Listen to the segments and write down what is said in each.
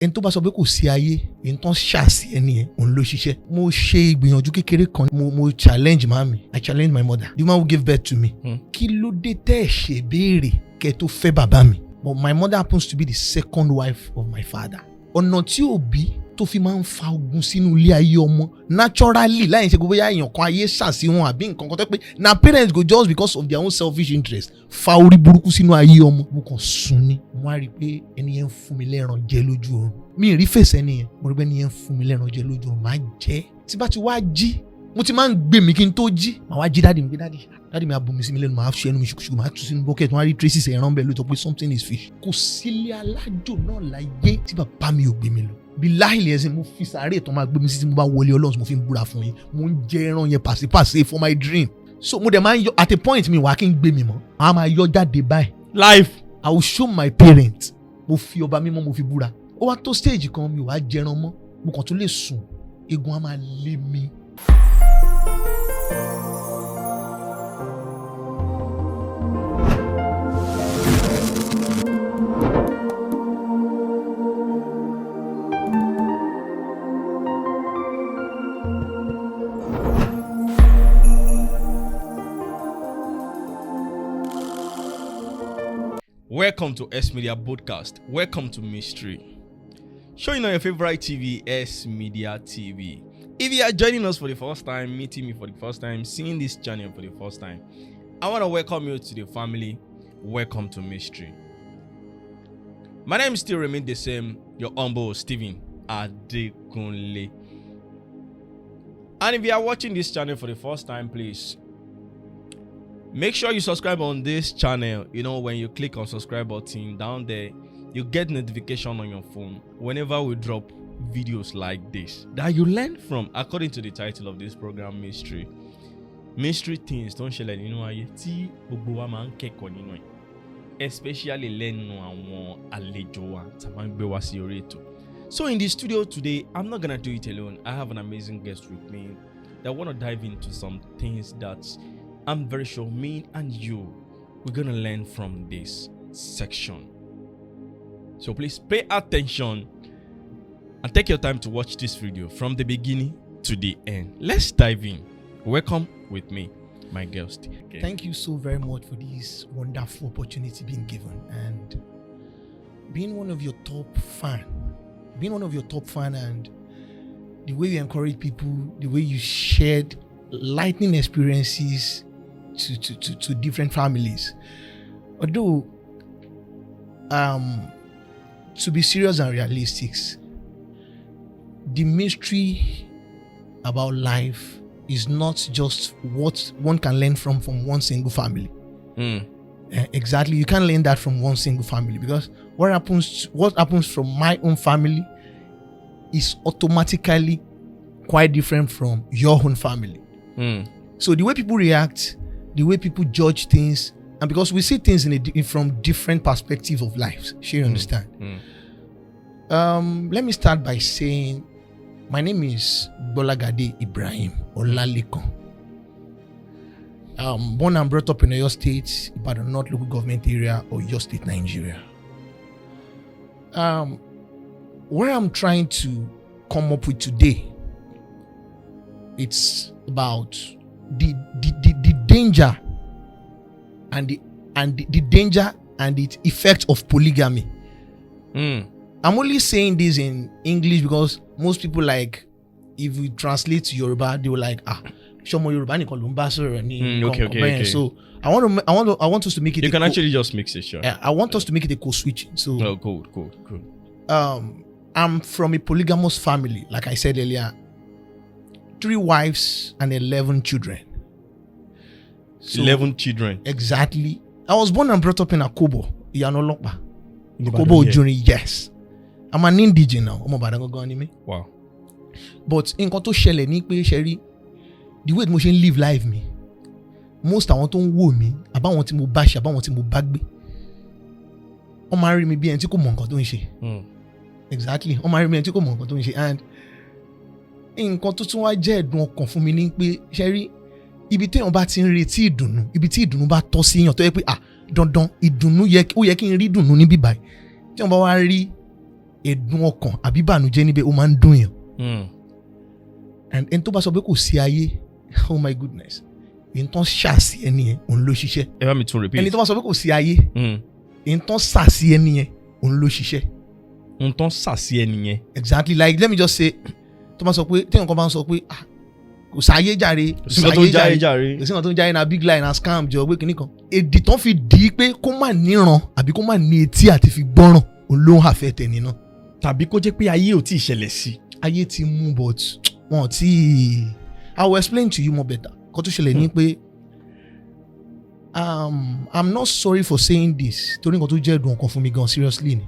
ẹni tó bá sọ pé kò sí ayé ẹni tó ń ṣàṣì ẹni yẹn òun ló ṣiṣẹ́. mo ṣe ìgbìyànjú kékeré kan mo challenge mami. I challenge my mother, the woman who gave birth to me. kí ló dé tẹ́ ẹ̀ ṣe béèrè kẹ́ tó fẹ́ bàbá mi? But my mother happens to be the second wife of my father. ọ̀nà tí òbí tó fi máa ń fa ogun sínú ilé ayé ọmọ naturally láì ṣe gbogbo èèyàn kan ayé ṣàṣìwọ̀n àbí nǹkan kan tó pé na parents go just because of their own selfish interest fa orí burúkú sínú ayé ọmọ. mo kàn sùn ni mo á rí i pé ẹni yẹn ń fún mi lẹ́ran jẹ lójú oorun. mi ì rí fèsì ẹni yẹn mo rí pé ẹni yẹn ń fún mi lẹ́ran jẹ lójú oorun máa jẹ́. tí bá ti wá jí mo ti máa ń gbé mi kí n tó jí màá wá jí dáàdì mi pé dáàdì mi á bomi sí mi lẹ́nu màá ṣe ẹnu mi ṣùkùṣùkù màá tú sínú bucket wọn á rí traces ẹran bẹ́ẹ̀ lóòótọ́ pé something is fish. kò sílé alájò náà láyé tí bàbá mi ò gbé mi lọ. bí láìlẹ̀ ẹ̀sìn mo fi sàárè tó máa gbé mi sí tí mo bá wọlé Ọlọ́run mo fi ń búra fún yín mo ń jẹ ẹran yẹn pàṣípàṣẹ for my dream. so mo dẹ̀ máa ń yọ at a point mi wà kí n gbé mi mọ́ màá máa yọ jáde báyìí. life I will show my parents mo fi ọba mímọ́ mo fi búra. ó wá tó stage kan mi ò wá jẹran mọ́ mo kàn tún lè sùn egun á máa lé mi. Welcome to Smedia podcast. Welcome to Mystery. Showing on your favorite TV, Smedia TV. If you are joining us for the first time, meeting me for the first time, seeing this channel for the first time, I want to welcome you to the family. Welcome to Mystery. My name still remains the same, your humble Stephen Adekunle. And if you are watching this channel for the first time, please make sure you subscribe on this channel. You know, when you click on subscribe button down there, you get notification on your phone whenever we drop videos like this that you learn from. According to the title of this program, Mystery things don't ṣẹlẹ̀ nínú ayé tí gbogbo wa máa ń kẹ́kọ̀ọ́ nínú ẹ̀, especially lẹ́nu àwọn àlejò wa tá máa ń gbé wá sí orí ètò. So in the studio today, I'm not gonna do it alone. I have an amazing guest with me that want to dive into some things that I'm very sure me and you, we're going to learn from this section. So please pay attention and take your time to watch this video from the beginning to the end. Let's dive in. Welcome with me, my guest. Okay. Thank you so very much for this wonderful opportunity being given and being one of your top fan. And the way you encourage people, the way you shared lightning experiences to different families. Although, to be serious and realistic, the mystery about life is not just what one can learn from one single family. Exactly, you can't learn that from one single family, because what happens from my own family is automatically quite different from your own family. So the way people react, the way people judge things, and because we see things from different perspectives of lives. Sure, you understand? Let me start by saying my name is Gbolagade Ibraheem Olalekan. Born and brought up in Oyo State, Ibadan North local government area, Oyo State, Nigeria. Where I'm trying to come up with today, it's about the danger and the danger and the effect of polygamy. I'm only saying this in English because most people, like, if we translate to Yoruba, they were like, Shomo Yoruba ni kon lo nba sọ̀rọ̀ ni. Okay. So I want us to make it. You can actually just mix it, sure. I want us to make it a code switch. So cool. I'm from a polygamous family, like I said earlier. 3 wives and 11 children. So, 11 children. Exactly. I was born and brought up in Akobo, Iyanolokpa. Akobo Ojuni, yes. I'm an indigene now. Wow. But nǹkan tó ṣẹlẹ̀ ní pé ṣẹ́rí, the way mo ṣe ń live life mi, most àwọn tó ń wò mí, àbáwọn tí mo bá ṣe, àbáwọn tí mo bá gbé, wọ́n máa ń rí mi bí ẹni tí kò mọ nǹkan tó ń ṣe. Exactly. Wọ́n máa ń rí mi ẹni tí kò mọ nǹkan tó ń ṣe. And nǹkan tó tún wá jẹ́ ẹ̀dùn ọkàn fún mi ní pé ṣẹ́rí, ibi téèyàn bá ti ń retí ìdùnnú, ibi tí ìdùnnú bá tọ́ sí èèyàn tó yẹ pé dandan ìdùnnú ó yẹ kí n rí ìdùnnú níbí báyìí. Tí wọ́n bá wá rí ẹ̀dùn ọkàn àbí ìbànújẹ́ níbẹ̀ ó máa ń dùn yàn. And ẹni tó bá sọ pé kò sí ayé, oh my goodness, ẹni tó ń ṣàṣì ẹni yẹn òun ló ṣiṣẹ́. ẹ bá mi tún repeat. ẹni tó bá sọ pé kò sí ayé, ẹni tó ń ṣàṣì ẹni yẹn òun ló ṣiṣẹ́. ẹni tó ń ṣàṣì ẹni yẹn. Exactly, like let me just say, tó bá sọ pé téèyàn kan bá ń sọ pé kò sáyé jàre, kò sí nǹkan tó ń jáyé na big lie na scam jọ pé kìnnìkan. Èdè tán fi dì í pé kó má níran àbí kó má ní etí àti fi gbọ́ràn òun ló ń hàfẹ́ tẹ̀ni náà. Tàbí kó jẹ́ pé ayé ò tí ì ṣẹlẹ̀ sí. Ayé ti mú but wọn ti. I will explain to you more better. Kó tó ṣẹlẹ̀ ní pé I'm not sorry for saying this torí nǹkan tó jẹ́ ẹ̀dùn ọkàn fún mi gan seriously ni.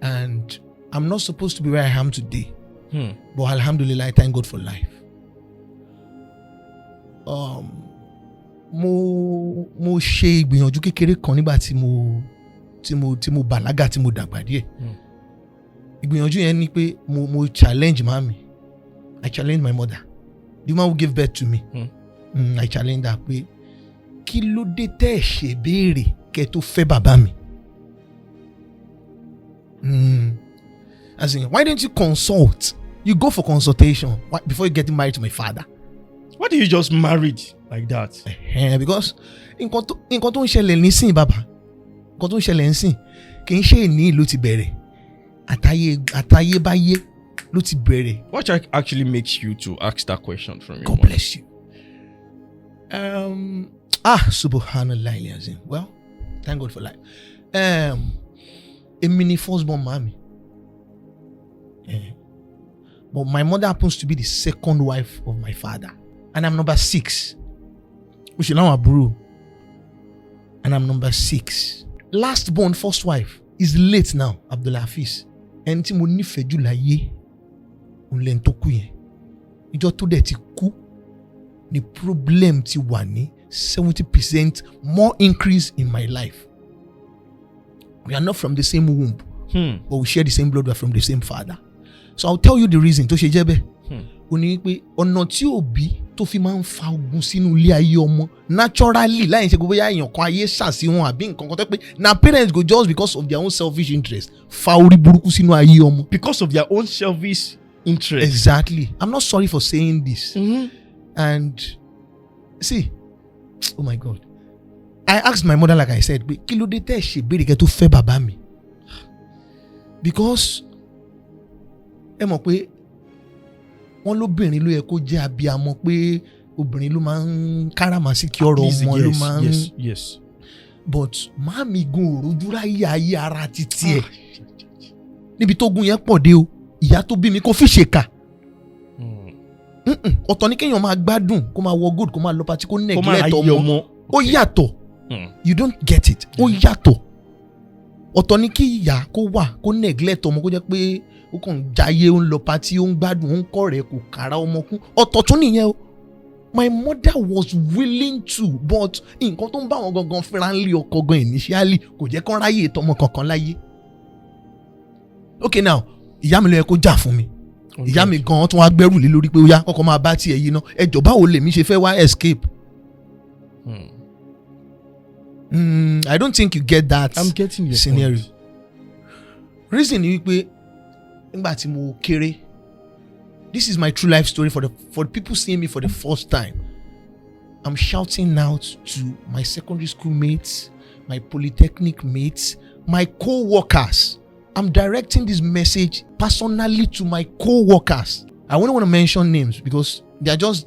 And I'm not supposed to be where I am today. But alhamdulillah, I thank God for life. Mo ṣe ìgbìyànjú kékeré kan nígbà tí mo bàlágà tí mo dàgbà díẹ̀. Ìgbìyànjú yẹn ni pé mo challenge mami. I challenge my mother, the woman who gave birth to me. I challenge her pé kí ló dé tẹ́ ẹ ṣe béèrè kẹ́ tó fẹ́ bàbá mi. As in, why don't you consult? You go for consultation before you get married to my father. Why do you just married like that? Because nǹkan tó ń ṣẹlẹ̀ nísìn bàbá, nǹkan tó ń ṣẹlẹ̀ nísìn kì í ṣe ní ló ti bẹ̀rẹ̀, àtayébáyé ló ti bẹ̀rẹ̀. What actually makes you to ask that question from your God mother? bless you. Subhanallah yazim. Well, thank God for life. Èmi ni firstborn mami. But my mother happens to be the second wife of my father. And I'm number 6. Which is now àbúrò. And I'm number 6. Last born, first wife, is late now, Abdulhafiz. Ẹni tí mo nífẹ̀ẹ́ jù láyé, òun lẹ́ni tó kú yẹn. Ìjọ tó dẹ̀ ti kú, ni problem ti wà ní 70% more increase in my life. We are not from the same womb, but we share the same blood, we are from the same father. So I'll tell you the reason tó ṣe jẹ́ bẹ́ẹ̀. Ó ní pé ọ̀nà tí òbí tó fi máa ń fa ogun sínú ilé ayé ọmọ naturally láyìn ṣe gbogbo èèyàn kan ayé ṣàṣìwọ̀n àbí nǹkan kan tó pé na parents go just because of their own selfish interest fa orí burúkú sínú ayé ọmọ. Because of their own selfish interest. Exactly. I'm not sorry for saying this. And see, oh my God, I asked my mother, like I said, pé kí ló dé tẹ́ ṣe béèrè kẹ́ tó fẹ́ bàbá mi? Because ẹ mọ̀ pé wọ́n lóbìnrin ló yẹ kó jẹ́ abiyamọ, pé obìnrin ló máa ń káràmásìkí ọ̀rọ̀ ọmọ ló máa ń. Yes. But màmí gun òrojú ráyè ayé ara títí ẹ̀ níbi tó gun yẹn pọ̀ dé o, ìyá tó bí mi kò fi ṣèkà. Ọ̀tọ̀ ní kéèyàn máa gbádùn kó máa wọ good kó máa lọ pàtí kó neglect ọmọ, ó yàtọ̀. You don't get it. Ó yàtọ̀. Ọ̀tọ̀ ní kí ìyá kó wà kó neglect ọmọ kó jẹ́ pé ó kàn jáyé ó ń lọ pàtí ó ń gbádùn ó ń kọ́ rẹ̀ kò kára ọmọ kún. Ọ̀tọ̀ tún nìyẹn o. My mother was willing to, but nǹkan tó ń bá wọn gangan fẹ́ra ń lé ọkọ gan initially kò jẹ́ kán ráyè tọmọ kankan láyé. Okay now, ìyá mi ló yẹ kó jà fún mi. Ìyá mi gan tún wá gbẹ́rù lé lórí pé ó yá kọ́kọ́ máa bá tiẹ̀ yìí ná. Ẹjọ́ báwo lèmi ṣe fẹ́ wá escape? I don't think you get that. I'm getting your scenario. point. Reason ni wípé nígbà tí mo kéré, this is my true life story for the people seeing me for the first time. I'm shouting out to my secondary school mates, my polytechnic mates, my co-workers. I'm directing this message personally to my co-workers. I wouldn't want to mention names because they are just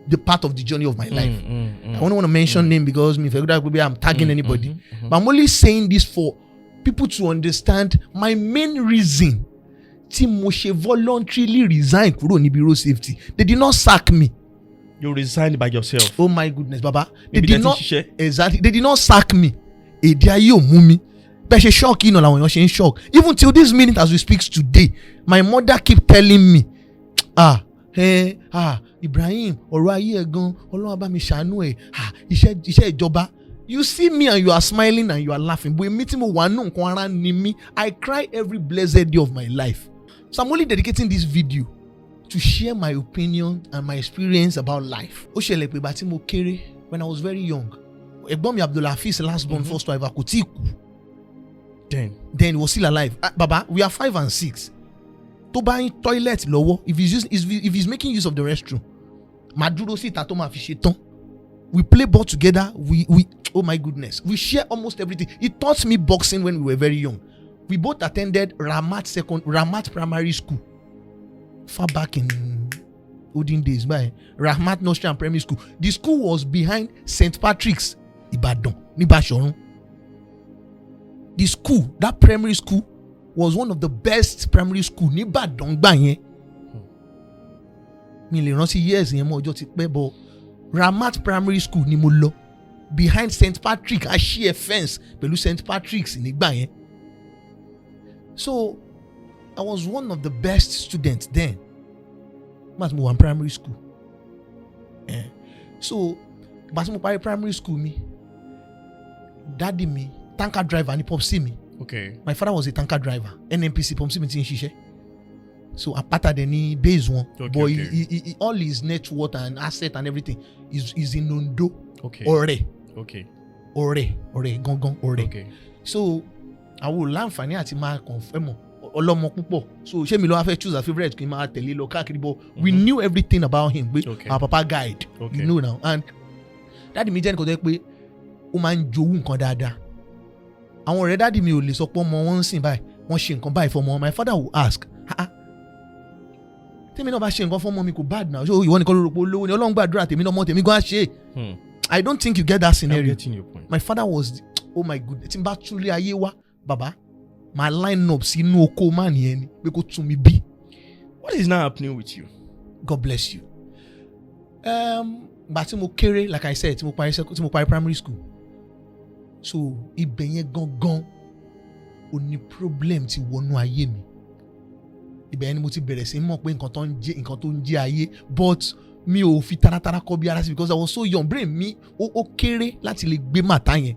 the part of the journey of my life. I wouldn't want to mention names because I'm tagging anybody. But I'm only saying this for people to understand my main reason. Tí mo ṣe voluntarily resign kúrò níbi road safety. They did not sack me. You resigned by yourself. Oh my goodness, Baba. They Maybe did not. Exactly. They did not sack me. Èdè ayé ò mú mi. Bẹ́ẹ̀ ṣe shock yìí náà làwọn èèyàn ṣe ń shock. Even till this minute as we speak today, my mother keep telling me, Ibrahim, ọ̀rọ̀ ayé ẹ̀ gan, Ọlọ́run bá mi ṣàánú ẹ̀, iṣẹ́ ìjọba. You see me and you are smiling and you are laughing. But èmi tí mo wà nù nǹkan ara ni mí. I cry every blessed day of my life. So I'm only dedicating this video to share my opinion and my experience about life. Ó ṣẹlẹ̀ pé bá tí mo kéré when I was very young. Ẹ̀gbọ́n mi Abdulhafiz last born first wife kò tí kú. Then he was still alive. Baba, we are 5 and 6. To bá in toilet lọ́wọ́, if he's making use of the restroom, maduro si ta to ma fi ṣe tán. We play ball together. We oh my goodness, we share almost everything. He taught me boxing when we were very young. We both attended Ramat Primary School, far back in olden days, by Ramat Nursery and Primary School. The school was behind St. Patrick's, Ibadan, ní Basọ̀run. The school, that primary school, was one of the best primary school ní Ìbàdàn gbà yẹn. Mi lè rántí years yẹn mọ́ ọjọ́ ti pẹ́, but Ramat Primary School ni mo lọ, behind St. Patrick, a share fence pẹ̀lú St. Patrick's nígbà yẹn. So I was one of the best students then. Mas mo wà ní primary school. So bá tí mo parí primary school mi, daddy mi tanker driver ni popsi mi. Okay. My father was a tanker driver. NNPC popsi mi ti ń ṣiṣẹ́. So apata de ni base one. Okay, but okay. He, all his net worth and asset and everything is in Ondo. Okay. Ore. Okay. Ore. Gangan Ore. Okay. So àwọn láǹfààní àti máa confirm ọlọ́mọ púpọ̀. So ṣé mi ló wá fẹ́ choose a favourite kí n máa tẹ̀lé lọ káàkiri, but we knew everything about him. Okay. Our papa guide. Okay. You know now. And dáàdì mi jẹ́ nǹkan tó yẹ pé ó máa ń jowú nǹkan dáadáa. Àwọn ọ̀rẹ́ dáàdì mi ò lè sọ pé ọmọ wọn ń sìn báyìí, wọ́n ṣe nǹkan báyìí fọmọ. My father will ask, tèmi náà bá ṣe nǹkan fọmọ mi kò bad now. So ìwọ nìkan ló rò pé olówó ni, Ọlọ́run gbàdúrà tèmi náà mọ́ tèmi gan ṣe. I don't think you get that scenario. I'm getting your point. My father was, oh my goodness, tí n bá túlé ayé wá, bàbá, my line up sínú oko man yẹn ni pé kó tún mi bí. What is now happening with you? God bless you. Gbà tí mo kéré, like I said, tí mo parí primary school. So ibẹ̀ yẹn gangan ó ní problem tí wọnú ayé mi. Ibẹ̀ yẹn ni mo ti bẹ̀rẹ̀ sí mọ̀ pé nǹkan tó ń jẹ́ ayé, but mi ò fi taratara kọ́ bí ara sí, because I was so young. Brain mi ó kéré láti lè gbé màtá yẹn.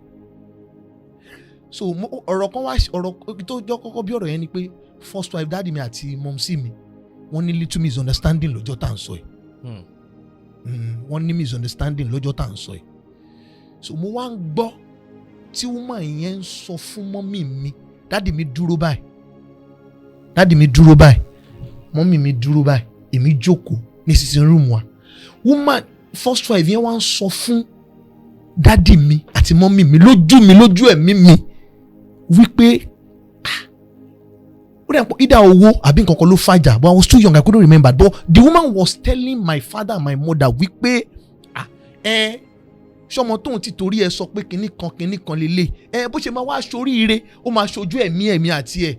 So ọ̀rọ̀ kan wá, ọ̀rọ̀ tó jọ kọ́kọ́ bí ọ̀rọ̀ yẹn ni pé first wife daddy mi àti mumsy mi wọ́n ní little misunderstanding lọ́jọ́ tá à ń sọ yìí. Wọ́n ní misunderstanding lọ́jọ́ tá à ń sọ yìí. So mo wá ń gbọ́ tí woman yẹn ń sọ fún mọ́mì mi, daddy mi dúró báyìí, mọ́mì mi dúró báyìí, èmi jókòó ní sitting room wa. Woman first wife yẹn wá ń sọ fún daddy mi àti mọ́mì mi lójú ẹ̀mí mi wípé ó dẹ̀ pọ̀ ìdá owó àbí nǹkan kan ló fàjà, but I was too young, I couldn't remember. But the woman was telling my father and my mother wípé ṣọmọ tóun ti torí ẹ sọ pé kinní kan lélẹ̀, bó ṣe máa wá ṣoríire ó máa ṣojú ẹ̀mí àti ẹ̀.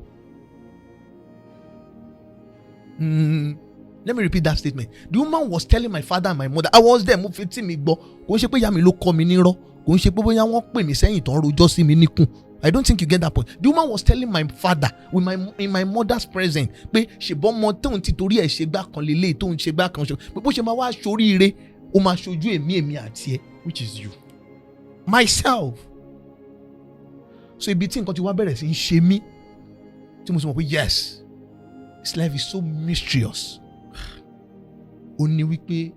Let me repeat that statement. The woman was telling my father and my mother, I was there, mo fi tí mi gbọ́, kò ń ṣe pé ìyá mi ló kọ́ mi nírọ́, kò ń ṣe pé bóyá wọ́n pè mí sẹ́yìn tán rojọ́ sí mi níkùn. I don't think you get that point. The woman was telling my father in my mother's presence pé ṣèbọn ọmọ tóun ti torí ẹ̀ ṣe gbá kan lélẹ̀, tóun ṣe gbá kan ṣe, pé bó ṣe máa wá ṣoríire ó máa ṣojú ẹ̀mí àti ẹ̀. Which is you. Myself. So ibi tí nǹkan ti wá bẹ̀rẹ̀ sí í ṣe mí tí mo sọ pé yes, this life is so mysterious. Ó ní wípé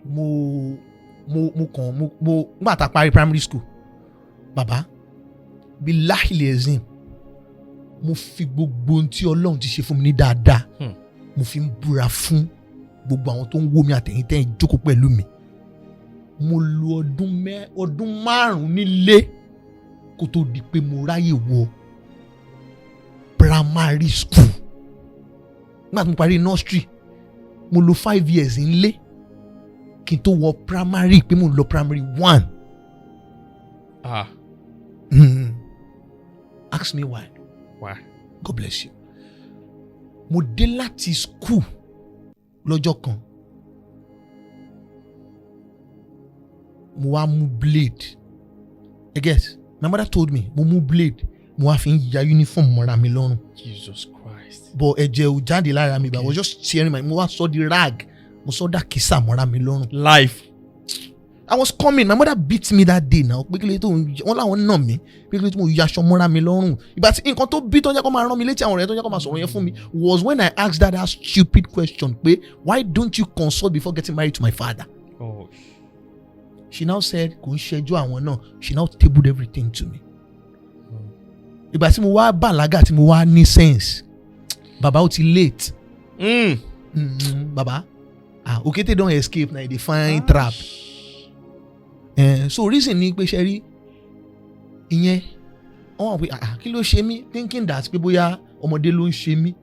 mo nígbà tá a parí primary school, bàbá billahi lezim, mo fi gbogbo ohun tí Ọlọ́run ti ṣe fún mi ní dáadáa, mo fi ń búra fún gbogbo àwọn tó ń wò mí àtẹ̀yìntẹ̀yìn jókòó pẹ̀lú mi. Mo lo ọdún 5 nílé kó tó di pé mo ráyè wọ primary school. Nígbà tí mo parí nursery, mo lo 5 years nílé kí n tó wọ primary, pé mo lọ primary 1. Ask me why. God bless you. Mo dé láti school lọ́jọ́ kan, mo wá mú blade. I guess my mother told me mo mú blade, mo wá fi ń ya uniform mọ́ra mi lọ́rùn. Jesus Christ. But ẹ̀jẹ̀ ò jáde lára mi, but I was just tearing mo wá sọ di rag, mo sọ dá kìsà mọ́ra mi lọ́rùn. Life. I was coming, my mother beat me that day now. Pé kílé tó wọ́n láwọn nà mí, pé kílé tó mo yaṣọ mọ́ra mi lọ́rùn. Ìgbà tí nǹkan tó bí tó ń jẹ́ kó máa rán mi létí àwọn ọ̀rẹ́ tó ń jẹ́ kó máa sọ̀rọ̀ yẹn fún mi was when I asked that stupid question pé why don't you consult before getting married to my father? Oh. She now said kò ń ṣẹjọ́ àwọn náà. She now tabled everything to me. ìgbà tí mo wá bàlágà tí mo wá ní sense bàbá ó ti late. Bàbá òkété don escape na dey find trap. So reason ni pé ṣe rí ìyẹn wọ́n wá pé kí ló ṣe mí thinking that pé bóyá ọmọdé ló ń ṣe mí.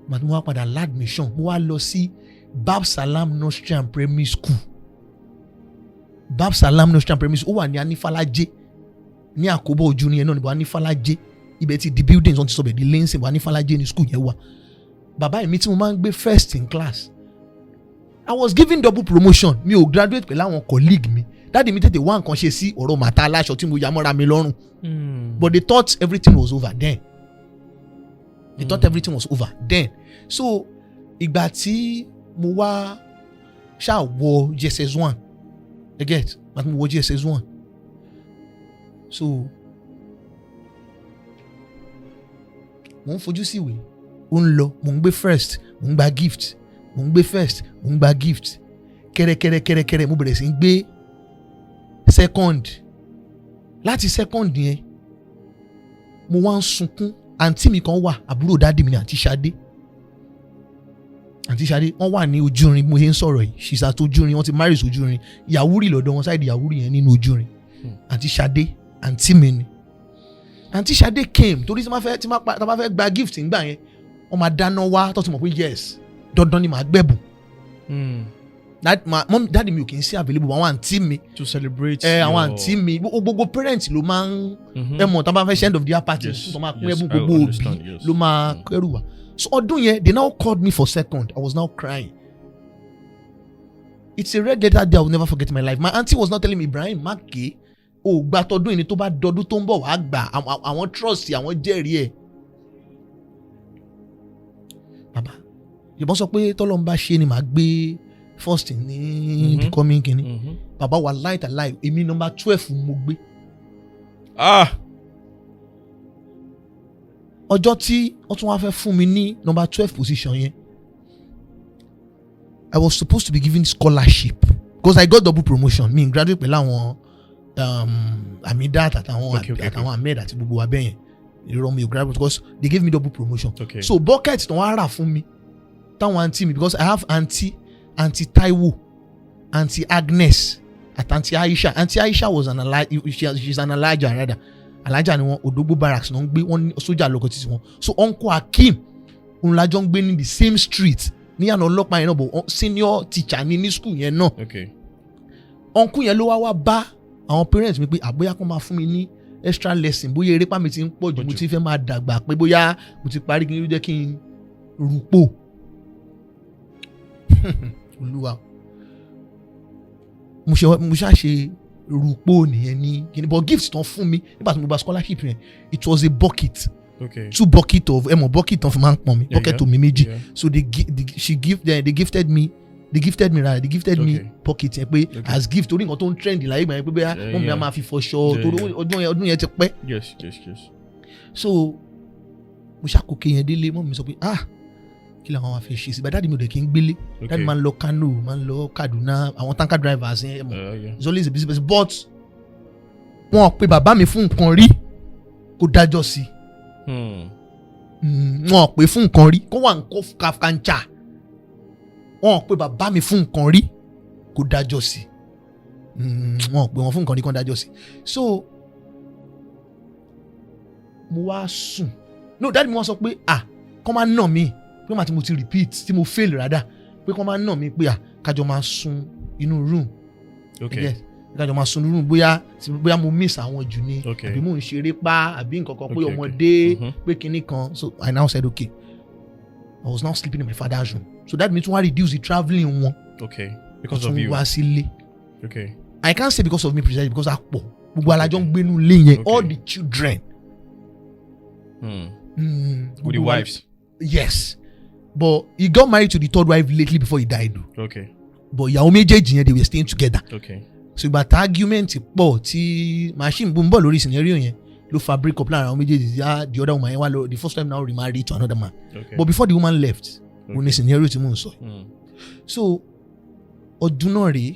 But mo wá padà l'admission mo wá lọ sí Babsalam Nursery Primary School. Babsalam Nursery Primary School ó wà ní Anífálájé ní Àkóbọ̀ ojú ni ẹ̀ náà ní Anífálájé ibẹ̀ ti di buildings wọ́n ti sọ bẹ̀ di lẹ́nsìn Anífálájé ní school yẹn wà. Bàbá mi tí mo máa ń gbé first in class I was given double promotion mi ò graduate pẹ̀lú àwọn colleague mi dáàdi mi tètè wá nǹkan ṣe sí ọ̀rọ̀ màtá aláṣọ tí mo yà mọ́ra mi lọ́rùn but they thought everything was over then. They thought everything was over then. So ìgbà tí mo wá ṣáà wọ GSS1 you get but mo wọ GSS1 so mo ń fojú sí ìwé ó ń lọ mo ń gbé first mo ń gba gift mo ń gbé first mo ń gba gift kẹ́rẹ́kẹ́rẹ́ mo bẹ̀rẹ̀ sí ń gbé second láti second yẹn mo wá ń sunkún àǹtí mi kan wà àbúrò dáàdì mi ní àǹtí Ṣadé wọ́n wà ní Ojúrin mo ṣe ń sọ̀rọ̀ yìí ṣìṣà tó Ojúrin wọ́n ti marry Ojúrin Yàwúrì lọ́dọ̀ wọn sáìdì Yàwúrì yẹn nínú Ojúrin àǹtí Ṣadé àǹtí mi ni àǹtí Ṣadé came torí tí wọ́n bá fẹ́ gba gift ńgbà yẹn wọ́n máa dáná wá tó ti mọ̀ pé yes dandan ni màá gbẹ̀bùn dáàdì mi ò kì í sí available àwọn àǹtí mi to celebrate àwọn àǹtí mi gbogbo parents ló máa ń ẹ̀mọ̀ tó bá fẹ́ end of the year party tó máa pín ẹ̀bùn gbogbo òbí ló máa kẹ́rù wá. So ọdún yẹn they now called me for second I was now crying. It's a red letter day I will never forget in my life. My auntie was not telling me Ibrahim má ké o gba tọdún yìí ni tó bá dọdún tó ń bọ̀ wá gbà àwọn trust àwọn jẹ́rìí ẹ̀. Bàbá ìbọn sọ pé tọ́lọ́ ń bá ṣe ni màá gbé first ní becoming kìíní. Bàbá wa light alive èmi number 12 mo gbé. Ọjọ́ tí wọ́n tún wá fẹ́ fún mi ní number 12 position yẹn I was supposed to be given scholarship because I got double promotion mi graduate pẹ̀lú àwọn Amidat àtàwọn Ahmed àti gbogbo abẹ́ yẹn ìrọ̀ mi ò graduate because they gave me double promotion. So bucket tí wọ́n á rà fún mi táwọn aunty mi because I have aunty Taiwo aunty Agnes àti aunty Aisha. Aunty Aisha was she's an Alaja rather. Alaja ni wọn Odogbo barracks náà ń gbé wọn sójà lọkọ títí wọn. So uncle Akeem òun lájọ ń gbé ní the same street ní àná ọlọ́pàá yẹn náà but senior teacher ní school yẹn náà. Uncle yẹn ló wá bá àwọn parents mi pé àbóyá kó máa fún mi ní extra lesson bóyá erépá mi ti ń pọ̀ jù mo ti fẹ́ máa dàgbà pé bóyá mo ti parí kí n jẹ́ kí n rúpò. Olúwa mo ṣe rúpò nìyẹn ní kíni but gift tán fún mi nígbà tí mo gba scholarship yẹn it was a bucket. 2 bucket of bucket tán fún máa ń pọn mi bucket omi méjì so they gifted me pocket yẹn pé as gift torí nǹkan tó ń trend láyé ìgbà yẹn pé bóyá wọ́n mi á máa fi fọṣọ torí ọdún yẹn ti pẹ́. So mo ṣàkókè yẹn délé mọ́ mi sọ pé kí làwọn máa fẹ́ ṣe sí dáàdi mi ò dẹ̀ kí n gbélé dáàdi máa ń lọ Kano máa ń lọ Kaduna àwọn tanker drivers yẹn it's always a busy person but wọn pe bàbá mi fún nǹkan rí kó dájọ́ sí wọn pe fún nǹkan rí kó wà ń kó kàfkànchà wọn pe bàbá mi fún nǹkan rí kó dájọ́ sí wọn pe wọn fún nǹkan rí kó dájọ́ sí. So mo wá sùn no dáàdi mi wọ́n sọ pé kọ́ máa nà mí pé màá tí mo ti repeat tí mo fail rádà pé kọ́ máa nà mí pé kájọ máa sun inú room kájọ máa sun inú room bóyá mo miss àwọn jù ni àbí mò ń ṣeré pa àbí nǹkan kan pé ọmọdé pé kinní kan. So I now said okay I was now sleeping in my father's room so that means wọ́n reduce the travelling wọn because of you wá sílé. I can't say because of me precisely because a pọ̀ gbogbo alájọ ń gbénú lé yẹn all the children with the wives. Yes. But he got married to the third wife lately before he died. But ìyàwó méjèèjì yẹn they were staying together. So ìgbà tá argument pọ̀ tí machine boom bọ̀ lórí scenario yẹn ló fa break up láàrin àwọn méjèèjì the other woman yẹn wá lọ the first time now remarried to another man. But before the woman left ó ní scenario tí mò ń sọ. So ọdún náà rèé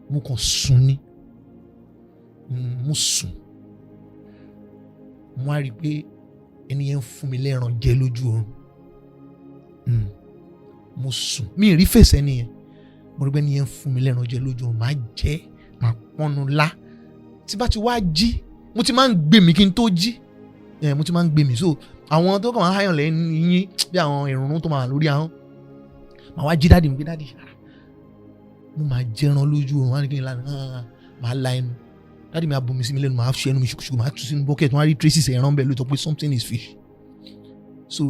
mo kàn sùn ni mo sùn mo wá rí pé ẹni yẹn ń fún mi lẹ́ran jẹ lójú oorun. Mo sùn mi ì rí fèsì ẹni yẹn, mo rí pé ẹni yẹn ń fún mi lẹ́ran jẹ lójú oorun, màá jẹ màá pọ́nnu lá. Tí bá ti wá jí mo ti máa ń gbé mi kí n tó jí, mo ti máa ń gbé mi. So àwọn tó kàn máa ń háyàn lẹ́yìn yín bí àwọn ìrùnrún tó máa wà lórí ahọ́n, màá wá jí dáàdì mi pé dáàdì mo máa jẹran lójú oorun, wá ní kí n lánàá màá la ẹnu, dáàdì mi á bomi sí mi lẹ́nu, màá ṣe ẹnu mi ṣùkùṣùkù, màá tú sínú bucket, wọ́n á rí traces ẹran bẹ́ẹ̀ lóòótọ́ pé something is fish. So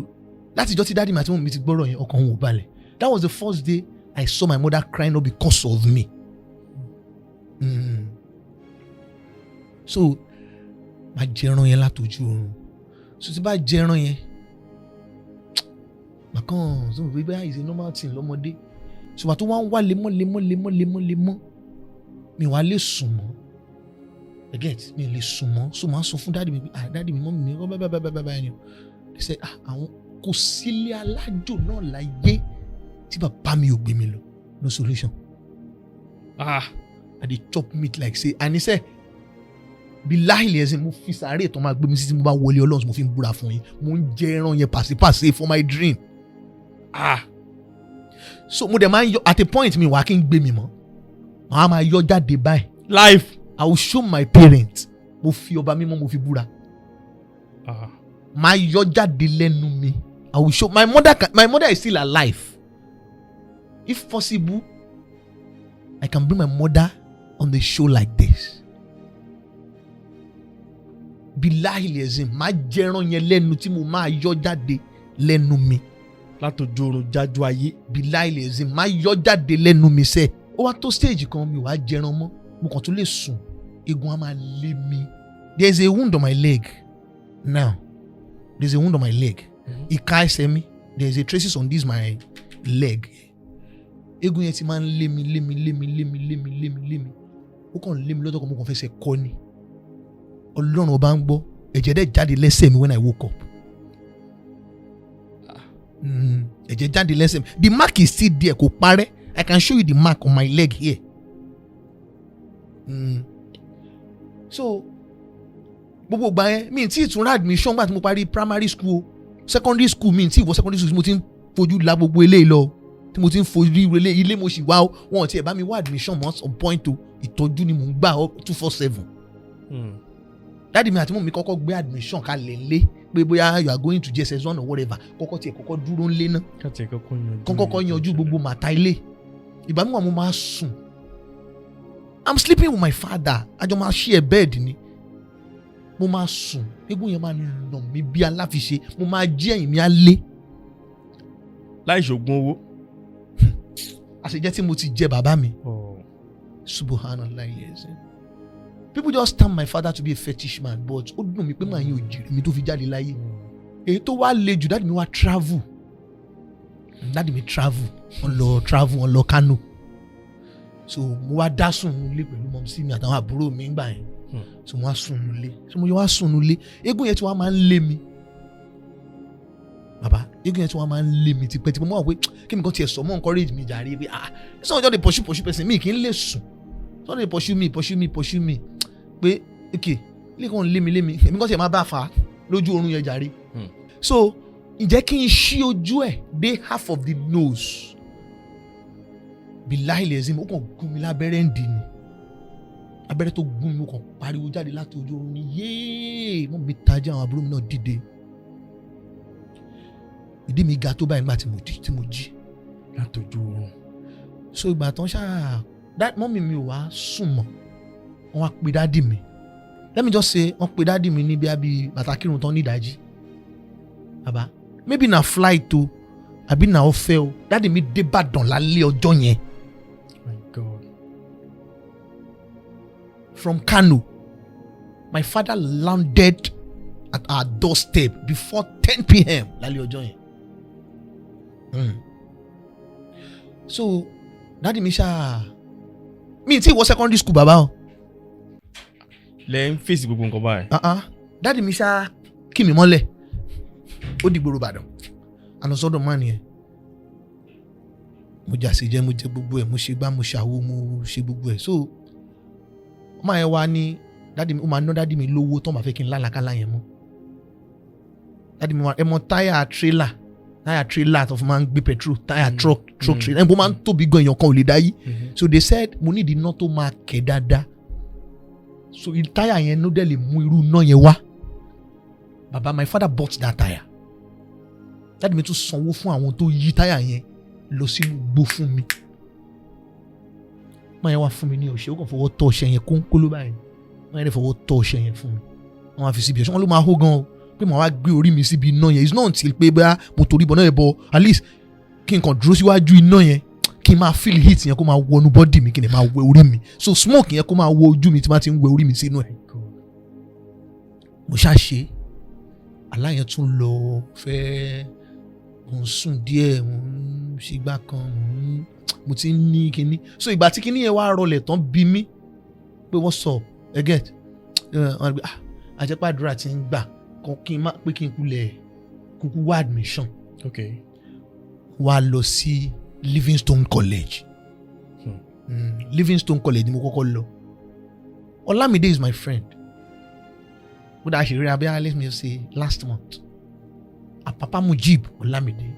láti ìjọ́ tí dáàdì mi àti mọ́mì mi ti gbọ́rọ̀ yẹn ọkàn wọn ò balẹ̀. That was the first day I saw my mother crying not because of me. So màá jẹran yẹn látọjú oorun. So tí bá jẹran yẹn màá kàn sọ pé bẹ́ẹ̀ is a normal thing lọ́mọdé. So wà tó wá ń wá lemọ́ mi wá lè sùn mọ́. Get mi lè sùn mọ́. So màá sọ fún dáàdì mi pé dáàdì mi mọ́mì mi bẹ́ẹ̀ ni. They said àwọn kò sílé alájò náà láyé tí bàbá mi ò gbé mi lọ. No solution. I dey chop meat like say àníṣe bí láìlẹ̀ ẹ̀sìn mo fi sàárè tó máa gbé mi sí tí mo bá wọlé Ọlọ́run mo fi ń búra fún yín, mo ń jẹ ẹran yẹn pàṣípàṣẹ for my dream. So mo dẹ̀ máa ń yọ at a point mi wà kí n gbé mi mọ́, màá máa yọ jáde báyìí life. I will show my parents, mo fi ọba mímọ́ mo fi búra, máa yọ jáde lẹ́nu mi. I will show my mother is still alive. If possible, I can bring my mother on the show like this. Bilahi lezim, máa jẹran yẹn lẹ́nu tí mo máa yọ jáde lẹ́nu mi. Látọjú oorun jájú ayé. Bilahi lezim, máa yọ jáde lẹ́nu mi sẹ́. Ó wá tó stage kan mi wá jẹran mọ́, mo kàn tún lè sùn, egun á máa lé mi. There is a wound on my leg now. There is a wound on my leg. Ìka ẹsẹ̀ mi, there is a traces on this my leg. Egun yẹn ti máa ń lé mi. Ó kàn lé mi lọ́dọ̀ kan mo kàn fẹsẹ̀ kọ́ ni. Ọlọ́run ọba ń gbọ́, ẹ̀jẹ̀ dẹ̀ jáde lẹ́sẹ̀ mi when I woke up. Ẹ̀jẹ̀ jáde lẹ́sẹ̀ mi. The mark is still there, kò parẹ́. I can show you the mark on my leg here. So gbogbo ìgbà yẹn mi tí ìtura admission gbà tí mo parí primary school, secondary school mi tí ìwọ secondary school tí mo ti ń fojú la gbogbo eléyìí lọ, tí mo ti ń fojú ilé mo sì wá wọn ti ẹ̀ bá mi wá admission mọ́ on point to ìtọ́jú ni mò ń gbà 247. Dáàdì mi àti mọ́ mi kọ́kọ́ gbé admission kalẹ̀ lé pé bóyá you are going to JSS1 or whatever, kọ́kọ́ dúró ńlé náà, kọ́kọ́ yanjú gbogbo màtá ilé. Ìgbà mi wà mo máa sùn, I'm sleeping with my father, àjọ máa share bed ni, mo máa sùn, egun yẹn máa nà mí bí aláfiṣe, mo máa jí ẹ̀yìn mi á lé. Láì ṣògùn owó. Àṣejẹ́ tí mo ti jẹ bàbá mi. Subhanallah. People just term my father to be a fetish man, but ó dùn mí pé màá yín ò jìrì mi tó fi jáde láyé. Èyí tó wá le jù, dáàdì mi wá travel. Wọ́n lọ Kano. So mo wá dá sùn nílé pẹ̀lú mọ́mísí mi àtàwọn àbúrò mi ńgbà yẹn. So mo wá sùn nílé. So mo yọ wá sùn nílé. Eégún yẹn tí wọ́n máa ń lé mi. Bàbá, eégún yẹn tí wọ́n máa ń lé mi tipẹ́tipẹ́. Mo wá pé kí mi kàn tiẹ̀ sọ mọ́ encourage mi jàre pé someone just dey pursue person, mi kì í lè sùn. Someone dey pursue me. Pé okay, ilé kan lé mi. Èmi kàn tiẹ̀ máa bá fa lójú oorun yẹn jàre. So ǹjẹ́ kí n ṣí ojú ẹ̀ dé half of the nose. Bilahi lezim, ó kàn gún mi lábẹ́rẹ́ ń dì ní. Abẹ́rẹ́ tó gún mi ó kàn pariwo jáde láti ojú oorun ni yéé. Wọ́n mi tají, àwọn àbúrò mi náà dìde. Ìdí mi ga tó báyìí nígbà tí mo jí látọjú oorun. So ìgbà tán ṣáà mọ́mì mi ò wá sùn mọ́, wọ́n wá pe dáàdì mi. Let me just say, wọ́n pe dáàdì mi ní bí bàtà kírun tán ní ìdájí. Bàbá, maybe na flight o àbí na ọ̀fẹ́ o, dáàdì mi dé Ìbàdàn lálẹ́ ọjọ́ yẹn. My God. From Kano, my father landed at our doorstep before 10 p.m. lálẹ́ ọjọ́ yẹn. So dáàdì mi mi tí wọ secondary school bàbá o. Lẹ́ ń fèsì gbogbo nǹkan báyìí. Dáàdì mi kí mi mọ́lẹ̀, ó dìgboro Ìbàdàn, àná sọ́dọ̀ máa nìyẹn. Mo jà sí jẹ́, mo jẹ gbogbo ẹ̀, mo ṣe gbá, mo ṣàwo, mo ṣe gbogbo ẹ̀. So ọmọ yẹn wá ní dáàdì mi, ó máa ná dáàdì mi lówó tó máa fẹ́ kí n lálàkálà yẹn mọ́. Daddy mi wá ẹ mọ táyà trailer tó fi máa ń gbé petrol táyà truck trailer ẹ̀ bó máa ń tóbi gan èèyàn kan ò lè dá yí. So they said mo ní ìdí iná tó máa kẹ̀ dáadáa. So táyà yẹn ló dẹ̀ lè mú irú iná yẹn wá. Baba, my father bought that tire. Daddy mi tún sanwó fún àwọn tó yí táyà yẹn lọ sínú igbó fún mi. Máa yẹn wá fún mi ní ọṣẹ, ó kàn fọwọ́ tọ́ ọṣẹ yẹn kónkóló báyìí. Máa yẹn fọwọ́ tọ́ ọṣẹ yẹn fún mi. Wọ́n wá fi síbi ẹ̀ṣọ́, wọ́n ló máa hó gan o. Pé màá wá gbé orí mi síbi iná yẹn. It's not until pé bá mo torí bọ̀ náà yẹn bọ̀ at least kí n kàn dúró síwájú iná yẹn kí n máa feel heat yẹn kó máa wọnú body mi kí n lè máa wẹ orí mi. So smoke yẹn kó máa wọ ojú mi tí máa ti ń wẹ orí mi sínú ẹ̀. Mo ṣáà ṣe aláyẹn tún lọ fẹ́ mo ń sùn díẹ̀ mo ń ṣègbà kan mo ti ń ní kinní. So ìgbà tí kinní yẹn wá rọlẹ̀ tán bí mi pé what's up ẹ get àjẹpàdúrà ti ń gbà kan kí n má pé kí n kúkú wá admission. Okay. Wá lọ sí Livingstone College. Livingstone College ni mo kọ́kọ́ lọ. Olamide is my friend. But actually, let me say last month. Papa Mujib Olamide.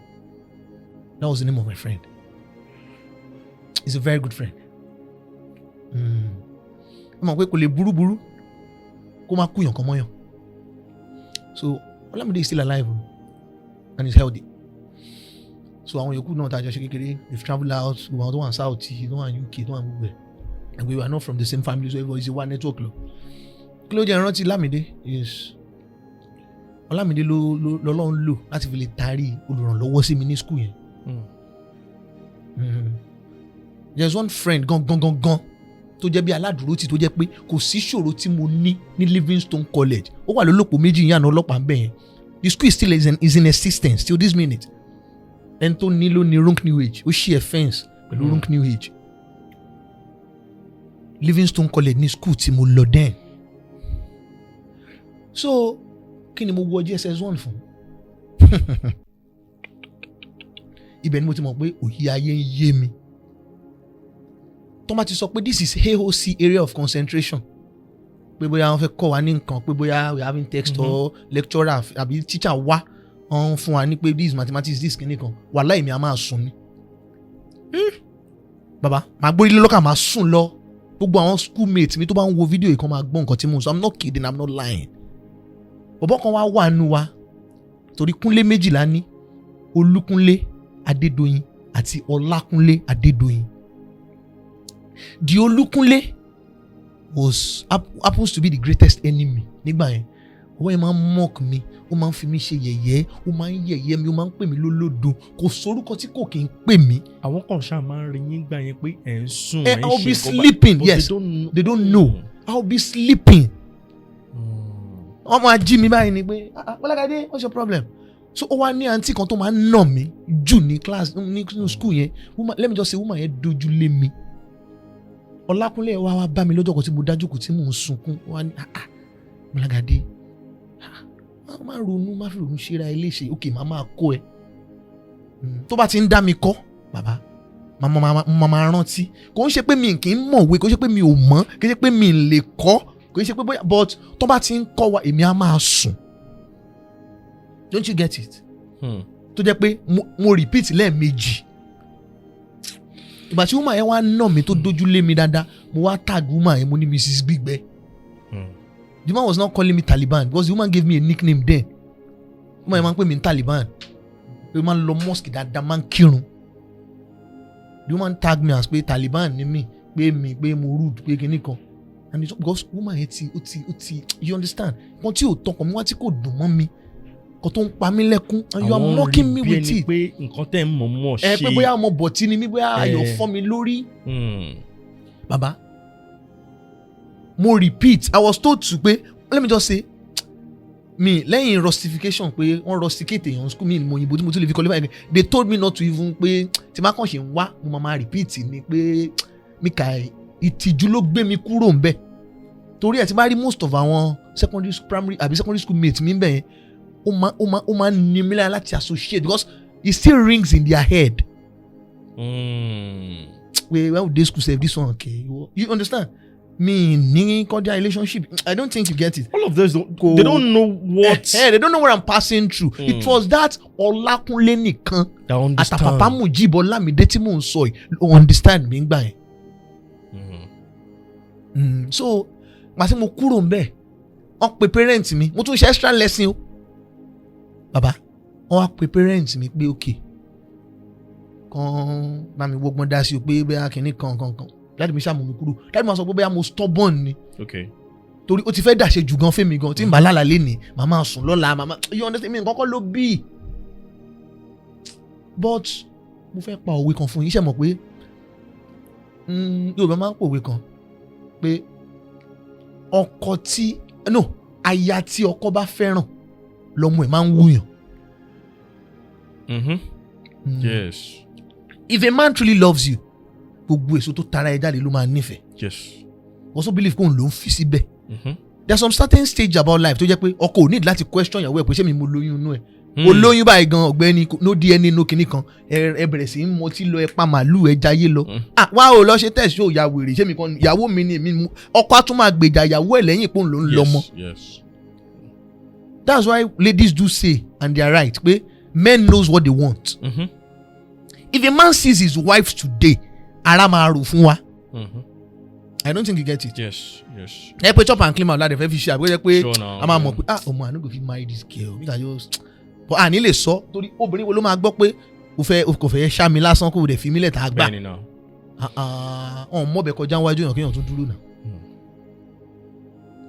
That was the name of my friend. He's a very good friend. Ọmọ pé kò lè burúburú kó má kúyàn kan mọ́yàn. So Olamide is still alive and he's healthy. So àwọn yòókù náà tàjọ ṣe kékeré, they've traveled out, àwọn tó wà ní South, tó wà ní UK, tó wà ní gbogbo ẹ̀. And we were not from the same family, so everybody is a one network lọ. Kí ló jẹ́ ìrántí Lámìdé? Yes. Ọlámìdé lọ́lọ́run lò láti fi lè taari olùrànlọ́wọ́ sí mi ní school yẹn. There's one friend gan tó jẹ́ bí aládùúrótì tó jẹ́ pé kò sí ṣòro tí mo ní Livingstone College. Ó wà lólòpọ̀ méjì ìyànà ọlọ́pàá ń bẹ̀ yẹn. The school still is in existence till this minute. Ẹni tó nílò ní Runk New Age, ó ṣí ẹ̀ fence pẹ̀lú Runk New Age. Livingstone College ní school tí mo lọ then. So kí ni mo wọ JSS1 fún? Ibẹ̀ ni mo ti mọ̀ pé òye ayé ń yé mi. Tó bá ti sọ pé this is AOC area of concentration, pé bóyá wọ́n fẹ́ kọ́ wa ní nǹkan, pé bóyá we having text or lecturer àbí teacher wá wọ́n fún wa ní pé this mathematics this kìíní kan, wàláhì mi a máa sùn ni. Bàbá màá gbórí lọ́kà máa sùn lọ. Gbogbo àwọn schoolmates mi tó bá ń wo fídíò yìí kan máa gbọ́ nǹkan tí mo ń sọ. I'm not kidding, I'm not lying. Bọ̀bọ́ kan wá nù wa torí Kúnlé méjìlá ní Olúkúnlé Adédoyin àti Ọlákúnlé Adédoyin. The Olúkúnlé happens to be the greatest enemy nígbà yẹn. Owó yẹn máa ń mock mi, ó máa ń fi mí ṣe yẹ̀yẹ́, ó máa ń yẹ̀yẹ́ mi, ó máa ń pè mí lólódo, kò sórúkọ tí kò kì í pè mí. Àwọn kan ṣáà máa ń rí yín gbà yẹn pé ẹ̀ ń sùn. I'll be sleeping, yes. They don't know. I'll be sleeping. Wọ́n máa jí mi báyìí ni pé Gbolagade, what's your problem? So ó wá ní àǹtí kan tó máa ń nà mí jù ní class ní school yẹn. Let me just say woman yẹn dojú lé mi. Ọlákúnlé wá bá mi lọ́jọ́ kan tí mo dájú kù tí mò ń sunkún. Wá ní Gbolagade, má fi ronú ṣera ẹ léṣe. Ok, máa kó ẹ. Tó bá ti ń dá mi kọ́, bàbá, máa rántí. Kò ń ṣe pé mi kì í mọ̀wé, kò ń ṣe pé mi ò mọ̀, kò ń ṣe pé mi lè kọ́, kò ń ṣe pé bóyá, but tó bá ti ń kọ́ wa, èmi á máa sùn. Don't you get it? Tó jẹ́ pé mo repeat lẹ́ẹ̀mejì. Ìgbà tí woman yẹn wá nà mí tó dojú lé mi dáadáa, mo wá tag woman yẹn, mo ní Mrs. Gbígbẹ́. The man was not calling me Taliban because the woman gave me a nickname then. Woman yẹn máa ń pè mí ní Taliban. The woman lọ mosque dáadáa, máa ń kírun. The woman tag me as pé Taliban ni mí, pé mo rude, pé kinní kan. And it's because woman yẹn ti you understand? Wọ́n tí ò tọkàn mi wá tí kò dùn mọ́ mi. Kò tó ń pa mí lẹ́kún and you are mocking me with it. Pé nǹkan tẹ́ ń mọ̀ ṣe. Pé bóyá ọmọ bọ̀tí ni mí, bóyá ayọ̀ fọ́ mi lórí. Bàbá, mo repeat, I was told to pé, let me just say, mi lẹ́yìn rustification pé wọ́n rusticate èèyàn school mi mo yìnbó tí mo tún lè fi qualify again. They told me not to even pé tí máa kàn ṣe ń wá mo máa repeat ni pé Micholy ìtìjú ló gbé mi kúrò ńbẹ̀. Torí ẹ̀ tí bá rí most of àwọn secondary school mates mi ńbẹ̀ yẹn, ó máa ní mi lára láti associate because it still rings in their head. Where would they school say this one okay? You understand? me ní cordial relationship. I don't think you get it. All of those they don't know what. They don't know what I'm passing through. It was that Olakunle nìkan That understand. àtàpàpà Mujibo Olamide tí mò ń sọ yìí understand mi gbà yẹn. So màsí mo kúrò ń bẹ̀ wọ́n pe parents mi mo tún ṣe extra lesson o bàbá wọ́n wá pe parents mi pé okay kan bá mi wọ́gbọ́n dá sí o pé bẹ́ẹ̀ kìíní kan láti mi ṣàmù mi kúrò láti máa sọ pé bẹ́ẹ̀ mo stubborn ni torí ó ti fẹ́ dàṣe jù gan fẹ́mi gan tí n bá lálàá lé ní màmá sùn lọ́la màmá you understand mi nǹkan kọ́ ló bí but mo fẹ́ pa òwe kan fún yín ṣe mọ̀ pé Yorùbá máa ń pòwe kan pé ọkọ tí aya tí ọkọ bá fẹ́ràn lọ́mọ ẹ̀ máa ń wúyàn. Yes. If a man truly loves you gbogbo èso tó tara ẹ jáde ló máa nífẹ̀ẹ́. Yes. Also believe kóun ló ń fi síbẹ̀. There's some certain stage about life tó jẹ́ pé ọkọ ò need láti question ìyàwó ẹ̀ pé ṣé mi mo lóyún inú ẹ̀. O lóyún báyìí gan ọ̀gbẹ́ni no DNA no kinní kan ẹ bẹ̀rẹ̀ sí í mọtí lọ ẹ pa màálù ẹ jayé lọ. Wá o lọ ṣe test ṣó ya wèrè ṣé mi kan ìyàwó mi ni èmi ọkọ á tún máa gbèjà ìyàwó ẹ̀ lẹ́yìn pòun ló ń lọ mọ́. That's why ladies do say and they are right pé men knows what they want. If a man sees his wife today ara máa rò fún wa. I don't think you get it. Yes. Ẹ pé chop and clean out láti fẹ́ fi ṣe àbúrò pé Sure now, a máa mọ̀ pé ọmọ I no go fit marry this girl because just but àní lè sọ torí obìnrin wo ló máa gbọ́ pé kò fẹ́ ṣá mi lásán kó o dẹ̀ fi mí lẹ̀ tá a gbà. Ọ̀n mọ̀bẹ kọjá wájú èèyàn kéèyàn tún dúró náà.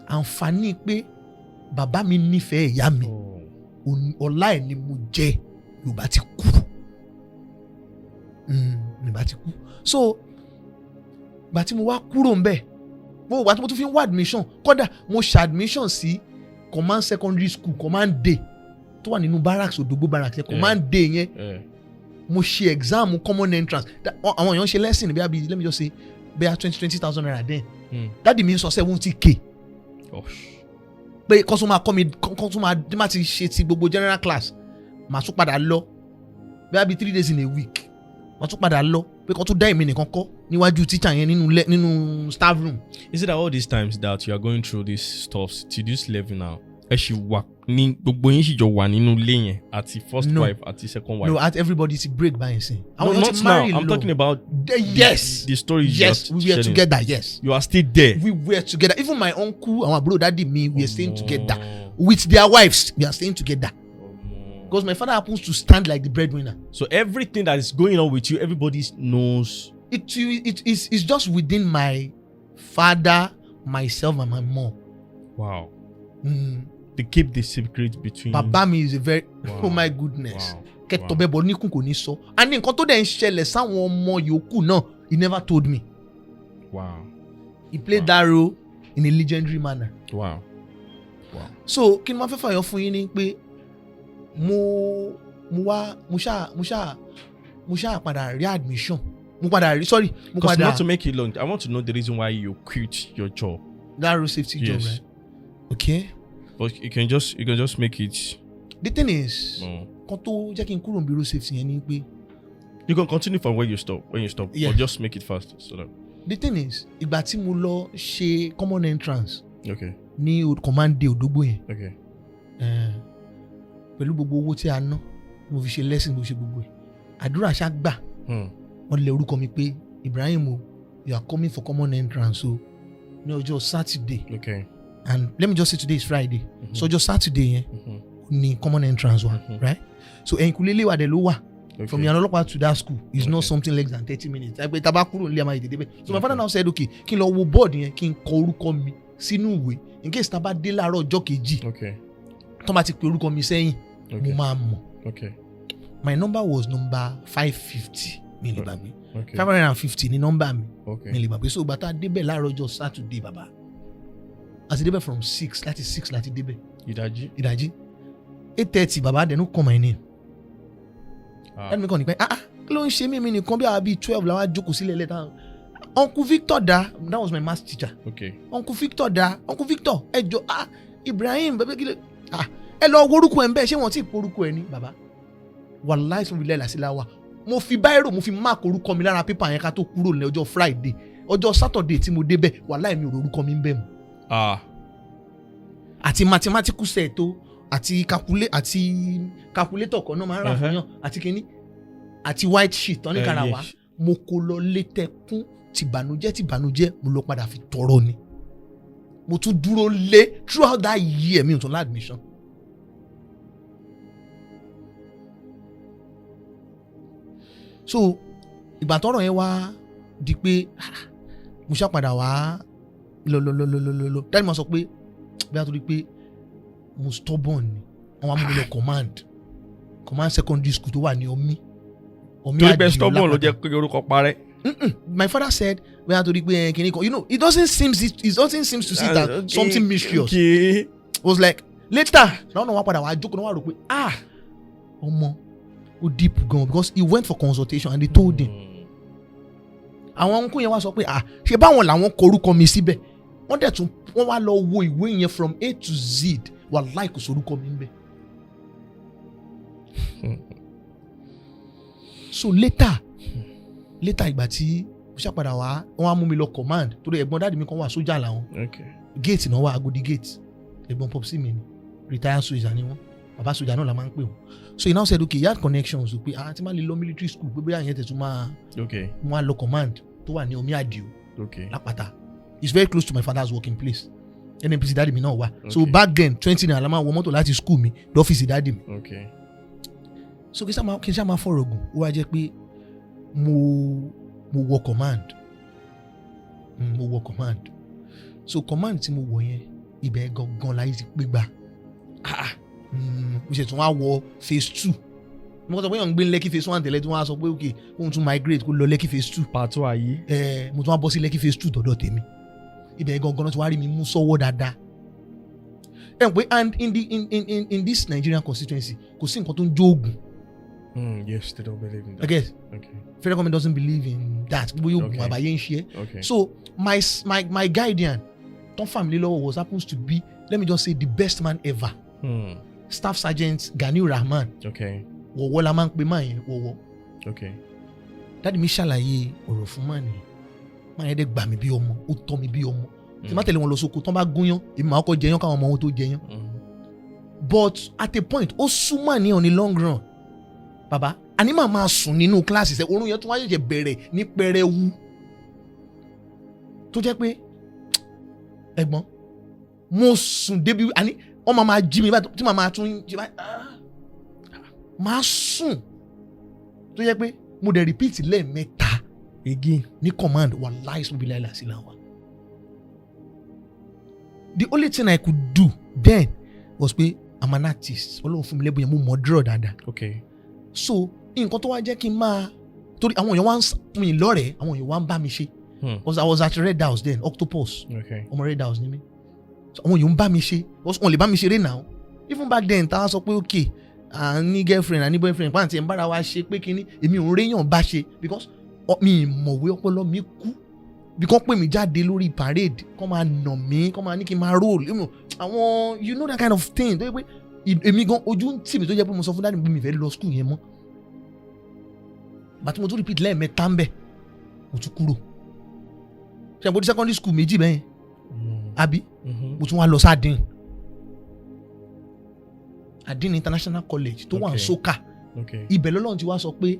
Àǹfààní pé bàbá mi nífẹ̀ẹ́ ìyá mi ọlá ẹ̀ ni mo jẹ́ Yorùbá ti kú. Yorùbá ti kú. So gbà tí mo wá kúrò ńbẹ̀ gbogbo gbà tí mo tún fi ń wá admission kódà mo ṣe admission sí command secondary school command day tó wà nínú barracks Odogbo barracks yẹn command day yẹn mo ṣe exam common entrance àwọn èèyàn ṣe lesson bí i let me just say bí i 20,000 naira then dáàdi mi ń sọ 70k pé kọ́ tún máa kọ́ mi kọ́ tún máa ti ṣe ti gbogbo general class màá tún padà lọ bí i 3 days in a week màá tún padà lọ pé kọ́ tún dá èmi nìkan kọ́ níwájú teacher yẹn nínú staff room. Is it that all these times that you are going through these stuffs to this level now ẹ ṣì wà ní gbogbo yín ṣì jọ wà nínú ilé yẹn àti first wife àti second wife? No, at everybody ti break by sin. No, not now. I'm talking about the story you yes, we were together. Yes, you are still there. We were together. Even my uncle, our brother, daddy, me, we are staying together with their wives. We are staying together because my father happens to stand like the breadwinner. So everything that is going on with you, everybody knows. It's just within my father, myself, and my mom. Wow. They keep the secret between. Baba mi is a very oh my goodness. Kẹtọbẹbọ níkùn kò ní sọ. And nǹkan tó dẹ̀ ń ṣẹlẹ̀ sáwọn ọmọ yòókù náà he never told me. Wow. He played that role in a legendary manner. Wow. So kí ni wọ́n fẹ́ fàyọ fún yín ni pé mo ṣáà padà rí admission. Because not to make it long, I want to know the reason why you quit your job. That road safety job, right? Okay. But you can just make it. The thing is, kan tó jẹ́ kí n kúrò ní road safety yẹn ni pé. You can continue from where you stop, yeah. Or just make it fast. So that. The thing is, ìgbà tí mo lọ ṣe common entrance. Okay. Ní command day Odogbo yẹn. Okay. Pẹ̀lú gbogbo owó tí a ná, mo fi ṣe lesson mo ṣe gbogbo ẹ̀. Àdúrà ṣá gbà. Wọ́n lẹ orúkọ mi pé Ibrahim o, you are coming for common entrance o ní ọjọ́ Saturday. Okay. And let me just say today is Friday. So ọjọ́ Saturday yẹn ní common entrance wa, right? So ẹ̀yìnkùlé ilé wa dẹ̀ ló wà. From Yanolokwa to that school is not something less than 30 minutes. Ẹgbẹ́ tabakuro nílé àmà ìdèdè bẹ́ẹ̀. So my father now said okay kí n lọ wo board yẹn kí n kọ orúkọ mi sínú ìwé in case tá bá dé láàárọ̀ ọjọ́ kejì. Okay. Tó bá ti pe orúkọ mi sẹ́yìn mo máa mọ̀. Okay. My number was number 550 mi lè gbàgbé. Okay. 550 ni number mi. Okay. Mi lè gbàgbé. So bàtà débẹ̀ láàárọ̀ ọjọ́ Saturday bàbá. Àti débẹ̀ from 6 láti débẹ̀. Ìdájí. 8:30 bàbá dẹ̀ no call my name. Ẹni mi kàn ní pé kí ló ń ṣe mí nìkan bí àbí 12 làwọn àjókòó sílẹ̀ lẹ́tà. Uncle Victor that was my maths teacher. Okay. Uncle Victor ẹ jọ Ibrahim bẹ́ẹ̀ kí lè ẹ lọ wo orúkọ ẹ̀ ń bẹ́ẹ̀ ṣé wọ́n ti po orúkọ ẹ̀ ní bàbá. Wàláì sọ wílẹ̀ làsíláwà mo fi báírò mo fi mark orúkọ mi lára pépà yẹn ká tó kúrò ní ọjọ́ Friday ọjọ́ Saturday tí mo débẹ̀ wàláhì mi ò orúkọ mi ń bẹ̀ mọ́. Àti mathematical set tó àti calculator kan náà máa ń rà fún yàn àti kíní àti white sheet tán ní kára wa mo kó lọ létẹ̀kún tìbànújẹ́ mo lọ padà fi tọrọ ni mo tún dúró lé throughout that year mi ò tún lá admission. So ìgbà tọrọ yẹn wá di pé mo ṣá padà wá lọ dáàdi máa sọ pé bí a tó di pé mo stubborn ni wọ́n wá mú mi lọ command secondary school tó wà ní omi tó bẹ stubborn ló jẹ́ pé orúkọ parẹ́. My father said bí a tó di pé kìnìún kan you know it doesn't seem to see that something mysterious. It was like later náà wọ́n padà wá jókòó náà wá rò pé ọmọ ó deep gan because he went for consultation and they told him. Àwọn ọkùnrin yẹn wá sọ pé ṣe báwọn làwọn kọ orúkọ mi síbẹ̀ wọ́n dẹ̀ tún wọ́n wá lọ wo ìwé yẹn from A to Z wàláhì kò sorúkọ mi níbẹ̀. So later ìgbà tí mo ṣàpadà wá wọ́n á mú mi lọ command torí ẹ̀gbọ́n dáàdì mi kan wà sójà làwọn gate náà wà Agodi gate ẹ̀gbọ́n popsi mi ni retired soldier ni wọ́n bàbá sójà náà la máa ń pè wọ́n. So he now said okay he had connections pé tí máa lè lọ military school pé bóyá ìyẹn tẹ̀sùn máa lọ command tó wà ní omi àdìo lápáta. It's very close to my father's working place. NNPC dáàdì mi náà wà. So back then 20 naira la máa wọ mọ́tò láti school mi lọ́fíìsì dáàdì mi. So kí n ṣá máa fọ̀rọ̀ gùn ó wá jẹ́ pé mo wọ command. So command tí mo wọ yẹn ibẹ̀ gangan láyé ti pé gbà. Mo ṣe tún wá wọ phase 2. Mo kọ́ sọ pé yàn ń gbé Lekki phase 1 tẹ̀lé tí wọ́n á sọ pé ok kóun tún migrate kó lọ Lekki phase 2. pàtó ayé. Mo tún wá bọ́ sí Lekki phase 2 dọ̀dọ̀ tèmi. Ibẹ̀ gangan náà tí wọ́n á rí mi mú sọ́wọ́ dáadáa. And in this Nigerian constituency kò sí nǹkan tó ń jó oògùn. Yes, they don't believe in that. Okay. Federal government doesn't believe in that. Gbogbo yóò gun àbáyé ń ṣe. So my guardian ton family lọ́wọ́ was happens to be, let me just say, the best man ever. Staff Sergeant Ganiu Rahman. Wọ̀wọ́ la máa ń pe máa yẹn wọ̀wọ́. Dáàdi mi ṣàlàyé ọ̀rọ̀ fún máa nìyẹn. Máa yẹn dẹ̀ gbà mí bí ọmọ, ó tọ́ mi bí ọmọ. Tí má tẹ̀lé wọn lọ sóko, tán bá gúnyán, èmi máa kọ́ jẹyán káwọn ọmọ wọn tó jẹyán. But at a point, ó súnmọ́ ní on the long run. Bàbá, àní màá máa sùn nínú kíláàsì sẹ́, orun yẹn tún wá ṣẹ̀ṣẹ̀ bẹ̀rẹ̀ ní pẹrẹwu. Tó jẹ́ pé, ẹ̀gbọ́n, mo sùn débi, àní wọ́n máa jí mi báyìí tí màá máa tún jí báyìí. Máa sùn. Tó jẹ́ pé mo dẹ̀ repeat lẹ́ẹ̀mẹ́ta again ní command wallahi subhanahu wa ta'ala. The only thing I could do then was pé I'm an artist. Ọlọ́run fún mi lẹ́bùn yẹn mo mọ̀ draw dáadáa. So nǹkan tó wá jẹ́ kí n máa torí àwọn èèyàn wá ń fún mi lọ́rẹ̀ẹ́ àwọn èèyàn wá ń bá mi ṣe. Because I was at Red House then, Octopus. Ọmọ Red House ni mí. So àwọn èèyàn ń bá mi ṣe. Wọ́n lè bá mi ṣeré now. Even back then táwọn sọ pé okay ní girlfriend àní boyfriend pàǹtí ẹ̀ ń bára wa ṣe pé kíní èmi ò ń réyàn bá ṣe because mi mọ̀wé ọpọlọ mi kú bí kò pè mí jáde lórí parade kò máa nà mí kò máa ní kí n máa roll àwọn you know that kind of thing tó yẹ pé èmi gan ojú ń tì mí tó jẹ́ pé mo sọ fún dáàdì mi fẹ́ lọ school yẹn mọ́ bàtí mo tún repeat lẹ́ẹ̀mẹ́ta ń bẹ̀ mo tún kúrò ṣe àpò secondary school méjì bẹ́ẹ̀ àbí mo tún wá lọ sáàdín Adin International College tó wà ní Soka ibẹ̀ lọ́lọ́run ti wá sọ pé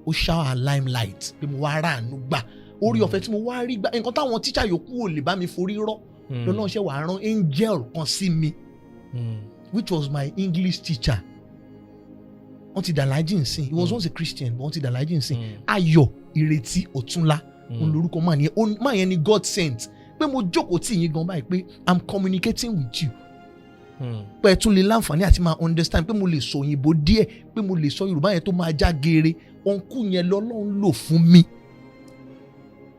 ó shower limelight pé mo wá ráàánú gbà orí ọ̀fẹ́ tí mo wá rí gbà nǹkan táwọn tíṣà yòókù ò lè bá mi forí rọ́ lọ́nà ṣe wàá rán angel kan sí mi which was my English teacher wọ́n ti dàlájì nsìn he was once a Christian but wọ́n ti dàlájì nsìn Ayọ̀ Ìrètí Ọ̀túnlá òun lórúkọ máa yẹn ni God sent pé mo jókòó tì yín gan báyìí pé I'm communicating with you pé ẹ tún lè láǹfààní àti máa understand pé mo lè sọ òyìnbó díẹ̀ pé mo lè sọ Yorùbá yẹn tó máa já geere ọ̀nkú yẹn lọ́lọ́run lò fún mi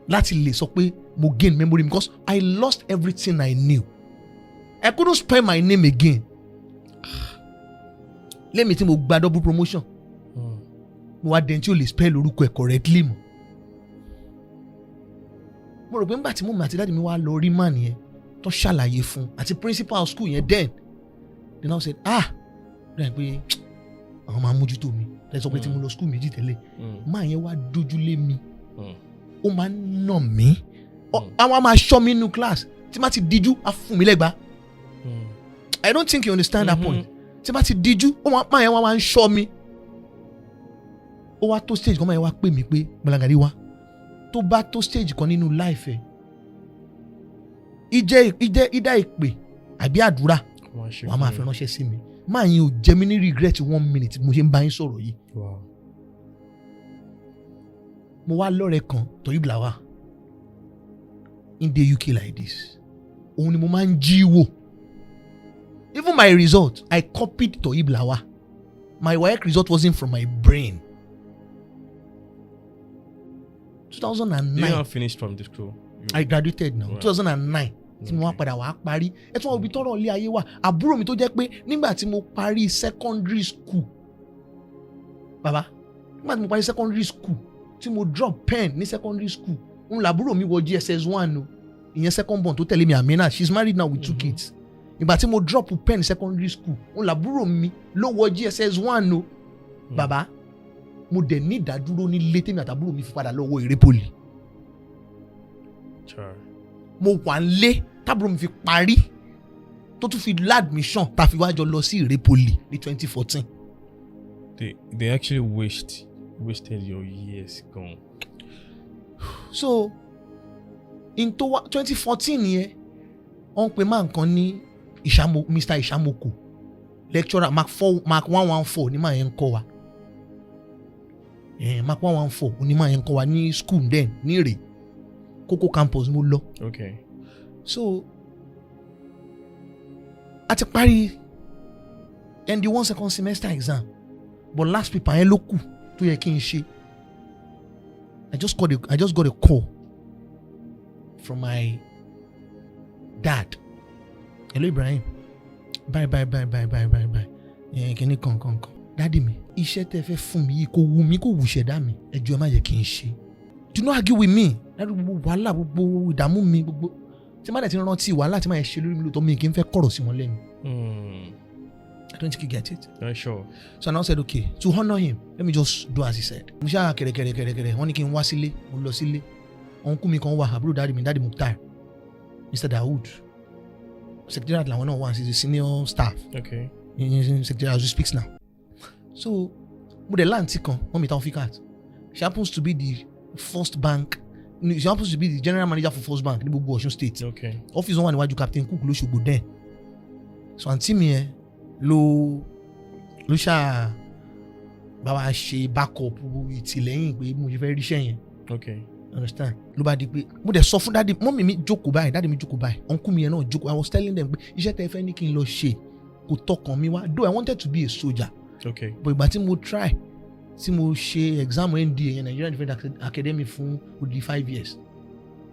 láti lè sọ pé mo gain memory because I lost everything I knew I couldn't spell my name again lẹ́mi tí mo gba double promotion mo wá dẹ́n tí o lè spell orúkọ ẹ̀ correctly mọ́ mo rò pé nígbà tí mo mọ̀ àti dáàdì mi wá lọ rí màn yẹn tó ṣàlàyé fún àti principal school yẹn then they now said lẹ́yìn pé àwọn máa mójútó mi lẹ́yìn sọ pé tí mo lọ school méjì tẹ́lẹ̀ máa yẹn wá dójúlé mi ó máa ń nà mí àwọn máa ṣọ́ mi nínú class tí má ti díjú á fún mi lẹ́gba. I don't think you understand that point. Tí má ti díjú ó máa yẹn wá ń ṣọ́ mi. Ó wá tó stage kan máa yẹn wá pè mí pé Gbolagade wá tó bá tó stage kan nínú life ẹ̀ ìdá ìpè àbí àdúrà wàá máa fi ránṣẹ́ sí mi. Máa yín ò jẹ́ mi ní regret 1 minute mo ṣe ń bá yín sọ̀rọ̀ yìí. Mo wá lọ́rẹ̀ kan Ibraheem in the UK like this. Òun ni mo máa ń jí wò. Even my result, I copied Ibraheem. My work result wasn't from my brain. 2009. You not finished from the school? I graduated now. Right. 2009. Tí mo wá padà wá parí. Ẹ tún wọ́n ibi tọ́rọ̀ ilé ayé wà. Àbúrò mi tó jẹ́ pé nígbà tí mo parí secondary school. Bàbá, nígbà tí mo parí secondary school, tí mo drop pen ní secondary school, òun làbúrò mi wọ GSS 1 o. Ìyẹn second born tó tẹ̀lé mi Amina. She's married now with 2 kids. Ìgbà tí mo drop pen secondary school, òun làbúrò mi ló wọ GSS 1 o. Bàbá, mo dẹ̀ ní ìdádúró nílé tèmi àtàbúrò mi fi padà lọ́wọ́ eré poli. Mo wà nílé tábúrò mi fi parí tó tún fi ládmission tá fi wájọ lọ sí eré poli ní 2014. They actually wasted your years gone. So in 2014 yẹn wọ́n pe máa nǹkan ní Mr. Ishamoko lecturer Mark 114 ní máa yẹn ń kọ́ wa. Mark 114 onímọ̀ yẹn ń kọ́ wa ní school then ní Ire Koko campus mo lọ. Okay. So a ti parí and the 1 second semester exam but last paper yẹn ló kù tó yẹ kí n ṣe. I just got a call from my dad. Hello Ibrahim. Bye. Kìíní kan. Daddy mi, iṣẹ́ tẹ́ fẹ́ fún mi yìí kò wù mí kò wù ṣẹ̀dá mi. Ẹ jọ̀ọ́ ẹ má jẹ́ kí n ṣe. Do not argue with me. Láti gbogbo wàhálà gbogbo ìdààmú mi gbogbo. Tí má dẹ̀ ti rántí wàhálà tí má yẹ ṣe lórí mi lóòótọ́ mi kì í fẹ́ kọ̀rọ̀ sí wọn lẹ́nu. I don't think you get it. Sure. So I now said, okay, to honor him, let me just do as he said. Mo ṣáà kẹ̀rẹ̀kẹ̀rẹ̀ wọ́n ní kí n wá sílé, mo lọ sílé. Ọ̀nkú mi kan wà, àbúrò dáàdì mi, dáàdì Mukhtar, Mr. Dawood. Secretariat làwọn náà wà, he's a senior staff. Okay. In secretariat as we speak now. So, mo dẹ̀ láǹtí kan, wọ́n mi ta Fikat. She happens to be the first bank, she happens to be the general manager for First Bank ní gbogbo Ọ̀ṣun state. Okay. Office wọn wà níwájú Captain Cook lóṣogbo then. So àǹtí mi yẹn ló ṣáà bá wa ṣe backup ìtìlẹ́yìn pé mo ṣe fẹ́ ríṣẹ́ yẹn. Okay. Understand? Ló bá di pé mo dẹ̀ sọ fún dáàdì mọ́mì mi jókòó báyìí dáàdì mi jókòó báyìí ọ̀nkú mi yẹn náà jókòó. I was telling them pé iṣẹ́ tẹ́ fẹ́ ní kí n lọ ṣe kò tọkàn mi wá though I wanted to be a soldier. Okay. But ìgbà tí mo try tí mo ṣe exam NDA yẹn Nigerian Defence Academy fún odi 5 years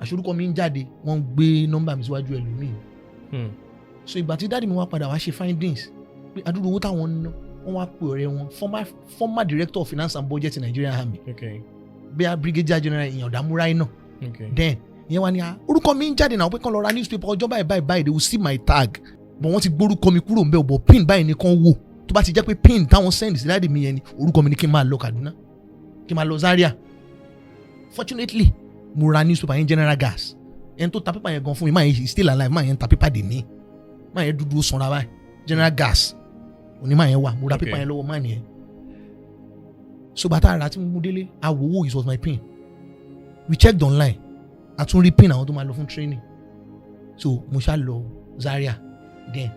àṣorúkọ mi ń jáde wọ́n gbé nọ́mbà mi síwájú ẹlòmíì. So ìgbà tí dáàdì mi wá padà wá ṣe findings pé àdúrà owó táwọn ń ná wọ́n wá pè ọ̀rẹ́ wọn former director of finance and budget in Nigerian Army. Okay. Bẹ́ẹ̀ brigadier general ìyàn Ọ̀dàmúráì náà. Okay. Then ìyẹn wá ní orúkọ mi ń jáde náà pé kán lọ ra newspaper ọjọ́ báyìí they will see my tag but wọ́n ti gbórúkọ mi kúrò ńbẹ̀ but pin báyìí ni kán wò tó bá ti jẹ́ pé pin táwọn send sí dáàdì mi yẹn ni orúkọ mi ni kí n máa lọ Kaduna kí n máa lọ Zaria. Fortunately mo ra newspaper yẹn General Gas ẹni tó ta pépà yẹn gan fún mi máa yẹn still alive máa yẹn ta pépà dè ní máa yẹn dúdú sanra báyìí General Gas òní máa yẹn wà mo ra pépà yẹn lọ́wọ́ máa nìyẹn. So bàtà ara tí mo mú délé àwòwò it was my pin we checked online àtún rí pin àwọn tó máa lọ fún training so mo ṣá lọ Zaria then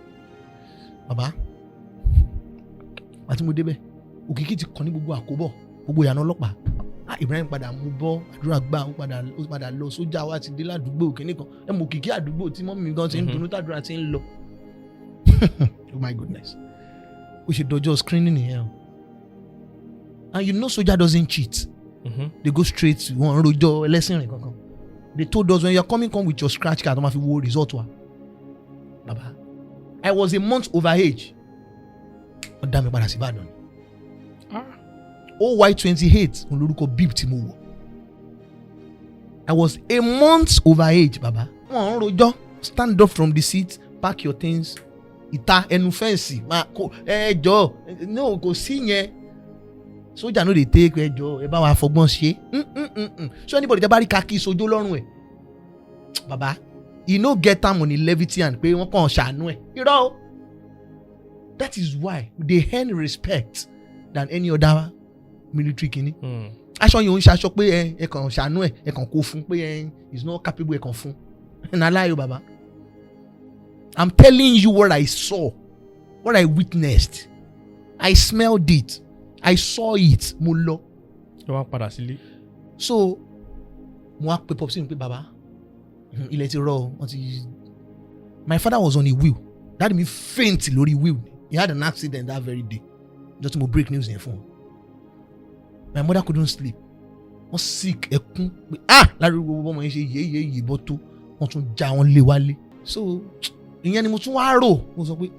bàbá àti mo débẹ̀ òkìkí ti kàn ní gbogbo àkóbọ̀ gbogbo ìyànà ọlọ́pàá Ibrahim padà mú bọ́ àdúrà gbà ó padà lọ sójà wa ti dé ládùúgbò kìíní kan ẹ mọ òkìkí àdúgbò tí mọ́mí mi gan ti ń dunú tàdúrà ti ń lọ. Oh my goodness ó ṣe dọjọ́ screening nìyẹn o and you know soldier doesn't cheat. They go straight to wọn rojọ́ ẹlẹ́sìn rìn kankan. They told us when you are coming come with your scratch card wọ́n máa fi wo result wa. Baba I was a month over age wọ́n dá mi padà sí Ìbàdàn. OY28 òun lórúkọ bib tí mo wọ̀. I was a month over age baba. Wọ́n rojọ́ stand up from the seat pack your things ìta ẹnu fẹ́ǹsì máa kó ẹjọ́ no kò sí yẹn. sójà no dey take ẹjọ́ ẹ bá wa fọgbọ́n ṣe so anybody tẹ́ bá rí kaki sojó lọ́rùn ẹ̀ bàbá you no get am on the Leviathan pé wọ́n kàn ṣàánú ẹ̀ irọ́ o. That is why they earn respect than any other military kini. Aṣọ yìí ò ń ṣaṣọ pé ẹ kàn ṣàánú ẹ kàn kó fún pé is not capable ẹ kàn fún. Na lie o baba. I'm telling you what I saw, what I witnessed. I smelled it. I saw it. Mo lọ. Ẹ wá padà sílé. So mo wá pe popsi mi pé baba ilẹ̀ ti rọ̀ wọ́n ti. My father was on a wheel. That mean faint lórí wheel. He had an accident that very day. Just to break news in phone. My mother couldn't sleep. Wọ́n sick ẹkún pé lárí gbogbo ọmọ yẹn ṣe yéyé bọ́ tó wọ́n tún já wọn lé wálé. So ìyẹn ni mo tún wá rò mo sọ pé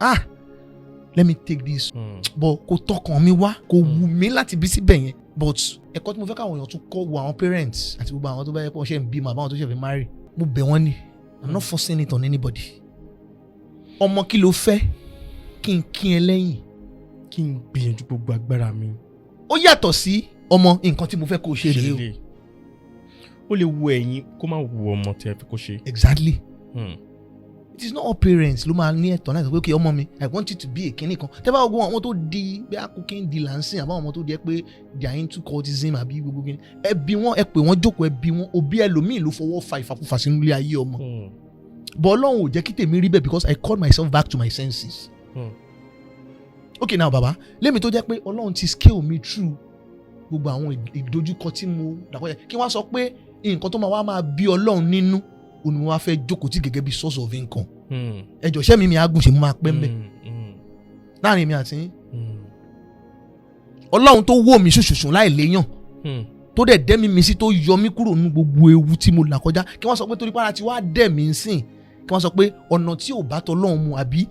let me take this. But kò tọkàn mi wá kò wù mí láti bí síbẹ̀ yẹn. But ẹ̀kọ́ tí mo fẹ́ káwọn èèyàn tún kọ́ wo àwọn parents àti gbogbo àwọn tó bá yẹ kó ṣe ń bímọ àbáwọn tó ṣe fẹ́ marry. Mo bẹ̀ wọ́n ni. I'm not forcing it on anybody. Ọmọ kí ló fẹ́ kí n kí ẹ lẹ́yìn kí n gbìyànjú gbogbo agbára mi. Ó yàtọ̀ sí ọmọ nǹkan tí mo fẹ́ kó ṣe rèé o. Ó lè wo ẹ̀yin kó má wo ọmọ tí ẹ fẹ́ kó ṣe. Exactly. It is not all parents ló máa ní ẹ̀tọ́ náà sọ pé okay ọmọ mi I want you to be a kíní kan. Tẹ́ bá gbogbo àwọn tó di bí akókè di lansing àbáwọn ọmọ tó di ẹ pé they are into cultism àbí gbogbo kíní. Ẹ bí wọn ẹ pè wọ́n jókòó ẹ bí wọn òbí ẹlòmíì ló fọwọ́ fa ìfàkúfà sínú ilé ayé ọmọ. But Ọlọ́run ò jẹ́ kí tèmi rí bẹ́ẹ̀ because I called myself back to my senses. Okay now baba lẹ́mi tó jẹ́ pé Ọlọ́run ti scale me through gbogbo àwọn ìdojúkọ tí mo dàkọ́ yẹ kí wọ́n sọ pé nǹkan tó máa bí Ọlọ́run nínú òní wọ́n á fẹ́ jókòó tí gẹ́gẹ́ bí source of income. Ẹjọ́ ṣẹ́ mi agùn ṣe mo máa pẹ́ mbẹ́ láàrin mi àti Ọlọ́run tó wò mí ṣùṣùṣùn láì léyàn tó dẹ̀ dẹ́mi mi sí tó yọ mí kúrò nínú gbogbo ewu tí mo là kọjá kí wọ́n sọ pé torí pàrọ̀ tí wàá dẹ̀ mí sìn kí wọ́n sọ pé ọ̀nà tí ò bá tọ́lọ́run mu àbí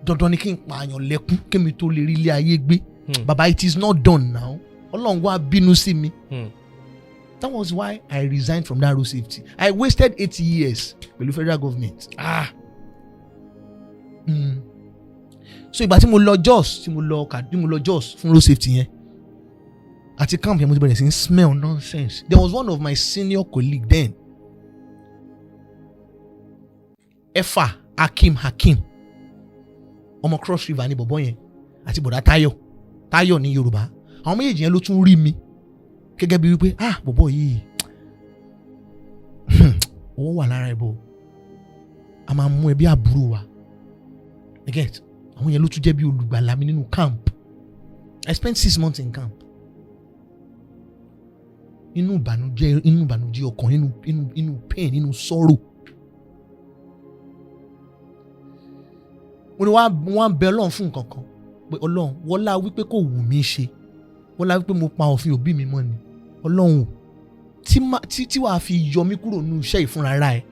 dandan ni kí n pààyàn lẹ́kún kémi tó lè rí ilé ayé gbé. Baba it is not done now. Ọlọ́run wá bínú sí mi. That was why I resigned from that road safety. I wasted 8 years pẹ̀lú federal government. So ìgbà tí mo lọ Jos fún road safety yẹn àti camp yẹn mo ti bẹ̀rẹ̀ sí smell nonsense. There was one of my senior colleague then. Efa Hakim. Ọmọ Cross River ní bọ̀bọ̀ yẹn àti bọ̀dá Táyọ̀ ní Yorùbá àwọn méjèèjì yẹn ló tún rí mi gẹ́gẹ́ bí wípé bọ̀bọ̀ yìí owó wà lára ẹ̀ bọ̀ a máa mú ẹ bí àbúrò wa get àwọn yẹn ló tún jẹ́ bí olùgbàlà mi nínú camp. I spent 6 months in camp. Inú ìbànújẹ́ ọkàn inú pain inú sorrow. Wọ́n bẹ Ọlọ́run fún nǹkan kan pé Ọlọ́run wọ́lá wípé kò wù mí ṣe wọ́lá wípé mo pa òfin òbí mi mọ́ ni Ọlọ́run tí wàá fi yọ mí kúrò nínú iṣẹ́ ìfúnra ara ẹ̀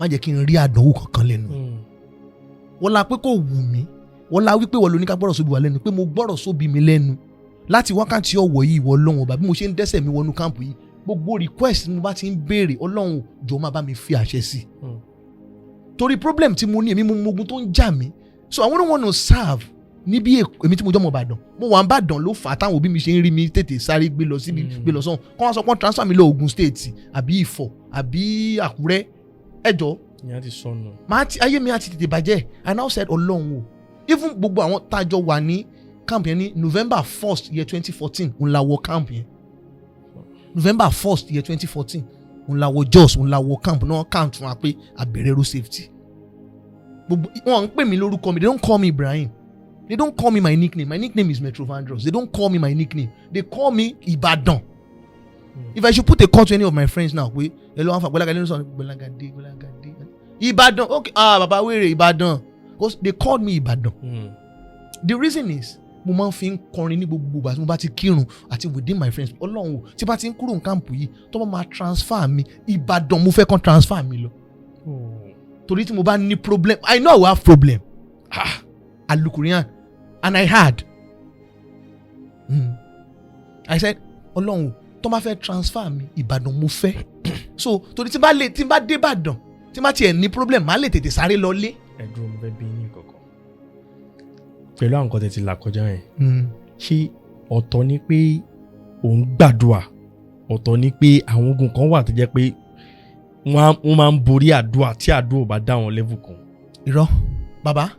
má jẹ́ kí n rí àdánwò kankan lẹ́nu wọ́lá pé kò wù mí wọ́lá wípé wọ́n ló ní ká gbọ́rọ̀ sóbi wà lẹ́nu pé mo gbọ́rọ̀ sóbi mi lẹ́nu láti wákàtí ọ̀wọ̀ yìí ìwọ Ọlọ́run ọba bí mo ṣe ń dẹ́sẹ̀ mi wọnú káàmpù yìí gbogbo request mo bá ti ń béèrè Ọlọ́run jọ̀ọ́ má bá mi fi àṣẹ sí torí problem tí mo ní èmi mo mogun tó ń jà mí. So I wouldn't want to serve níbi èmi tí mo jọ́ mọ̀ Ìbàdàn mo wà ń Ìbàdàn ló fà á táwọn òbí mi ṣe ń rí mi tètè sáré gbé lọ síbi gbé lọ sọ́hún kọ́ wọ́n sọ pé transfer mi lọ Ògùn state àbí Ifọ̀ àbí Àkúrẹ́ ẹjọ́ ìyá ti sọnù ayé mi àti tètè bàjẹ́. I now said Ọlọ́run o even gbogbo àwọn tájọ wà ní camp yẹn ní November 1st year 2014 òun la wọ camp yẹn November 1st year 2014 òun la wọ Jos òun la wọ camp náà camp fún wa pé àbẹ̀rẹ̀ road safety. Wọ́n ń pè mí lórúkọ mi. They don't call me Ibrahim. They don't call me my nickname. My nickname is Metrovandros. They don't call me my nickname. They call me Ibadan. If I should put a call to any of my friends now, hello, Gbolagade Ibadan. Okay, Baba were Ibadan. Because they called me Ibadan. The reason is mo máa ń fi kọrin ní gbogbo ìgbà tí mo bá ti kírun àti within my friends Ọlọ́run tí bá ti ń kúrò ní káàmpù yìí tó bá máa transfer mi Ìbàdàn mo fẹ́ kàn transfer mi lọ. Torí tí mo bá ní problem I know I will have problem alukurian and I had I said Ọlọ́run tó máa fẹ́ transfer mi Ìbàdàn mo fẹ́ so torí tí bá dé Ìbàdàn tí bá tiẹ̀ ní problem má lè tètè sáré lọlé. ẹ̀dùn bẹ́ẹ̀ bí ní kankan pẹ̀lú àwọn nǹkan tẹ̀ ti là kọjá yẹn ṣé ọ̀tọ̀ ni pé òun gbàdúrà ọ̀tọ̀ ni pé àwọn ogun kan wà tó jẹ́ pé wọ́n máa ń borí àdúrà tí àdúrà bá dá wọn level kan. irọ́ bàbá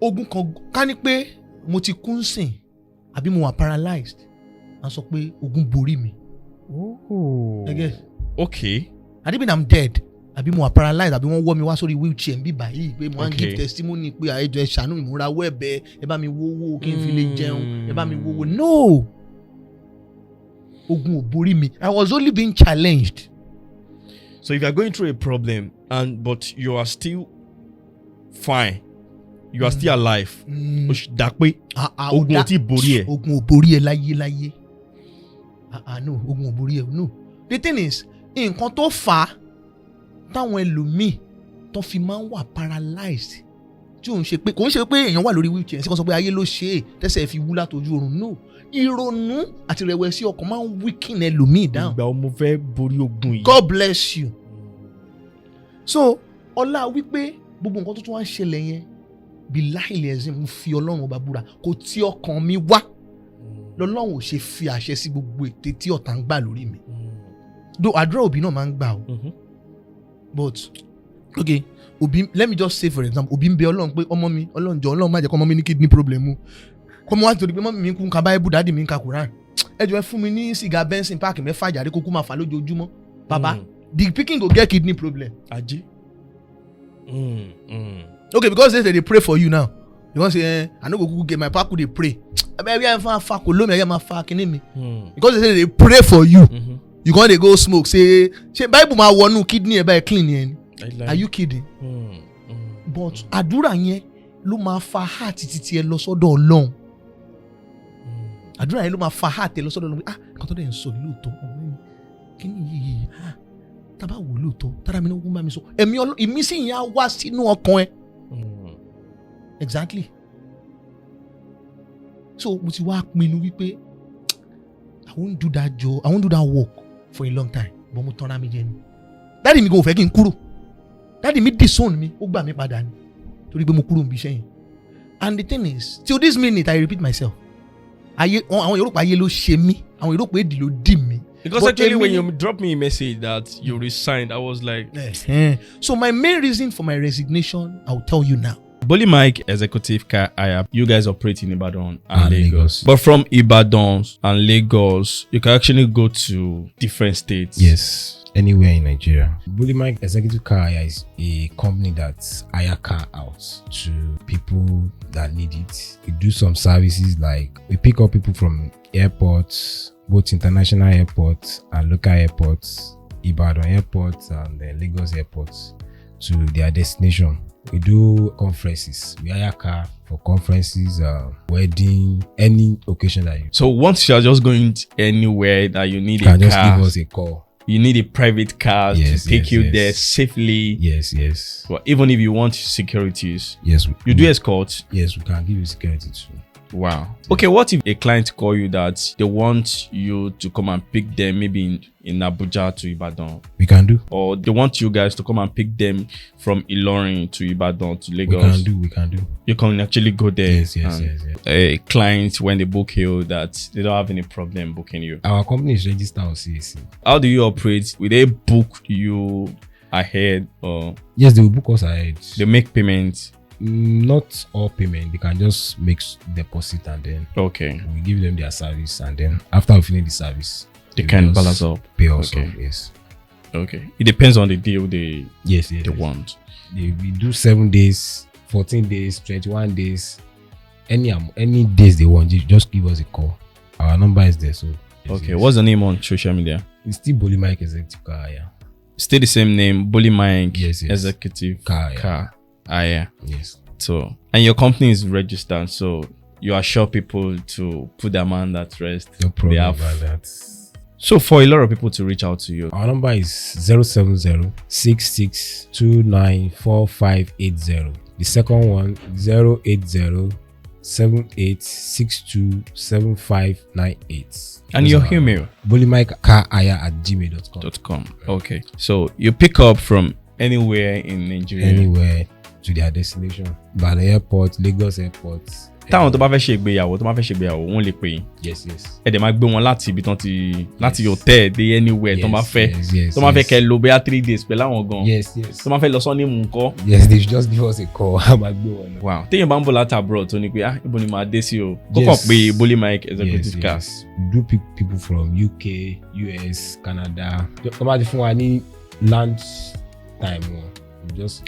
ogun kan ká ní pé mo ti kú nsìn àbí mo wà paralyzed a sọ pé ogun borí mi. Okay. àdébí I'm dead àbí mo wà paralyzed àbí wọ́n wọ́ mi wá sórí wheelchair bí báyìí pé mo wá ń give testimony pé àìjọ ẹ ṣàánú ìmúrawọ́ ẹ̀bẹ̀ ẹ bá mi wówó kí n fi lè jẹun ẹ bá mi wówó. No, ogun ò borí mi. I was only being challenged. So if you are going through a problem but you are still fine, you are still alive, o ṣì dá pé ogun ò tí borí ẹ. Ogun ò borí ẹ láyé. No, ogun ò borí ẹ. No, the thing is nǹkan tó fà á táwọn ẹlòmíì tó fi máa ń wà paralyzed tí òun ṣe pé kò ń ṣe pé èèyàn wà lórí wheelchair ṣé kò sọ pé ayé ló ṣe é tẹ́sẹ̀ fi wú látojú oorun. No, ìrònú àti ìrẹ̀wẹ̀sì ọkàn máa ń weaken ẹlòmíì down. ìgbà wo mo fẹ́ borí ogun yìí. God bless you. So ọlá wípé gbogbo nǹkan tó tún wá ń ṣẹlẹ̀ yẹn bí láìlẹ̀ ẹ̀sìn mo fi ọlọ́run ọba búra kò tí ọkàn mi wá lọ́lọ́run ò ṣe fi àṣẹ sí gbogbo ète tí ọ̀tá ń gbà lórí mi. Though àdúrà òbí náà máa ń gbà o. But okay, òbí, let me just say for example, òbí ń bẹ ọlọ́run pé ọmọ mi ọlọ́run jọ ọlọ́run má jẹ́ kọ́ ọmọ mi ní kidney problem o. Kọ́mọ wá nítorí pé mọ́mí mi ń kún ka Bible dáàdì mi ń ka Quran. Ẹ jọ̀ọ́ ẹ fún mi ní sìgá Benson páàkì mẹ́fà jàre kókó máa fà lójoojúmọ́. Baba, the pikin go get kidney problem. Ajé. Okay, because they dey pray for you now. You wan say I no go get my papa dey pray. Abeg where I fa kolomi I ma fa kini mi. Because they say they pray for you. You go dey go smoke say Bible ma wọnú kidney ẹ bá clean yẹn. Are you kidding? But àdúrà yẹn ló máa fa heart títí ẹ lọ sọ́dọ̀ Ọlọ́run. Àdúrà yẹn ló máa fa heart ẹ lọ sọ́dọ̀ Ọlọ́run. Nǹkan tó dẹ̀ ń sọ lóòótọ́ ọ̀rẹ́ mi kíni yìí tábà wò lóòótọ́ tára mi ní wọ́n bá mi sọ ìmísí yẹn á wá sínú ọkàn ẹ. Exactly. So mo ti wá pinnu wípé I won't do that job, I won't do that work for a long time. But mo tọ́ra mi jẹ ni. Dáàdì mi kò fẹ́ kí n kúrò. Dáàdì mi disown mi, ó gbà mí padà ni. Torí pé mo kúrò níbi iṣẹ́ yẹn. And the thing is, till this minute I repeat myself. Àwọn Yorùbá ayé ló ṣe mí, àwọn Yorùbá èdè ló dì mí. Because but actually when you dropped me a message that you resigned, I was like... So my main reason for my resignation, I'll tell you now. Bully Mike Executive Car Hire, you guys operate in Ibadan and Lagos. But from Ibadan and Lagos, you can actually go to different states. Yes, anywhere in Nigeria. Bully Mike Executive Car Hire is a company that hire car out to people that need it. We do some services like we pick up people from airports, both international airports and local airports, Ibadan airports and Lagos airports to their destination. We do conferences. We hire car for conferences, wedding, any occasion that you. So once you are just going anywhere that you need a car, just give us a call. You need a private car to take you there safely. Yes. Well, even if you want securities. Yes. You do escort. Yes, we can give you security too. Wow. Okay, what if a client call you that they want you to come and pick them maybe in Abuja to Ibadan? We can do. Or they want you guys to come and pick them from Ilorin to Ibadan to Lagos? We can do. You can actually go there. Yes. A client, when they book you, that they don't have any problem booking you. Our company is registered on CAC. How do you operate? Will they book you ahead or? Yes, they will book us ahead. They make payments? Not all payment. They can just make deposit and then we give them their service, and then after we finish the service, they can balance up. Pay us off, yes. Okay. It depends on the deal they want. We do 7 days, 14 days, 21 days, any days they want. Just give us a call. Our number is there. So what's the name on social media? It's still Bully Mike Executive Car Hire. Still the same name, Bully Mike Executive Car Hire. Yes. So, and your company is registered, so you assure people to put their mind at rest. No problem about that. So for a lot of people to reach out to you, our number is 070-6629-4580. The second one 080-7862-7598. And your email bullymikecarhire@gmail.com. Okay, so you pick up from anywhere in Nigeria, anywhere to their destination. Ibadan Airport, Lagos Airport, táwọn tó bá fẹ́ ṣe ìgbéyàwó wọ́n lè pè yín. Yes. ẹ dẹ̀ máa gbé wọn láti ibi tán ti láti hotel dé anywhere tó máa fẹ́ yes, tó máa fẹ́ kẹ́ lò bóyá 3 days pẹ̀lú àwọn gan. Yes. tó máa fẹ́ lọ sọ́ni mú nǹkan. Yes, they should just give us a call. A máa gbé wọn. Wow, téèyàn bá ń bọ̀ láti abroad tó ní pé ibo ni màá dé sí o kókò pé Gbolagade Mike executive car. We do pick people from UK, US, Canada. Tó máa ti fún wa ní land time wọn.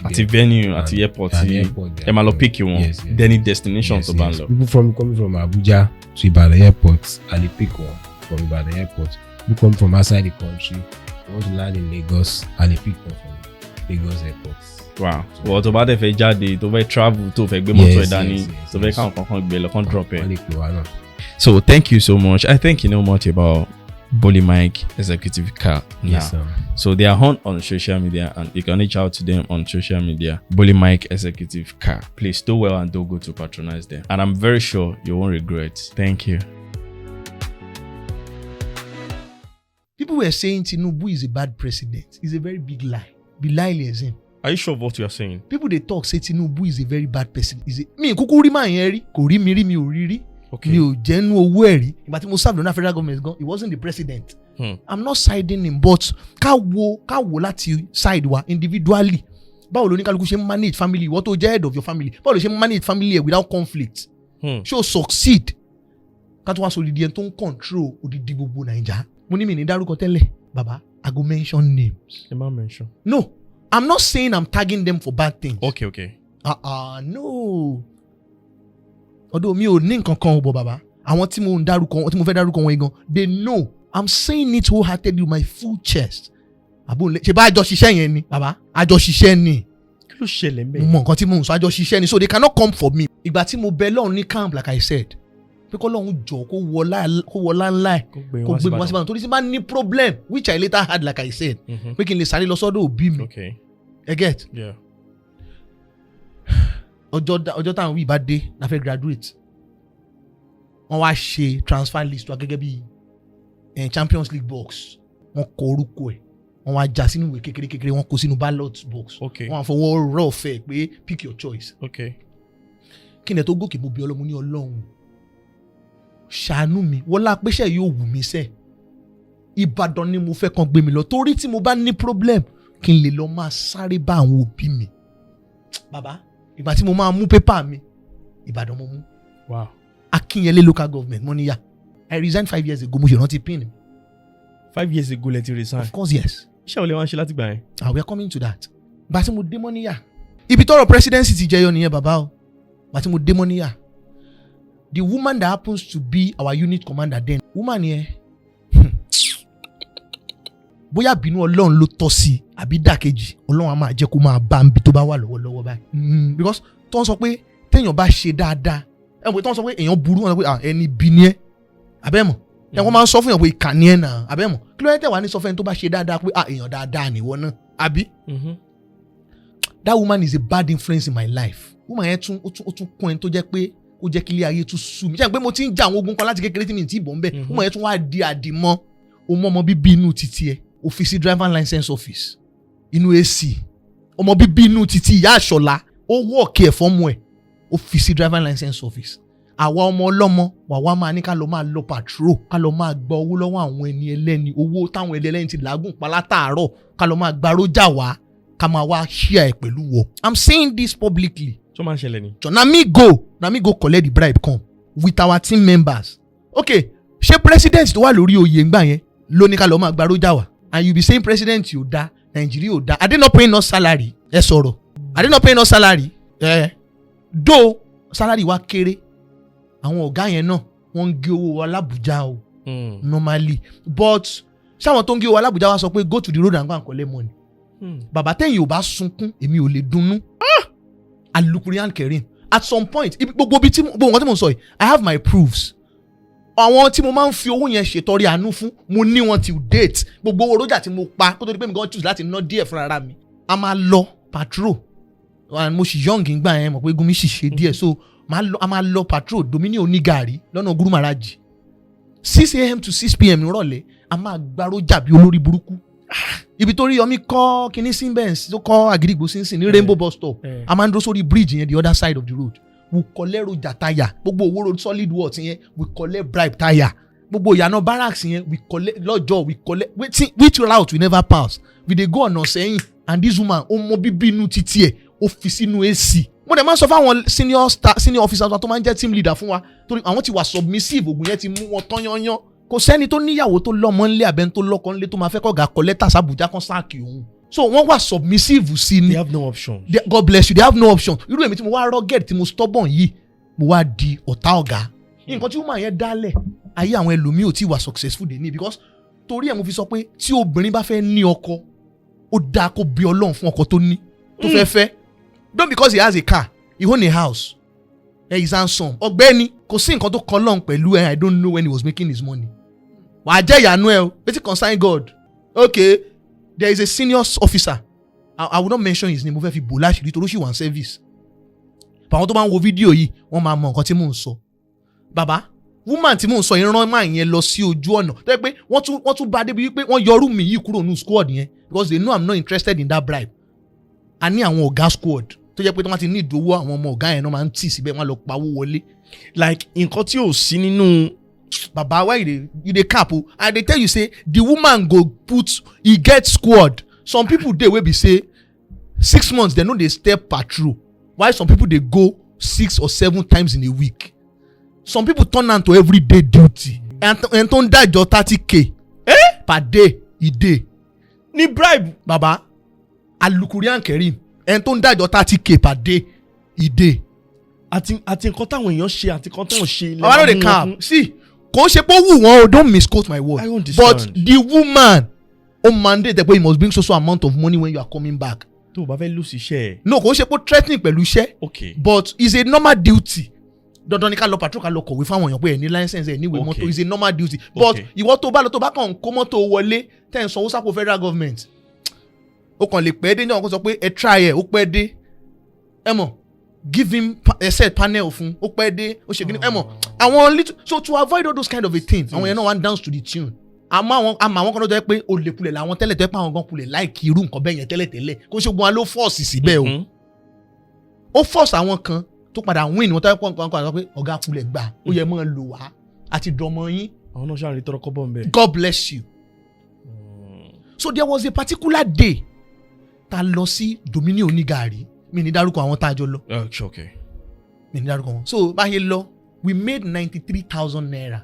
Àti venue àti airport ẹ máa lọ pick wọn then destination tó bá ń lọ. People coming from Abuja to Ibadan airport, I dey pick one from Ibadan airport. People come from outside the country, they want to land in Lagos, I dey pick one from Lagos airport. Wow, wọ́n tó bá dẹ̀ fẹ́ jáde tó fẹ́ travel tó fẹ́ gbé mọ́tò ẹ̀ dání tó fẹ́ káwọn kankan gbé lọ kán drop ẹ̀. So thank you so much. I think you know much about Gbolagade Mike executive car now. Yes, sir. So they are on social media and you can reach out to them on social media. Gbolagade Mike executive car. Please do well and don't go to patronize them. And I'm very sure you won't regret. Thank you. People were saying Tinubu is a bad president. It's a very big lie. Belialism. Are you sure of what you are saying? People they talk say Tinubu is a very bad president. Me kúkú rí máa yẹn rí, kò rí mi rí mi ò rí rí. Okay. Mi ò jẹ́nu owó ẹ̀rí. Ìgbà tí mo serve lọ́nà federal government gan, he wasn't the president. I'm not siding him, but ká wo láti side wa individually. Báwo ló ní kálukú ṣe manage family? Ìwọ tó jẹ́ head of your family. Báwo ló ṣe manage family without conflict? Ṣé o succeed? Ká tó wá sọ odidi ẹni tó ń control odidi gbogbo Naija. Mo ní mi ní dárúkọ tẹ́lẹ̀. Baba, I go mention names. Ẹ má mention. No, I'm not saying I'm tagging them for bad things. Okay. No. Although mi ò ní nǹkan kan o bọ̀ bàbá. Àwọn tí mo fẹ́ dárúkọ wọn gan, they know. I'm saying it wholeheartedly with my full chest. Ṣe bá àjọ ṣiṣẹ́ yẹn ni bàbá? Àjọ ṣiṣẹ́ ni. Kí ló ṣẹlẹ̀ ń bẹ̀? Mo mọ nǹkan tí mo ń sọ àjọ ṣiṣẹ́ ni, so they cannot come for me. Ìgbà tí mo bẹ lọ́run ní camp like I said, pé kọ́ lọ́run jọ kó wọlá ńlá ẹ̀ kó gbé mi wá sí Ìbàdàn torí tí bá ní problem which I later had like I said, pé kí n lè sáré lọ sọ́dọ̀ òbí mi. Okay. You get? Yeah. Ọjọ́ táwọn wí bá dé la fẹ́ graduate. Wọ́n wá ṣe transfer list wa gẹ́gẹ́ bí Champions League box. Wọ́n kọ orúkọ ẹ̀. Wọ́n wá já sínú ìwé kékeré wọ́n kó sínú ballot box. Okay. Wọ́n á fọwọ́ rọ̀ fẹ́ pé pick your choice. Okay. Kí ni ẹ tó gòkè mo bí ọlọ́mú ní Ọlọ́run ṣàánú mi wọ́n lá pẹ́ṣẹ́ yóò wù mí sẹ́. Ìbàdàn ni mo fẹ́ kan gbé mi lọ torí tí mo bá ní problem kí n lè lọ máa sáré bá àwọn òbí mi. Bàbá ìgbà tí mo máa mú pépà mi Ìbàdàn mo mú. Wow. Akínyẹlé local government mo ní yá. I resigned 5 years ago mo ṣe rántí pin. 5 years ago lẹ ti resign. Of course yes. Iṣẹ́ olè wá ń ṣe láti gbà yẹn. We are coming to that. Ìgbà tí mo dé mọ́ níyà. Ibi tọ́rọ̀ presidency ti jẹyọ nìyẹn bàbá o. Ìgbà tí mo dé mọ́ níyà. The woman that happens to be our unit commander then, woman yẹn, bóyá bínú Ọlọ́run ló tọ́ sí àbí dàkejì Ọlọ́run á máa jẹ́ kó máa bá ń bi tó bá wà lọ́wọ́lọ́wọ́ báyìí. Because tó ń sọ pé téèyàn bá ṣe dáadáa ẹ̀wọ̀n tó ń sọ pé èèyàn burú wọn sọ pé ẹni bí ni ẹ́ abẹ́mọ̀ ẹ̀wọ̀n máa ń sọ fún èèyàn pé ìkà ni ẹ́ náà abẹ́mọ̀ kí ló yẹ tẹ̀ wá ní sọ fẹ́ni tó bá ṣe dáadáa pé èèyàn dáadáa nìwọ náà àbí. That woman is a bad influence in my life. Woman yẹn ó tún kún ẹni tó jẹ́ pé ó jẹ́ kí ilé ayé tún sú mi. Ṣé pé mo ti ń jà àwọn ogun kan láti kékeré tí mi ti bọ̀ ń bẹ̀. Woman yẹn tún wá di àdìmọ́ ọmọ bíbí inú títí ẹ ọ́fíìsì driver license office inú AC ọmọ bíbí inú títí ìyá àṣọlá ó wọ́ọ̀kì ẹ̀ fọ́mù ẹ̀ ọ́fíìsì driver license office. Àwa ọmọ ọlọ́mọ wàá máa ní ká lọ máa lọ patrol ká lọ máa gba owó lọ́wọ́ àwọn ẹni ẹlẹ́ni owó táwọn ẹni ẹlẹ́ni ti làágùn pa látàárọ̀ ká lọ máa gba rójà wá ká máa wá share ẹ̀ pẹ̀lú wọ. I'm saying this publicly. Tó máa ń ṣẹlẹ̀ ni. So na me go collect the bribe come with our team members. Okay, ṣé president tó wà lórí oyè ńgbà yẹn ló ní ká lọ máa gba rójà wá and you be saying president yóò dá Nàìjíríà yóò dá. Are they not paying us salary? Ẹ sọ̀rọ̀. Are they not paying us salary? Though salary wa kéré àwọn ọ̀gá yẹn náà wọ́n ń gé owó wa l'Abuja o normally but ṣáwọn tó ń gé owó wa l'Abuja wa sọ pé go to the road and go and collect money. Bàbá tẹ̀yìn ò bá sunkún èmi ò lè dunnú. Alukurian Kerim at some point gbogbo nǹkan tí mo sọ yìí I have my proofs. Àwọn tí mo máa ń fi owó yẹn ṣètọrẹ àánú fún mo ní wọn till date gbogbo owó rojà tí mo pa kó tó di pé mi gan choose láti ná díẹ̀ fúnra mi. A máa lọ patrol and mo ṣì young ngbà yẹn mọ̀ pé egun mi ṣì ṣe díẹ̀ so a máa lọ patrol Dominion onígàrí lọ́nà Gurumaraji 6 a.m. to 6 p.m. nírọ̀lẹ́ a máa gbàrójà bí olórí burúkú. Ibi tó rí Yọmí kọ́ kíní simbens tó kọ́ Àgídìgbò sínsìn ní Rainbow bus stop a máa ń dúró sórí bridge yẹn the other side of the road we collect roja tire gbogbo owó road solid worth yẹn we collect bribe tire gbogbo ìyànà barracks yẹn we collect lọ́jọ́ we collect which route we never pass we dey go ọ̀nà sẹ́yìn and this woman ó mọ bíbí inú títí ẹ̀ ó fi sínú AC mo dẹ̀ máa ń sọ fáwọn senior officers wa tó máa ń jẹ́ team leader fún wa torí àwọn ti wà submissive ògùn yẹn ti mú wọn tán yányán kò sẹ́ni tó níyàwó tó lọ́mọ ńlé àbẹ́ni tó lọ́kọ ńlé tó máa fẹ́ kọ́gà kọ́lẹ́tà sábùjá kan sáàkì òun so wọ́n wà submissive sí ni they have no option. God bless you they have no option irú èmi tí mo wá rugged tí mo stubborn yìí mo wá di ọ̀tá ọ̀gá nǹkan tí woman yẹn dálẹ̀ ayé àwọn ẹlòmíì ò tí wà successful dé ní because torí ẹ̀ mo fi sọ pé tí obìnrin bá fẹ́ ní ọkọ ó dáa kó bí Ọlọ́run fún ọkọ tó ní tó fẹ́ fẹ́ don't because he has a car he own a house he is handsome ọ̀gbẹ́ni kò sí nǹkan tó kọ Ọlọ́run pẹ̀lú ẹ̀ I don't know when he was making his money wàá jẹ́ ìyanu ẹ̀ o wetin concern God okay there is a senior officer I will not mention his name mo fẹ́ fi bò láṣìírí torí ó sì wà ní service àwọn tó bá ń wo fídíò yìí wọ́n máa mọ nǹkan tí mò ń sọ bàbá woman tí mò ń sọ yẹn rán máa yẹn lọ sí ojú ọ̀nà tó yẹ pé wọ́n tún bá débi wípé wọ́n yọrù mi yìí kúrò ní squad yẹn because they know I'm not interested in that bribe a ní àwọn ọ̀gá squad tó jẹ́ pé tí wọ́n ti ní ìdówó àwọn ọmọ ọ̀gá yẹn náà máa ń tì síbẹ̀ wọ́n lọ pawó wọlé. like nǹkan tí ò sí nínú. baba why you dey cap o I dey tell you say the woman go put e get squad some people dey wey be say 6 months dem no dey step patrol while some people dey go 6 or 7 times in a week some people turn am to everyday duty and tó ń dájọ́ 30k per day e dey ní bribe baba alukurian kerim ẹni tó ń dájọ́ 30k per day e dey àti nǹkan táwọn èèyàn ṣe àti nǹkan táwọn ṣe. baba no dey calm see kò ṣe pé ó wù wọ́n o don't misquote my word but the woman o mandate pé you must bring so amount of money when you are coming back. tó o bá fẹ́ lose iṣẹ́ ẹ̀. no kò ṣe pé threatening pẹ̀lú iṣẹ́. okay but it's a normal duty. dandan ni ká lọ patrol ká lọ kọ̀wé fáwọn èèyàn pé ẹ̀ ní license ẹ̀ níwèé mọ́tò is a normal duty. but ìwọ tó bá lọ tó bá kàn kó mọ́tò wọlé tẹ̀ ń sanwó sápò federal government. ó kàn lè pẹ́ dé ní ọ̀kan sọ pé ẹ try ẹ̀ ó pẹ́ dé ẹ mọ̀ give him a set panel fún ó pẹ́ dé ó ṣe kíní ẹ mọ̀ àwọn little so to avoid all those kind of a things àwọn yẹn náà wá dance to the tune. àmọ́ àwọn kan tó jẹ́ pé olè kulẹ̀ làwọn tẹ́lẹ̀ tẹ́ pé àwọn gan kulẹ̀ láìkí irú nǹkan bẹ́ẹ̀ yẹn tẹ́lẹ̀ kó ṣe gbọ́n wa ló force síbẹ̀ o ó force àwọn kan tó padà win wọn tó yẹ kó nǹkan kan pé ọ̀gá kulẹ̀ gbà ó yẹ mọ́ lò wá àti dọmọ yín. àwọn náà ṣàrìn tọrọ kọ́ bọ́ ń bẹ̀. God bless you. So there was a particular day ta lọ sí Dominion onígàrí mi ní dárúkọ àwọn tá a jọ lọ. Okay. mi ní dárúkọ wọn so báyìí lọ we made 93,000 naira.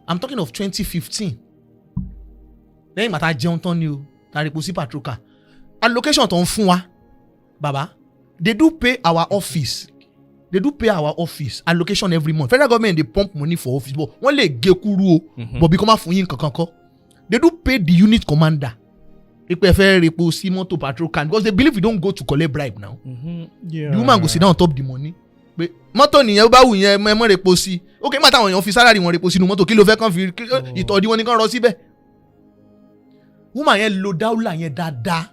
I'm talking of 2015. lẹ́yìn màtá jẹun tán ni o tàrí epo sí patrol car allocation tó ń fún wa baba they do pay our office allocation every month federal government dey pump money for office but wọ́n lè gé kúrú o but bí kò má fún yín kankan kọ́ they do pay the unit commander ipe fẹ́ repo sí mọ́tò patrol car because they believe we don't go to collect bribe now the woman go sit down on top the money pé mọ́tò nìyẹn bá wù yẹn ẹ mọ́ repo sí ok má táwọn èèyàn fi salary wọn repo sínú mọ́tò kí ló fẹ́ kàn fi ìtọ́jú wọn ní kàn rọ síbẹ̀ woman yẹn lo dáúlà yẹn dáadáa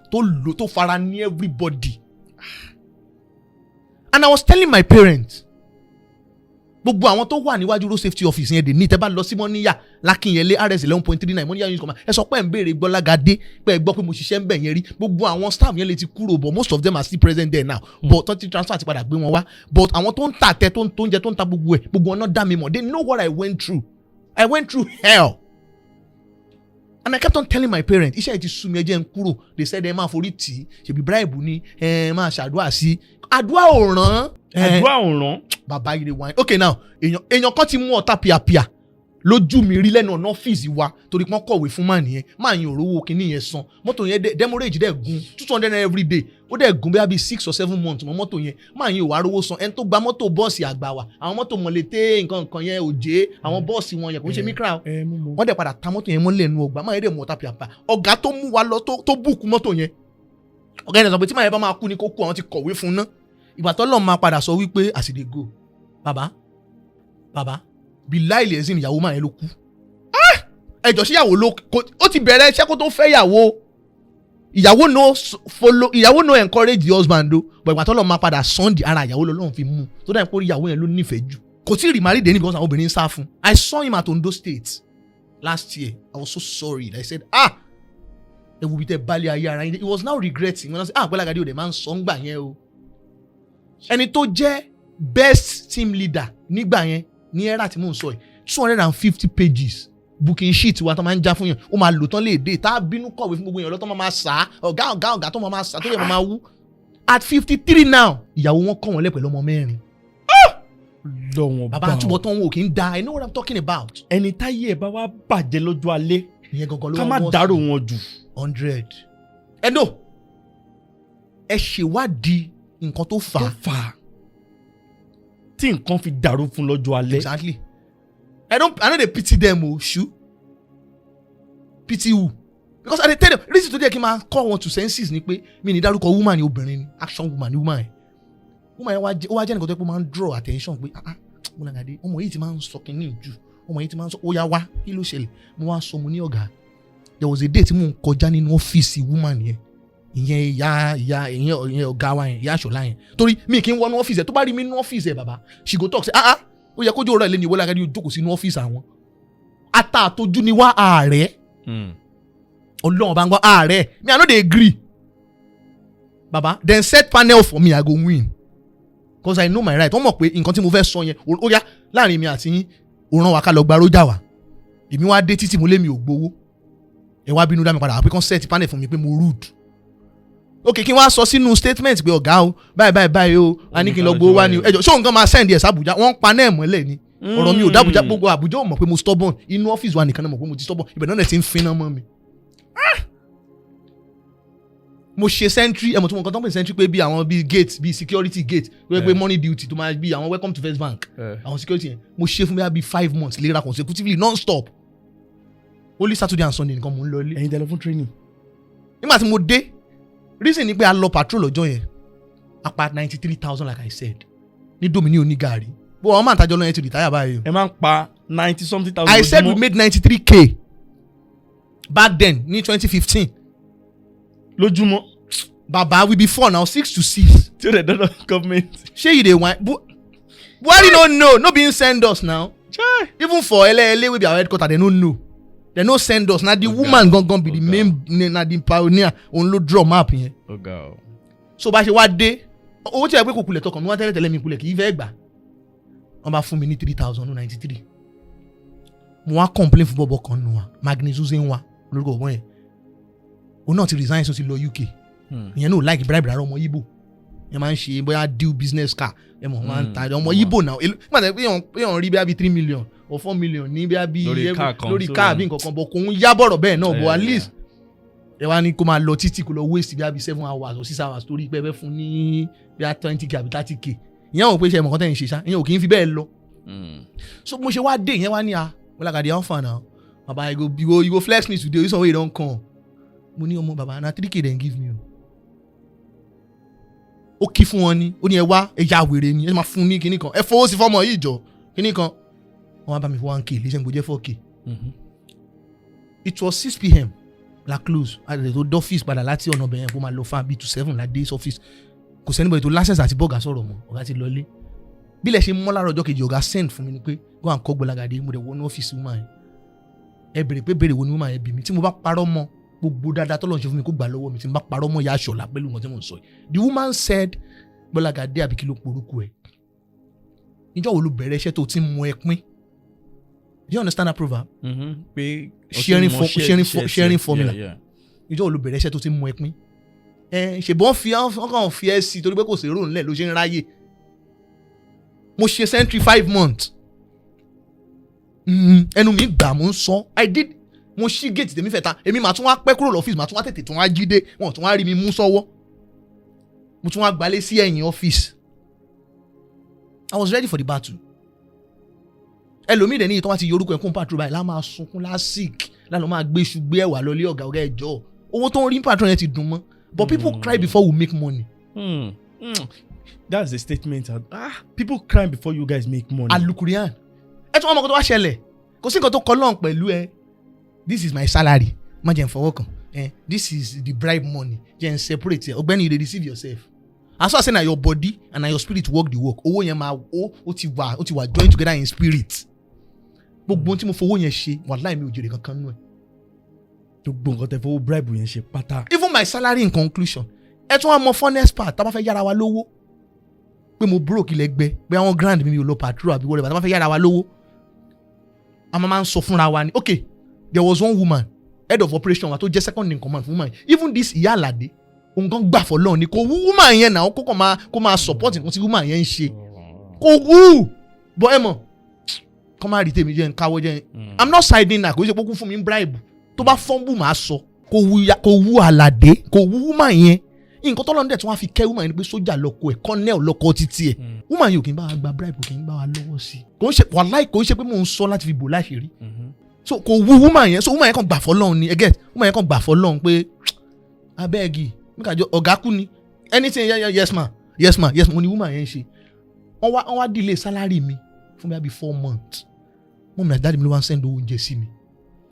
tó fara ní everybody and I was telling my parents gbogbo àwọn tó wà níwájú road safety office yẹn dè ní tẹ́ bá lọ sí Mọ́níyà Lákínyẹlé RS 11.39 Mọ́níyà unit command ẹ sọ pé ẹ̀ ń béèrè Gbolagade pé ẹ gbọ́ pé mo ṣiṣẹ́ ń bẹ̀ yẹn rí gbogbo àwọn staff yẹn lè ti kúrò but most of them are still present there now but tó ti transfer ti padà gbé wọn wá but àwọn tó ń ta tẹ tó ń jẹ tó ń ta gbogbo ẹ̀ gbogbo ọ̀nà dá mi mọ̀ they know what I went through hell and I kept on telling my parents iṣẹ́ ti sú mi ẹ jẹ́ n kúrò they said ẹ máa forí tì í ṣèbí bribe ni ẹ máa ṣàdúrà sí àdúrà ò ràn bàbá yìí wáyé okay now èèyàn kan ti mú ọ̀tá pìàpìà lójú mi rí lẹ́nu ọ̀nà ọ́fíìsì wa torí pọ́n kọ̀wé fún màá nìyẹn máa yin òróró kìíní yẹn san mọ́tò yẹn demorage dẹ̀ gun 200 naira every day ó dẹ̀ gun bí 6 or 7 months mọ́ mọ́tò yẹn máa yin òwà rówó san ẹni tó gba mọ́tò bọ́ọ̀sì àgbà wa àwọn mọ́tò mọ̀lété nǹkan yẹn òjé àwọn bọ́ọ̀sì wọn yẹn kò ń ṣe mikra wọ́n dẹ̀ padà ta mọ́tò yẹn mọ́lẹ̀ nu ọgbà máa yẹn dẹ̀ mú ọ̀tá pìàpà ọ̀gá tó mú wa lọ tó búùkù mọ́tò yẹn ọ̀gá yẹn sọ pé tí máa yẹn bá máa kú ni kó kú àwọn ti kọ̀wé fún ná ìgbà tó lọ́ọ̀ máa padà sọ wípé as e dey go bàbá bí láìlẹ̀ ẹ̀sìn ìyàwó máa yẹn ló kú ẹjọ́ sí ìyàwó ló ó ti bẹ̀rẹ̀ iṣẹ́ kó tó fẹ́ ìyàwó no encourage the husband o but ìgbà tó lọ́ọ̀ máa padà sunday ara ìyàwó lọ́lọ́run fi mú tó dáa pé ìyàwó yẹn ló nífẹ̀ẹ́ jù kò tí ì remarried any because àwọn obìnrin ń sá fún I saw him at Ondo State last year I was so sorry I said ẹ wo bí tẹ balẹ̀ ayé ara yín he was now regretting when I said Gbolagade o dẹ̀ máa ń sọ ń gbà yẹn o ẹni tó jẹ́ best team leader nígbà yẹn ní era tí mò ń sọ yìí 250 pages booking sheet wa tó máa ń já fún yàn ó máa lò tán lè dé tá a bínú kọ̀wé fún gbogbo yàn lọ́tọ́ máa sá ọ̀gá tó máa sá tó yẹ máa wú at 53 now ìyàwó wọn kọ́ wọn lẹ́ pẹ̀lú ọmọ 4. lọ́wọ́n bá bàbá àtúbọ̀ tán wò kí n da I know what I'm talking about. ẹni táyé ẹ̀ bá wá bàjẹ́ lọ́jọ́ alẹ́ ìyẹn gangan ló ká wá má bọ́ dárò sí wọn jù. 100. no ẹ ṣèwádìí nǹkan tó fà tó á. fà á tí nǹkan fi dàrú fún lọ́jọ́ alẹ́. Exactly. I know they pity them o ṣu. Pity who? Because I dey tell them reason to dey kí n máa call wọn to senses ni pé mi ní dárúkọ woman ni obìnrin ni action woman ni woman yẹn. Woman yẹn ó wá jẹ́ nǹkan tó yẹ pé ó máa ń draw attention pé Gbolagade ọmọ yìí ti máa ń sọ kínní jù ọmọ yìí ti máa ń sọ ó yá wá kí ló ṣẹlẹ̀ mo wá sọ mo ní ọ̀gá there was a day tí mò ń kọjá nínú ọ́fíìsì woman yẹn ìyẹn ìyẹn ọ̀gá wa yẹn ìyá àṣọlá yẹn torí mi kì í wọnú ọ́fíìsì ẹ̀ tó bá rí mi nínú ọ́fíìsì ẹ̀ bàbá she go talk say ó yẹ kójú ọ̀rọ̀ ẹ̀ lé ní Gbolagade yóò jókòó sínú ọ́fíìsì àwọn ata àtọ́jú ni wá ààrẹ ọlọ́run bá ń gbọ́ ààrẹ me I no dey agree baba then set panel for me I go win because I know my right wọ́n mọ̀ pé nǹkan tí mo fẹ́ sọ yẹn ó yá láàrin mi àti yín òran wa ká lọ gba rójà wa èmi wá dé títí mo lé mi ò gbowó ẹ wá bínú dá mi padà àpé kan set panel fún mi pé mo rude ok kí n wá sọ sínú statement pé ọ̀gá o báyìí o a ní kí n lọ gbowó wá ní ẹjọ́ ṣé òun kan máa send ẹ̀ sàbújá wọ́n ń pa náà mọ́lẹ̀ ni ọ̀rọ̀ mi ò dábùjá gbogbo àbújá ò mọ̀ pé mo stubborn inú ọ́fíìsì wa nìkan náà mọ̀ pé mo ti stubborn ibẹ̀ náà ti ń finná mọ́ mi. mo ṣe sentry ẹ̀mọ̀ tó mọ̀ nǹkan tó ń pè sentry pé bí àwọn bí gate bí security gate wọ́n pé money duty tó máa bí àwọn welcome to First Bank àwọn security yẹn mo ṣe fún bí 5 months léra consecutively non-stop only Saturday and Sunday nìkan mo ń lọ ilé. ẹ̀yin tẹ́lẹ̀ fún training. nígbà tí mo dé reason ni pé a lọ patrol ọjọ́ yẹn a pa 93,000 like I said ní domini onígàrí bó àwọn máa ń tajọ́ lọ́yẹn ti retire báyìí. ẹ máa ń pa 90-something thousand. I said we made 93k back then ní 2015. lójúmọ́. baba we be 4 now 6 to 6. tí o dey dọ́dọ̀ government. ṣé you dey whine Buhari no know no be send us now. even for ele wey be our headquarter they no know they no send us na the woman gangan be the main na the pioneer òun ló draw map yẹn. so bá ṣe wá dé owó tí ẹ pé kò kulẹ̀ tọkàn mi wá tẹ́lẹ̀ mi kulẹ̀ kì í fẹ́ gbà wọ́n bá fún mi ní 3,093 mo wá complain fún bọ́bọ́ kan nù wa Magnus Nwa lórúkọ ọ̀gbọ́n yẹn òun náà ti resign so ti lọ UK ìyẹn náà like bribe rárá ọmọ Igbo yẹn máa ń ṣe bóyá deal business car ẹ mọ̀ máa ń ta ọmọ Igbo náà nígbà tí wọ́n rí bí 3 million or 4 million ní bí lórí car bí nǹkan kan bọ̀ kò ń yá bọ̀rọ̀ bẹ́ẹ̀ náà but at least ẹ wá ní kó máa lọ títí kó lọ waste bí 7 hours or 6 hours torí pé ẹ fẹ́ fún ní bí 20k àbí 30k ìyẹn ò pé ṣe ẹ̀mọ̀kan tẹ̀yìn ṣe ṣá ìyẹn ò kì í fi bẹ́ẹ̀ lọ. so mo ṣe wá dé ìyẹn wá ní Gbolagade how far now baba you go flex me today this one wey you don come mo ní ọmọ baba na 3k dem give me o. ó kí fún wọn ní ó ní ẹ wá ẹja wèrè ni ẹ máa fún ní kinní kan ẹ fowó sí fọmọ yìí jọ kinní kan wọn bá mi fún 1k lẹ́sẹ̀ mo jẹ́ 4k. it was 6 p.m. la close àdètò dọ́fíìsì padà láti ọ̀nà ọbẹ̀ yẹn kó máa lọ fún abi to 7 la dé sọ́fíìsì kò sẹ́ni bọ̀ ètò lásẹ̀sì àti bọ́ọ̀gà sọ̀rọ̀ mọ́ ọ̀gá ti lọlé bí ilẹ̀ ṣe mọ́ lára ọjọ́ kejì ọ̀gá send fún mi ni pé go and call Gbolagade mo dẹ̀ wọnú ọ́fíìsì woman yẹn ẹ bèrè pé bèrè wo ni woman yẹn bí mi tí mo bá parọ́ mọ́ gbogbo dáadáa tọ́lọ́ ṣe fún mi kó gbà lọ́wọ́ mi tí mo bá parọ́ mọ́ ya aṣọ̀la pẹ̀lú nǹkan tí mo ń sọ yìí the woman said Gbolagade àbí kí ló porúkọ ẹ̀ níjọ́ wo ló bẹ̀rẹ̀ iṣẹ́ tó ti mú ẹ pín do you understand that proverb? pé sharing formula níjọ́ wo ló bẹ̀rẹ̀ iṣẹ́ tó ti mú ẹ pín ṣèbọn ọkàn fi ẹ sí torí pé kò sí èrò ńlẹ̀ ló ṣe ń ráyè mo ṣe sentry 5 months ẹnu mi gbà mo ń sọ I did mo ṣí gate tèmi fẹ̀ta èmi màá tún wá pẹ́ kúrò lọ́fíìsì màá tún wá tètè tún wá jí dé wọn tún wá rí mi mú sọ́wọ́ mo tún wá gbalé sí ẹ̀yìn ọ́fíìsì I was ready for the battle ẹlòmíì dẹ̀ ní ìtọ́ wá ti yorùkọ ẹ̀kún patrol báyìí lá máa sunkún lá sick lánàá máa gbé iṣu gbé ẹ̀wà lọ lé ọ̀gá ẹ̀jọ́ owó tó ń rí patrol yẹn ti dùn mọ́ but people cry before we make money. That's the statement. People cry before you guys make money. Alukurian ẹ tún wọn mọ̀ kó tó wá ṣẹlẹ̀ kò sí nǹkan tó kọ́ lọ́n pẹ̀lú ẹ this is my salary má jẹ́ n fọwọ́ kàn this is the bribe money jẹ́ n separate ẹ ọgbẹ́ni you dey deceive yourself as far as say na your body and na your spirit work the work owó yẹn máa ó ti wà join together in spirit gbogbo ohun tí mo fowó yẹn ṣe wàláì mi ò jèrè kankan nù ẹ. gbogbo nǹkan tẹ fowó bribe yẹn ṣe pátá. even my salary in conclusion ẹ tún wá mọ funnest part tá a bá fẹ́ yára wa lówó pé mo broke ilẹ̀gbẹ́ pé àwọn grand mi ò lọ patrol àbí whatever tá bá fẹ́ yára wa lówó a máa ń sọ fúnra wa ni okay there was one woman head of operation wa tó jẹ́ second in command fún woman even this ìyá àlàdé òun kan gbà fọlọ́run ni kò wú woman yẹn náà kó máa support nǹkan tí woman yẹn ń ṣe kò wú bọ́ ẹ mọ̀ kọ́ máa rí tèmi jẹ́ nkáwọ́ jẹ́ I'm not siding na kò ṣe pé kó fún mi ń bribe tó bá fọ́nbù máa sọ kò wú àlàdé kò wú woman yẹn nǹkan tọ́lọ́run dẹ̀ tí wọ́n á fi kẹ́ woman yẹn ni pé sójà lọ́kọ ẹ̀ colonel lọ́kọ títí ẹ̀ woman yẹn ò kì í bá wa gba bribe kì í bá wa lọ́wọ́ sí i kò ń ṣe wàláì kò ń ṣe pé mò ń sọ láti fi bò láṣìírí so kò wú woman yẹn so woman yẹn kàn gbà fọlọ́run ni get woman yẹn kàn gbà fọlọ́run pé abẹ́ẹ̀gì níkàjọ ọ̀gá kú ni anything yes ma mo ní woman yẹn ṣe wọ́n wá delay salary mi fún mi àbí 4 months mo mìíràn dáàdì mi ló wá ń send owó oúnjẹ sí mi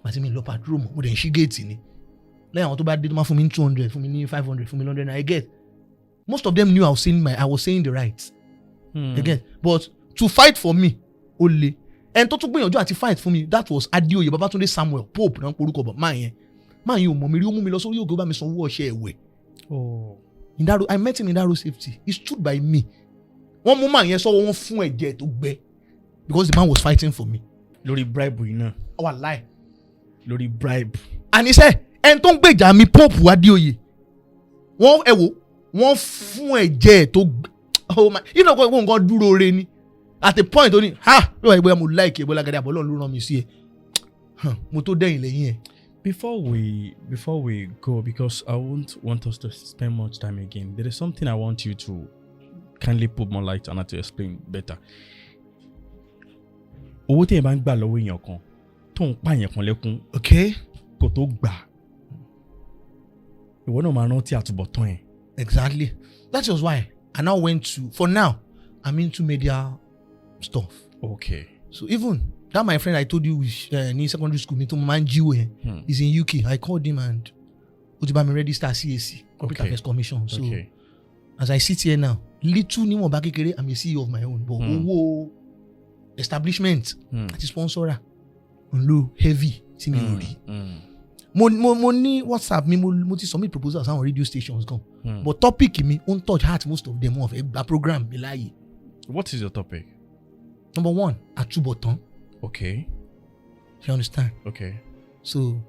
àti mi lọ patrol mo dẹ̀ ń ṣí géètì ni lẹ́yìn àwọn tó bá dé tó máa fún mi ní 200 fún mi ní 500 fún mi 100 I get most of them knew I was saying the right I get but to fight for me ó le ẹni tó tún gbìyànjú àti fight fún mi that was Adeoye Babatunde Samuel Pope náà porúkọ bọ̀ máa yẹn ò mọ̀ mi rí ó mú mi lọ sórí òkè ó bá mi sanwó ọṣẹ ẹ̀wẹ̀ I met him in that road safety he stood by me wọ́n mú máa yẹn sọ́wọ́ wọn fún ẹ̀jẹ̀ tó gbẹ because the man was fighting for me. lórí bribe yìí náà. wàláì. lórí bribe. àníṣe ẹni tó ń gbèjà mi Pope Adeoye wọ́n fún ẹ̀jẹ̀ tó gbẹ oh my you know kó nǹkan dúró re ni at a point ó ní ló wà ìgbéyàwó mo like Gbolagade àbọ̀lọ́ ló rán mi sí ẹ mo tó dẹ̀yìn lẹ́yìn ẹ̀. Before we go, because I won't want us to spend much time again, there is something I want you to kindly put more light on to explain better. Owó tí ẹ bá ń gbà lọ́wọ́ èèyàn kan tó ń pààyàn kan lẹ́kún kò tó gbà ìwọ náà máa rántí àtúbọ̀tán ẹ̀. Exactly. That was why I now went to, for now, I'm into media stuff. Okay. So even that my friend I told you in secondary school, me to Manjiwo, he's in UK. I called him and Utibami register CAC, Corporate Affairs Commission. So as I sit here now, little ni mo ba kekere, I'm a CEO of my own. But owó establishment àti sponsor lo heavy tí mi ò rí. Mo ní WhatsApp mi mo ti submit proposals on radio stations gan. But topic mi on touch heart most of them of a program mi láyé. What is your topic? Number 1, àtúbọ̀tán. Okay. You understand? Okay. So,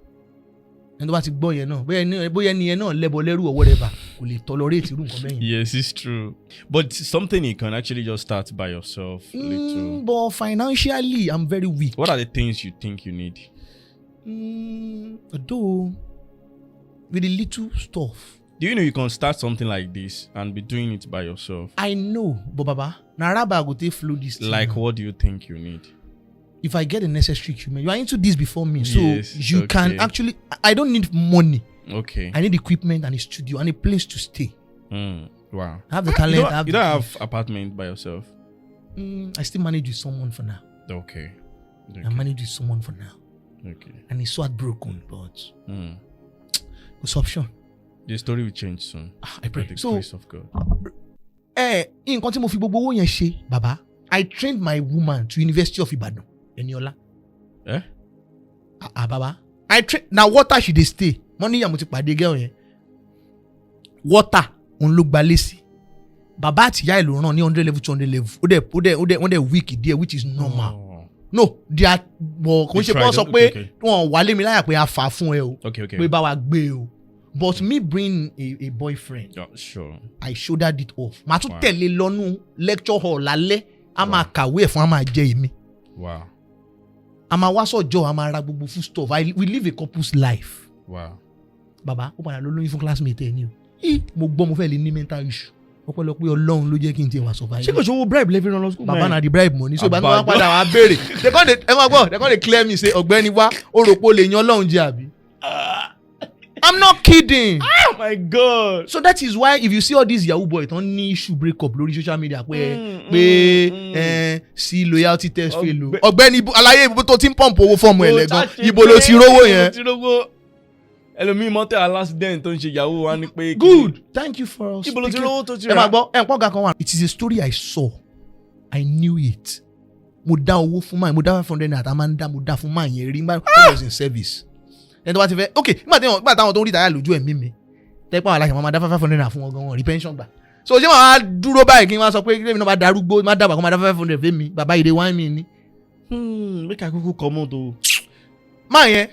ẹni tó bá ti gbọ́ yẹn náà bóyá ẹni yẹn náà lẹ́bọ lẹ́rù or whatever kò lè tolerate irú nǹkan bẹ́yẹn. Yes, it's true. But something you can actually just start by yourself. But financially, I'm very weak. What are the things you think you need? Though, with the little stuff. Do you know you can start something like this and be doing it by yourself? I know, but Baba, Naraba go take flow this thing. Like, what do you think you need? If I get the necessary equipment, you are into this before me, so yes, you can actually. I don't need money. Okay. I need equipment and a studio and a place to stay. Wow. I have the talent. You don't have apartment by yourself. I still manage with someone for now. Okay. I manage with someone for now. Okay. And it's so heartbroken, but it's option. The story will change soon. I pray. By the So, grace of God. nǹkan tí mo fi gbogbo owó yẹn ṣe, Baba, I trained my woman to University of Ibadan, Eniola. Baba, I train na water she dey stay. Money ya mo ti pàdé girl yẹn. Water òun ló gba lesi. Baba àti ìyá ẹ̀ ló ràn ní 100 level 200 level. Ó dẹ̀ weak there which is normal. No, they are kò ṣe pọ́ sọ pé wọ́n wà lé mi láyà pé a fà fún ẹ o. Okay. Pé bá wa gbé o. But me bring a boyfriend. Sure. I shouldered it off. Màá tún tẹ̀lé lọ́nù lecture hall lálẹ́. A máa kàwé ẹ̀ fún a máa jẹ èmi. Wow. A máa wá sọ́jọ́ a máa ra gbogbo food stuff. We live a couple's life. Wow. Baba ó padà lọ lóyún fún classmate ẹ̀ ni o. Mo gbọ́ mo fẹ́ lè ní mental issue. Ọpẹ́lọpẹ́ Ọlọ́run ló jẹ́ kí n tiẹ̀ wá survive. Ṣé kò ṣòwò bribe lẹ́fí rán lọ school? Baba na the bribe money. So ìgbà tí wọ́n padà wá béèrè. They come dey clear me say ọ̀gbẹ́ni wá ó rò pé o lè yan Ọlọ́run jẹ àbí. I'm not kidding. Oh my God. So that is why if you see all these Yahoo boys tán ní issue break up lórí social media pé sí loyalty test fail o. Ọ̀gbẹ́ni àlàyé ibo tó ti ń pump owó fọ́ọ̀mù ẹ̀ lẹ́gàn ibo ló ti rówó yẹn. Ẹlòmíì mọ́tẹ́ alásídẹ́ǹt tó ń ṣe Yahoo wa ni pé. Good, thank you for us. Ibo ló ti rówó tó ti rà. Ẹ máa gbọ́ ẹ̀ ń pọ́n ga kan wà. It is a story I saw. I knew it. Mo dá owó fún máa mo dá 500 naira mo dá fún máa yẹn rí nígbà I was in service. Ẹni tó bá ti fẹ́ nígbà táwọn tó ń rí tàyà lójú ẹ̀mí mi tẹ́pẹ́ àwọn aláṣẹ máa dá 500 naira fún wọn gan wọn rí pension gbà so ṣé màá dúró báyìí kí n máa sọ pé kí n máa darúgbó máa dàgbà kó máa dá 500 fẹ́ mi bàbá ìdè wáìn mi ni. make I kúkú comment o. máa yẹn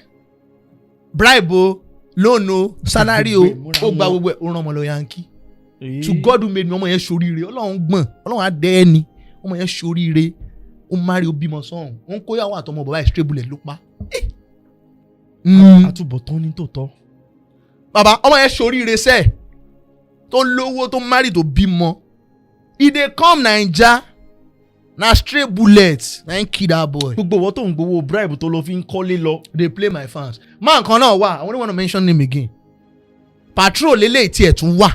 bribe o loan o salary o ó gba gbogbo ẹ̀ ó ràn ọmọ lọ yankee to God who made me ọmọ yẹn ṣoríire ọlọ́run gbọ̀n ọlọ́run á dẹ́ ẹni ọmọ yẹn ṣoríire ó máa rí o bímọ sọ́hún ó ń kóyàwó àtọmọ bàbá straight bullet ló pa. àtúbọ̀tán ní tòótọ́. bàbá ọmọ yẹn ṣoríire sẹ́ẹ̀ tó lówó tó marry tó bímọ e dey come naija na straight bullet na him kill that boy. gbogbo owó tó ń gbowó bribe tó lọ fi ń kọ́lé lọ. dey play my fans man kan náà wà I don't want to mention name again patrol eléyìí tí ẹ̀ tún wà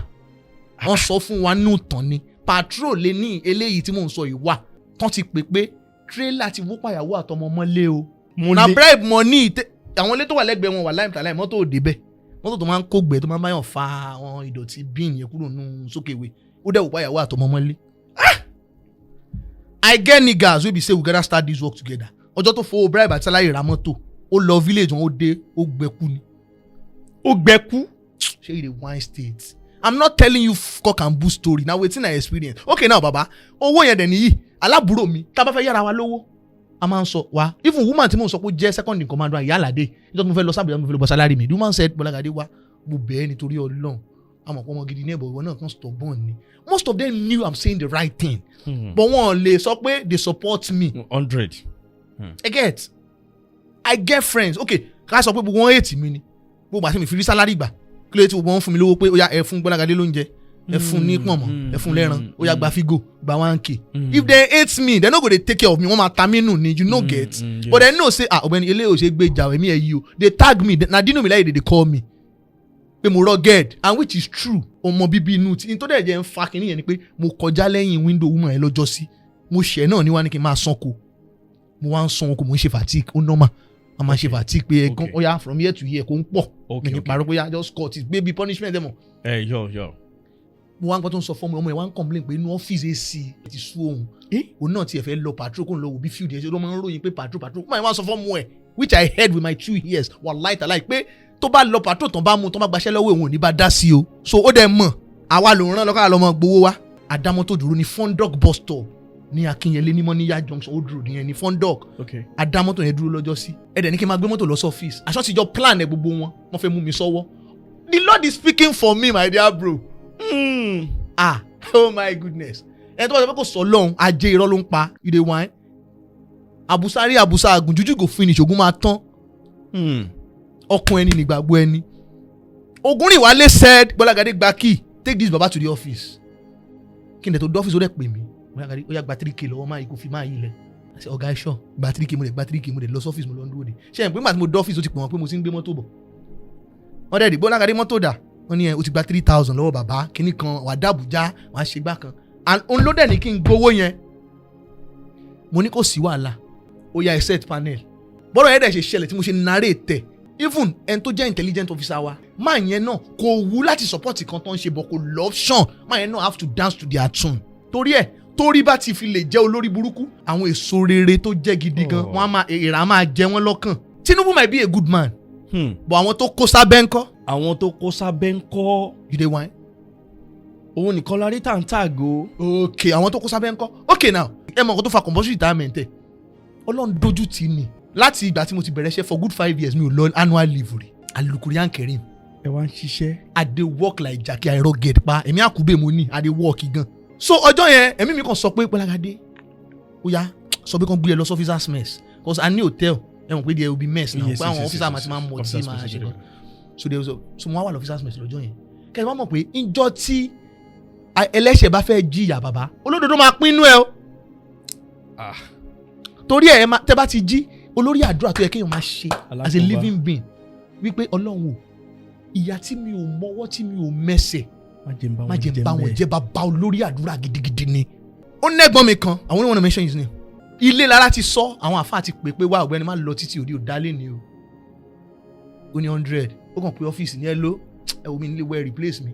wọ́n sọ fún wa nù tán ni patrol lè ní eléyìí tí mò ń sọ yìí wà tán ti pè pé tírélà ti wó pàyàwó àtọmọ mọ́lé o na bribe money àwọn ilé tó wà lẹ́gbẹ̀ẹ́ wọn wà láì tàláì mọ́tò òde bẹ́ẹ̀ mọ́tò tó máa ń kógbẹ́ tó máa ń báyàn fa àwọn ìdọ̀tí bíìn yẹn kúrò nù sókèwé ó dẹ̀ wò pàyàwó àtọmọ mọ́lé. I get niggas wey be say we gonna start this work together ọjọ́ tó fowó bribe àti salary ra mọ́tò ó lọ village wọn ó dé ó gbẹ́kú ni. ó gbẹ́kú. ṣé you dey wine state I'm not telling you cock and bull story na wetin I experience okay now baba owó yẹn dẹ̀ nìyí alábùrò mi tá a bá fẹ́ yára wa lówó a máa ń sọ wa even woman tí mo sọ pé ó jẹ́ second in command wa ìyálàdé nítorí mo fẹ́ lọ sábà mo fẹ́ lọ bọ́ salary mi the woman said Gbolagade wa mo bẹ̀ẹ́ nítorí Ọlọ́run àmọ́ pé ọmọ gidi ní ẹ̀bọ̀ ìwọ náà kan stubborn ni most of them knew I'm saying the right thing but wọ́n lè sọ pé they support me 100. I get friends okay ká sọ pé gbogbo wọn hate mi ni gbogbo àti mi fi rí salary gbà kí ló ti gbogbo wọn fún mi lówó pé ó yá ẹ fún Gbolagade lóúnjẹ ẹ fún ní pọ̀nmọ́ ẹ fún lẹ́ran ó yá gba figo gba 1k if they hate me they no go dey take care of me wọ́n máa ta mí nù ni you no get but they know say ọ̀gbẹ́ni eléyìí ò ṣe gbé jà ẹ̀mí ẹ̀ yìí o they tag me na dino mi láyé they call me pé mo rugged and which is true ọmọ bíbí inú tí nítorí ẹ̀jẹ̀ ń fa kínní yẹn ni pé mo kọjá lẹ́yìn window woman yẹn lọ́jọ́ sí mo ṣẹ̀ náà ní wá ní kí n máa sanko mo wá ń san oko mo ń ṣe fatigue ó normal a máa ṣe fatigue pé ẹ̀gán ó yá from year to year kò ń pọ̀ mi ní parọ́ pé yá just cut it baby punishment dem o. Yọ. mo wá ń gbọ́ tó ń sọ fún ọmọ yẹn wá ń complain pé inú ọ́fíìsì AC ti sú òun òun náà tiẹ̀ fẹ́ lọ patrol kó ń lọ wò bí field yẹn ṣe ló máa ń ròyìn pé patrol máa ń wá sọ fún ọmọ ẹ̀ which I heard with my 2 ears wallahi ta'ala pé tó bá lọ patrol tán bá mú tán bá gbaṣẹ́ lọ́wọ́ òun ò ní bá dá sí o so ó dẹ̀ mọ̀ àwa ló rán lọ́kàlà lọ́mọ gbowó wa àdámọ́ tó dúró ní Fondok bus stop ní Akínyẹlé ní Mọ́níyà junction old road yẹn ní Fondok àdámọ́ tó yẹn dúró lọ́jọ́ sí ẹ̀dẹ̀ ní kí n máa gbé mọ́tò lọ sí ọ́fíìsì aṣọ ti jọ plan ẹ̀ gbogbo wọn wọ́n fẹ́ mú mi sọ́wọ́ the Lord is speaking for me my dear bro. Oh my goodness ẹni tó bá sọ pé kò sọ lọ́hùn ajé irọ́ ló ń pa you dey whine àbùsárí àbùsá àgùn jújù go finish ogun máa tán ọkùn ẹni nígbàgbọ́ ẹni Ògúnrìnwálé said Gbolagade gba key take this baba to the office kí n dẹ̀ tó dé ọ́fíìsì ó dẹ̀ pè mí Gbolagade ó yá gba 3k lọ́wọ́ máa yìí kò fi máa yìí lẹ̀ àti ọ̀gá ẹ̀ṣọ́ gba 3k mo dẹ̀ lọ sọ́fíìsì mo lọ ń dúró de ṣe é pé nígbà tí mo dé ọ́fíìsì ó ti pè wọ́n pé mo ti ń gbé mọ́tò bọ̀ wọ́n dẹ̀ dì Gbolagade mọ́tò dà wọ́n ní ẹ̀ ó ti gba 3000 lọ́wọ́ bàbá kíní kan wà dàbújá wà á ṣe gbá kan and òun ló dẹ̀ ní kí n gbowó yẹn mo ní kò sí wàhálà ó yá set panel bọ́dọ̀ yẹn dẹ̀ ṣe ṣẹlẹ̀ tí mo ṣe narrate tẹ̀ even ẹni tó jẹ́ intelligent officer wa máa yẹn náà kò wú láti support kan tó ń ṣe bọ̀ kò lọ́pṣọ̀n máa yẹn náà have to dance to their tune torí bá ti fi lè jẹ́ olórí burúkú àwọn èso rere tó jẹ́ gidi gan wọ́n á máa èrà máa jẹ wọ́n lọ́kàn Tinubu might be a good man but àwọn tó kó sábẹ́ ńkọ́. àwọn tó kó sábẹ́ ńkọ́. you dey whine. òun nìkan la rí tàǹtàgò. ok àwọn tó kó sábẹ́ ńkọ́ ok now ẹ mọ̀ nǹkan tó fa compulsory retirement ẹ̀ Ọlọ́run dojú tì ní láti ìgbà tí mo ti bẹ̀rẹ̀ iṣẹ́ for good 5 years mi ò lọ annual leave rí alukurian kerim. ẹ wá ń ṣiṣẹ́. I dey work like jackie I rugged pa èmi àkúbẹ̀ mo ní I dey work gan. so ọjọ́ yẹn ẹ̀mí mi kàn sọ pé Gbolagade ó yá sọ pé kàn gbé ẹ lọ sí officers mess because I ní hotel ẹ mọ̀ pé there will be mess now pé àwọn officers máa ń mọ̀ tí máa ṣe lọ so mo wá wà lọ officers mess lọ́jọ́ yẹn kẹ́ni wọ́n mọ̀ pé ìjọ tí ẹlẹ́ṣẹ̀ bá fẹ́ jìyà bàbá olódodo máa pín inú ẹ o torí ẹ tẹ́ bá ti jí olórí àdúrà tó yẹ kéèyàn máa ṣe as a living being wípé Ọlọ́run o ìyà tí mi ò mọwọ́ tí mi ò mẹsẹ̀ má jẹ́ bá wọn jẹ́ bàbá olórí àdúrà gidigidi ni. ó nẹ́gbọ́n mi kan I don't want to mention his name ilé lára ti sọ àwọn àfáà ti pè pé wá ọ̀gbẹ́ni má lọ títí òde òdálé ni o ó ní 100 ó kàn pé ọ́fíìsì ní ẹ ló ẹ wò mí nílé wẹ́ẹ́ replace mi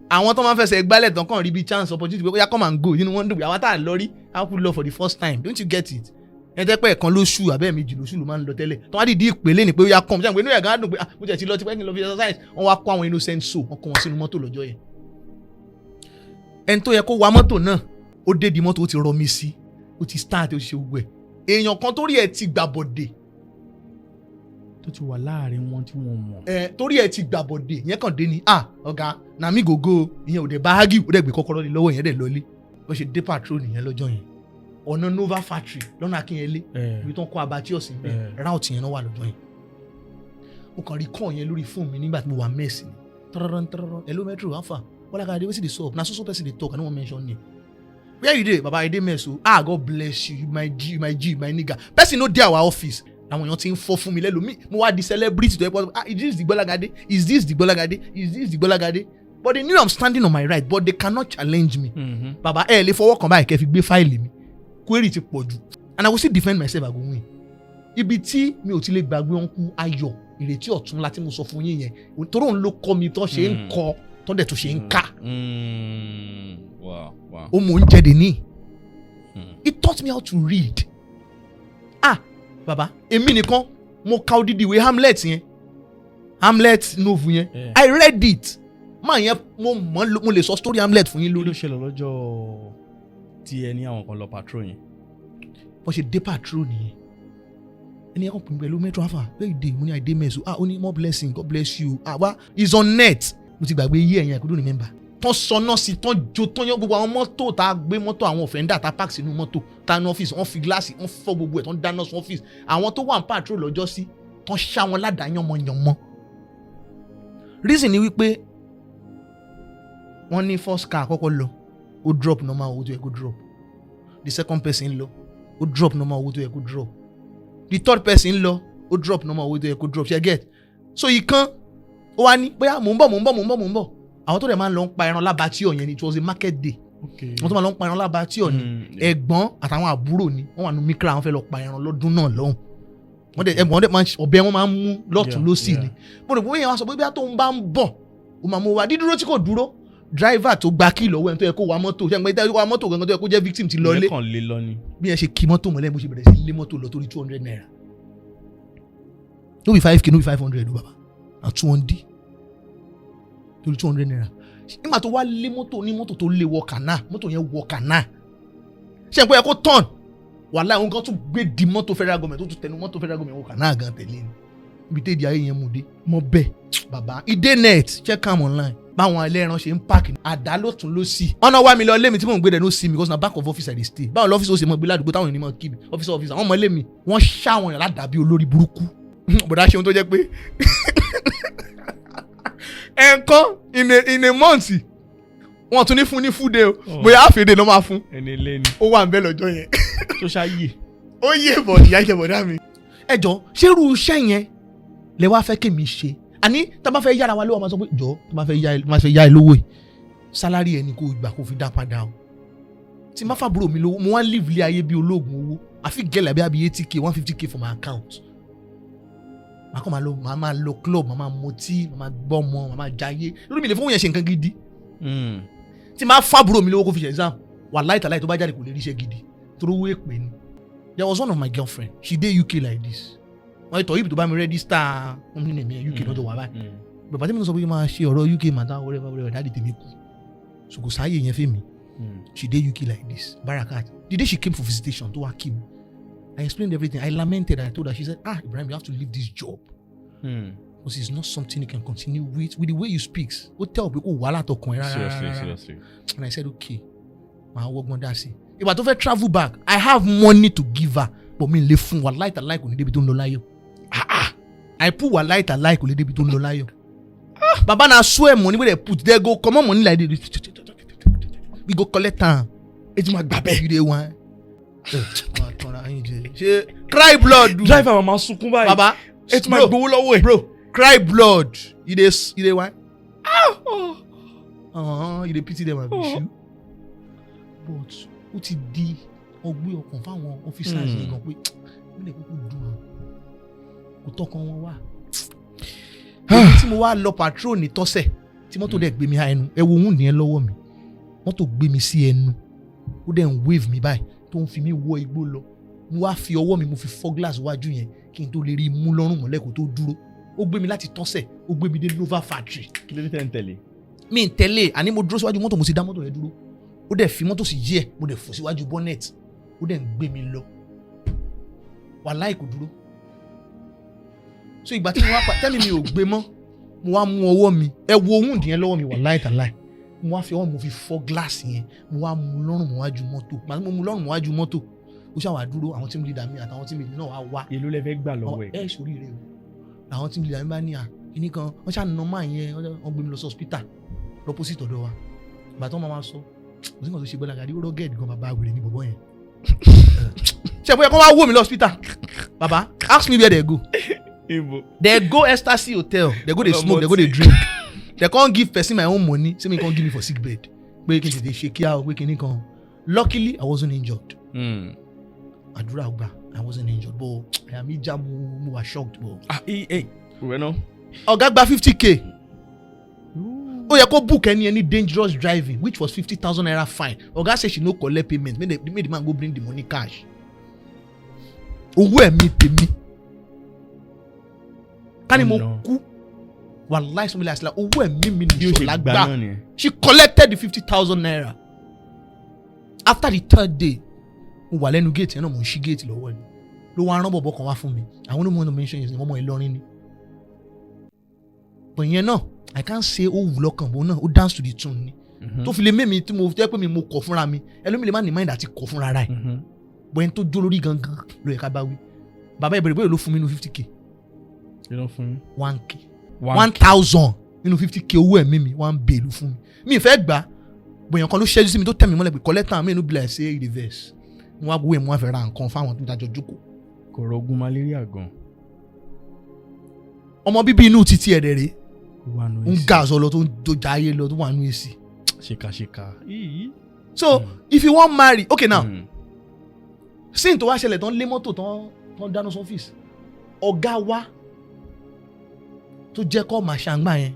àwọn tó máa ń fẹsẹ̀ gbálẹ̀ tán kàn rí bí chance opportunity pé ó yá come and go inú wọn dùn àwọn tá à ń lọ rí how could love for the first time don't you get it ẹ tẹ́ pẹ́ ẹ̀kan lóṣù abẹ́ méjì lóṣù ló máa ń lọ tẹ́lẹ̀ tó wá dìdí ìpele ni pé ó yá kọ́ ọ̀hún inú ẹ̀ gan-an dùn pé mo jẹ̀ ti lọ ti pẹ́ kí n lọ fi exercise wọ́n wá kó àwọn innocent soul wọ́n kó wọn sínú mọ́tò lọ́jọ́ yẹn. ẹni tó yẹ kó wa mọ́tò náà ó dé di mọ́tò ó ti rọ mi sí ó ti start ó ti ṣe gbogbo ẹ̀ èèyàn kan torí ẹ̀ ti gbàbọ̀dè tó ti wà láàrin wọn tí wọ́n mọ̀. Torí ẹ̀ ti gbàbọ̀dè yẹn kàn dé ni ọ̀gá nàmí gògó ìyẹn ò dé bá ágì ó dẹ̀ gbé kọ́kọ́rọ́ lé lọ́wọ́ yẹn dẹ̀ lọlé bó ṣe dé patrol nìyẹn lọ́jọ́ yẹn ọ̀nà Nova Factory lọ́nà Akínyẹlé ibi tó ń kọ́ abatí ọ̀sìn bẹ́ẹ̀ route yẹn náà wà lọ́jọ́ yẹn ó kàn rí kọ́ yẹn lórí fóònù mi nígbà tí mo wà mẹ́sì ni tọ́rọ́rọ́ hello metro alpha Gbolagade wetin dey sup na so person dey talk I no wan mention name where you dey baba I dey mess o God bless you my G my nigga person no dey our office àwọn èèyàn ti ń fọ́ fún mi lẹ́lòmíì mo wá di celebrity tó yẹ pọ́ is this the Gbolagade is this the Gbolagade is this the Gbolagade but they knew I'm standing on my right but they cannot challenge me baba ẹ lè fọwọ́ kan báyìí kẹ́ fi gbé fáìlì mi query ti pọ̀ jù and I will still defend myself I go win ibi tí mi ò ti lè gbàgbé ọ̀nkú ayọ̀ ìrètí ọ̀tún láti mo sọ fún yín yẹn torí òun ló kọ́ mi tó ṣe ń kọ́ tó dẹ̀ tó ṣe ń ká ó mò ń jẹ́ dèní he taught me how to read baba èmi nìkan mo ka odidi ìwé Hamlet novel yẹn I read it máa yẹn mo lè sọ story Hamlet fún yín lórí. ló ṣẹlẹ̀ lọ́jọ́ tí ẹ ní àwọn kan lọ patrol yẹn. wọ́n ṣe dé patrol nìyẹn ẹni ẹ̀kọ́ pè pẹ̀lú metro alpha where you dey mo ní I dey mess ó ní more blessing God bless you wa is on net mo ti gbàgbé yí ẹ̀yìn I couldn't remember tán sọnà sí tán jo tán yọ gbogbo àwọn mọ́tò tá a gbé mọ́tò àwọn ọ̀fẹ́ndà tá a park sínú mọ́tò tá a ní ọ́fíìsì wọ́n fi gíláàsì wọ́n fọ́ gbogbo ẹ̀ tán dáná sí ọ́fíìsì àwọn tó wà ní patrol lọ́jọ́ sí tán ṣá wọn ládàá yánmọ́yánmọ́ reason ni wípé wọ́n ní first car àkọ́kọ́ lọ ó drop normal owó tó yẹ kó drop the second person lọ ó drop normal owó tó yẹ kó drop the third person lọ ó drop normal owó tó yẹ kó drop ṣe get so ìkan ó wá ní bóyá mò ń bọ̀ àwọn tó dẹ̀ máa ń lọ ń pa ẹran lábàtí ọ̀yẹn ni it was a market day wọ́n tó máa lọ ń pa ẹran lábàtí ọ̀ni ẹ̀gbọ́n àtàwọn àbúrò ni wọ́n wà ní mikra wọ́n fẹ́ lọ pa ẹran lọ́dún náà lọ́hùn wọ́n dẹ̀ máa ọ̀bẹ wọn máa ń mú lọ́tún lọ́sì ni mo rò pé èèyàn wá sọ pé bí tó ń bá ń bọ̀ ó máa mú wa dídúró tí kò dúró driver tó gba kí lọ́wọ́ ẹni tó yẹ kó wa mọ́tò ṣe àgbẹ̀ wa mọ́tò gangan tó yẹ kó jẹ́ victim ti lọ lé bí ẹ ṣe kí mọ́tò mọ́lẹ́ bó ṣe bẹ̀rẹ̀ sí lé mọ́tò lọ torí 200 naira no be 5k no be 500 o baba na 200 torí 200 naira nígbà tó wá lé mọ́tò ní mọ́tò tó lé wọ kànáà mọ́tò yẹn wọ kànáà ṣe pé ẹ kó tọ́n wàhálà òun kan tún gbé di mọ́tò federal government tó tún tẹnu mọ́tò federal government wọ kànáà gan tẹ̀lé ni ibi tẹ́ẹ̀dì ayé yẹn mú dé mọ́ bẹ́ẹ̀ bàbá ìdè net check am online báwọn ẹlẹ́ran ṣe ń pààkì àdá ló tún ló sí ọ̀nà wá mi lọ lé mi tí mò ń gbé dẹ̀ ló sí mi because na back of office I dey stay báwo lọ́fíìsì ó ṣe mọ́ gbé ládùúgbò táwọn ènìyàn kí mi officer àwọn ọmọ ilé mi wọ́n ṣáwọn èèyàn ládàbí olórí burúkú bọ̀dá ṣeun tó jẹ́ pé ẹ̀ẹ̀kan in a month wọ́n tún ní fún ní full day o bóyá half a day ló máa fún ó wà ń bẹ́ lọ́jọ́ yẹn tó ṣáyè ó yé bọ̀dì ìyá ìṣẹ̀ bọ̀dá mi. ẹ jọ ṣé irú iṣẹ́ yẹn lẹ wá fẹ́ kémi ṣe àní tá a bá fẹ́ yára wa lówó máa sọ pé jọ tá a bá fẹ́ yá ẹ lówó yìí sálárì ẹni kò gbà kó fi dá padà o tí má fàbúrò mi lówó mo wá live ilé ayé bí olóògùn owó àfi gẹ́lẹ̀ bí i 80k 150k for my account màá kàn máa lọ club màá máa mutí màá máa gbọ́mọ màá máa jayé lórí mi lè fún yẹn ṣe nǹkan gidi tí má fàbúrò mi lówó kó fi ṣe exam wàláhì tàláhì tó bá jáde kò lè ríṣẹ́ gidi torí owó èpè ni there was one of my girlfriend she dey UK like this wọ́n tọ́ ibi tó bá mi register company name UK lọ́jọ́ wà báyìí bàbá tí mi sọ pé máa ṣe ọ̀rọ̀ UK màtá whatever dáàdì tèmi kú so kò sáàyè yẹn fẹ́ mi she dey UK like this Barakat the day she came for visitation tó wá kí mi I explained everything I lamented and I told her she said Ibrahim you have to leave this job because it's not something you can continue with the way you speak ó tell pé kò wà látọkàn ẹ rárá seriously and I said okay màá wọ́gbọ́n dá sí ìgbà tó fẹ́ travel back I have money to give her but mi lè fún wa láìta láì kò ní débi tó ń lọ láyọ̀ I put wa láìta láì kò ní débi tó ń lọ láyọ̀ baba na swear money wey dey put there go comot money like this we go collect am eti ma gba bẹ́ẹ̀ you dey wan ṣe cry blood driver ma sunkún báyìí baba eti ma gbowó lọ́wọ́ ẹ̀ bro cry blood you dey wan you dey pity them abi ṣu but ó ti di ọgbẹ́ ọkàn fáwọn officers yẹn gan pé wọ́n lè kúkú dùn án kò tọkàn wọn wá. tí mo wá lọ patrol ní tọ́sẹ̀ tí mọ́tò dẹ̀ gbé mi ha ẹnu ẹ wo ohun nìyẹn lọ́wọ́ mi mọ́tò gbé mi sí ẹnu ó dẹ̀ ń wave mi báyìí tó ń fi mí wọ igbó lọ mo wá fi ọwọ́ mi mo fi fọ́ glass wájú yẹn kí n tó lè rí mú lọ́rùn mọ́lẹ̀ kó tó dúró ó gbé mi láti tọ́sẹ̀ ó gbé mi dé Nova Factory. kí ló dé tẹ́ ń tẹ̀lé. mi ń tẹ̀lé àní mo dúró síwájú mọ́tò mo sì dá mọ́tò yẹn dúró ó dẹ̀ fi mọ́tò sí yẹ mo dẹ̀ fò síwájú bonnet ó dẹ̀ ń gbé mi lọ wàláhì kò dúró so ìgbà tí mo wá tẹ́mi mi ò gbé mọ́ mo wá mú ọwọ́ mi ẹ wo ohun ìdíyẹn lọ́wọ́ mi wàláhì tàláhì mo wá fi ọwọ́ mo fi fọ́ gíláàsì yẹn mo wá mú lọ́rùn mọ́wájú mọ́tò màá mo mú lọ́rùn mọ́wájú mọ́tò ó ṣàwà dúró àwọn team leader mi àtàwọn team leader náà wá wá èló lẹ fẹ́ gbà lọ́wọ́ ẹ̀ sórí rẹ o àwọn team leader mi bá ní kíní kan wọ́n ṣáà nà máa yẹn wọ́n gbé mi lọ sí hospital lọ́pọ̀sìtì ọ̀dọ̀ wa ìgbà tó máa sọ kò sí nǹkan tó ṣe Gbolagade ó rọ́gẹ́ẹ̀dì gan bàbá àwèrè ní bọ̀bọ̀ yẹn ṣe bóyá kó wá wò mí lọ hospital baba ask me where they go they go ecstasy hotel they go dey smoke they go dey drink they can't give person my own money say me can't give me for sick bed pé kí n tètè ṣe kí á pé kíní kan luckily I wasn't injured àdúrà gbà I wasn't injured but àyà mi já mo wà shocked but. ọ̀gá gba 50k ó yẹ kó book any dangerous driving which was 50,000 naira fine ọ̀gá say she no collect payment make the man go bring the money cash owó ẹ̀mí tèmi ká ní mo kú wàláì sọmi láti la owó ẹ̀mí mi ní ìṣọ̀lá gbà she collected the 50,000 naira after the third day mo wà lẹ́nu gate yẹn náà mo ń ṣí gate lọ́wọ́ ẹ̀ ló wá rán bọ̀bọ̀ kan wá fún mi àwọn onímọ̀ ọ̀nà mention yẹn ọmọ Ìlọrin ni but yẹn náà I can't say ó wù lọ́kàn bó náà ó dance to the tune ni tó fi lè mẹ́mi tí mo jẹ́ pé mi mo kọ̀ fúnra mi ẹlòmíì lè má ní mind àti kọ̀ fúnra rẹ̀ bọ́ ẹni tó jó lórí gangan ló yẹ ká bá wí bàbá ìbẹ̀rẹ̀ bóyá ló fún mi nínú 50k 1k 1,000 nínú 50k owó ẹ̀mí mi 1 bèèlú fún mi ìfẹ́ gbà bóyá kan ló ṣẹ́jú sí mi tó tẹ̀ mí mọ́lẹ̀ pé collector mi inú bílẹ̀ ṣe reverse wọ́n wá gbé wọn fẹ́ ra nǹkan fáwọn tó dájọ́ jókòó. kò rọgùn malaria gan. ọmọ bíbí inú títí ẹ̀rẹ̀ rẹ̀ ń ga àṣọ lọ tó jáyé lọ tó wà nínú èsì. ṣèkàṣèkà. so if you wan marry okay now sin tó wá ṣẹlẹ̀ tán lé mọ́tò tán dáná sọ́fíìsì ọ̀gá wa tó jẹ́ kọ́ màṣàǹgbà yẹn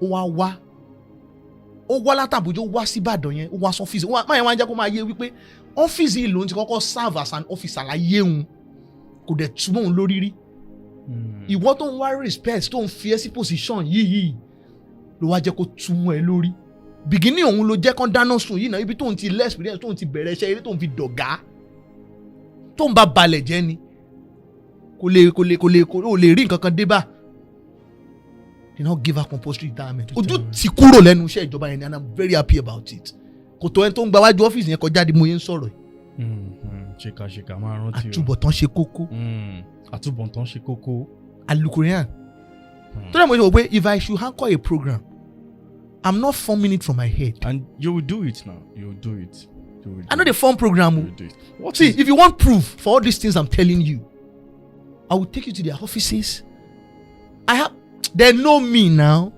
ó wá látàbújá ó wá síbàdàn yẹn ó wá sọ́fíìsì máa yẹn wá ń jẹ́ kó máa yé wípé ọ́fíìsì yìí lòun ti kọ́kọ́ serve as an officer láyé òun kò dẹ̀ túmọ̀ òun lórí rí ìwọ tó ń wá respect tó ń fi ẹ́ sí position yìí ló wá jẹ́ kó túmọ̀ ẹ lórí bìgínì òun ló jẹ́ kán dáná sùn yìí náà ibi tóun ti less experience tóun ti bẹ̀rẹ̀ iṣẹ́ eré tóun fi dọ̀gá tóun bá balẹ̀ jẹ́ ni kò lè rí nǹkan kan dé bá they now give her compulsory retirement ojú ti kúrò lẹ́nu iṣẹ́ ìjọba yẹn and I'm very happy about it kò tó ẹni tó ń gba wájú ọ́fíìsì yẹn kọjá di mo yẹn ń sọ̀rọ̀ yìí. ṣèkàṣèkà máa rántí o àtúbọ̀tán ṣe kókó. àtúbọ̀tán ṣe kókó. alukurian tó dẹ̀ mo ṣe wò pé if I should anchor a program I'm not forming it from my head. and you will do it now you will do it. I know the form program o. See if you want proof for all these things I'm telling you I will take you to their offices. They know me now.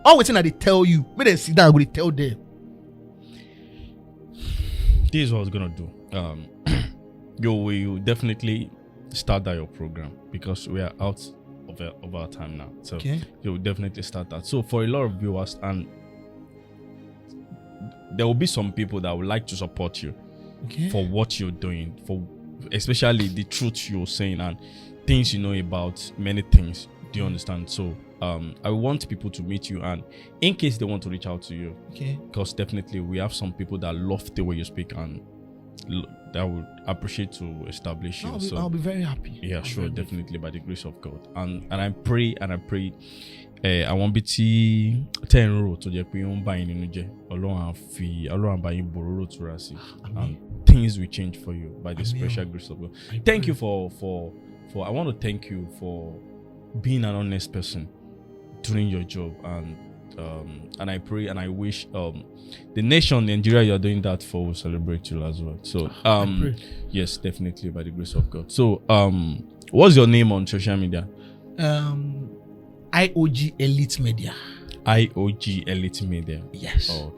All wetin I dey tell you make dem sit down I go dey tell them. This is what I was gonna do. You will definitely start that your program because we are out of our time now. So you will definitely start that. So for a lot of viewers, and there will be some people that would like to support you for what you're doing, for especially the truth you're saying and things you know about many things. Do you understand? So I want people to meet you, and in case they want to reach out to you, because definitely we have some people that love the way you speak and that would appreciate to establish you. I'll be very happy. Yeah, sure, definitely by the grace of God. And I pray I won't be ten road to the Pion buying in the Ọlọ́run buying bororo to Oroase, and things will change for you by the special grace of God. Thank you for I want to thank you for being an honest person doing your job, and I pray and I wish the nation Nigeria you're doing that for will celebrate you as well. So yes, definitely by the grace of God. So what's your name on social media? IOG Elite Media. IOG Elite Media. Yes. Oh,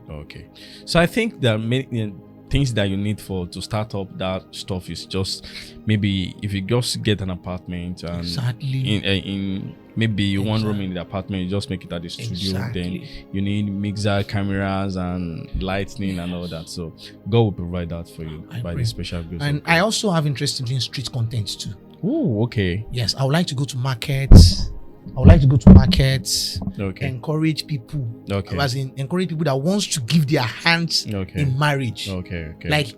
okay. So I think there are many things that you need to start up that stuff is just maybe if you just get an apartment and in maybe one room in the apartment, you just make it at the studio. Then you need mixer, cameras, and lighting and all that. So God will provide that for you by the special grace. And I also have interest in doing street content too. Oh, okay. Yes, I would like to go to markets, I would like to go to markets, Okay. encourage people. Okay. As in, encourage people that wants to give their hands Okay. in marriage. Okay. Okay. Like,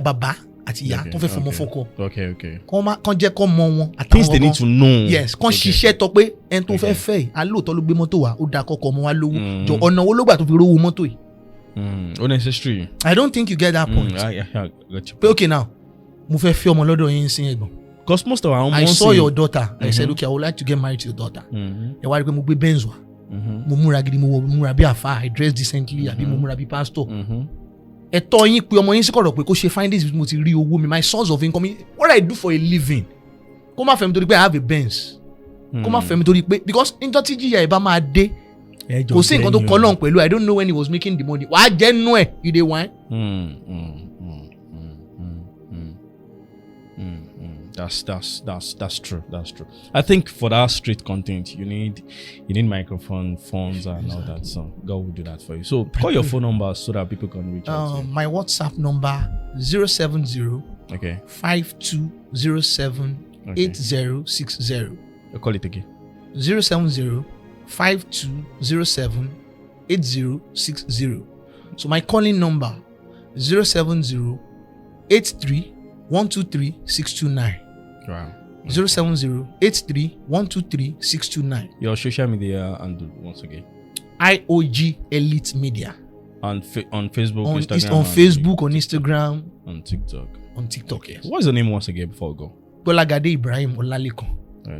baba àti ìyá tó fẹ́ fọmọ fọ́kọ. Okay. Okay. Kàn jẹ́ kọ́ mọ wọn. Things they need to know. Yes, kàn ṣiṣẹ́ tọ́ pé ẹni tó fẹ́ fẹ́ yìí, alóòótọ́ ló gbé mọ́tò wá, ó da kọ́kọ́ ọmọ wa lówó. Jọ ọ̀nà wo ló gbà tó fi rówó mọ́tò yìí? Unnecessary. I don't think you get that point. I got you. Pé okay now, mo fẹ́ fẹ́ ọmọ lọ́dọ̀ yín sí ẹ̀gbọ́n. Because most of our I saw your daughter. I said, okay, I would like to get married to your daughter. Ẹ wá rí pé mo gbé Benz wá. Mo múra gidi, mo múra bí àfáà, I dress decently, àbí mo múra bí pastor. Ẹ̀tọ́ yín pé ọmọ yín sí kọ̀rọ̀ pé kó ṣe find this mo ti rí owó mi, my source of income, what I do for a living. Kó má fẹ́ mi torí pé I have a Benz. Kó má fẹ́ mi torí pé because níjọ́ tí jíjà ẹ̀ bá máa dé, kò sí nǹkan tó kọ́ lọ́hùn pẹ̀lú, I don't know when he was making the money. Wàá jẹ́ nú ẹ̀, you dey whine. That's true. That's true. I think for that street content, you need microphone, phones, and all that. So God will do that for you. So call your phone number so that people can reach out to you. My WhatsApp number 070 Okay. 5207 8060. I'll call it again. 070 5207 8060. So my calling number 070 83 123 629. Wow. 070 83 123 629. Your social media handle once again. IOG Elite Media. On Facebook, On Instagram. on Facebook, on Instagram, on TikTok. on TikTok. Yes. What's your name once again before we go? Gbolagade Ibraheem Olalekan.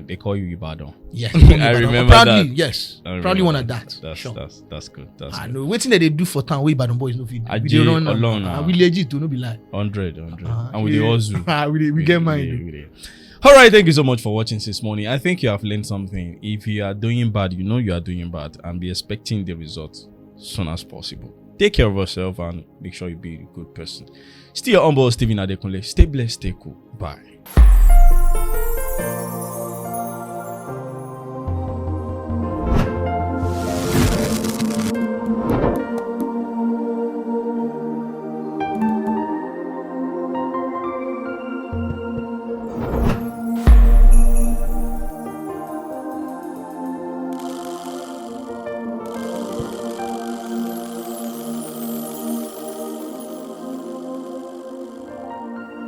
They call you Ibadan. Yeah, I remember proudly, that. yes, I proudly remember one of that. That's Sure. that's good. That's I good. know. Waiting that they do for town, we Ibadan boys no fit. I We dey dey run alone now. now. We legit to no be lie. 100. Uh-huh. And with the Ozu. we get mine. All right, thank you so much for watching this morning. I think you have learned something. If you are doing bad, you know you are doing bad, and be expecting the results soon as possible. Take care of yourself and make sure you be a good person. Still your humble Stephen Adekunle. Stay blessed, stay cool. Bye.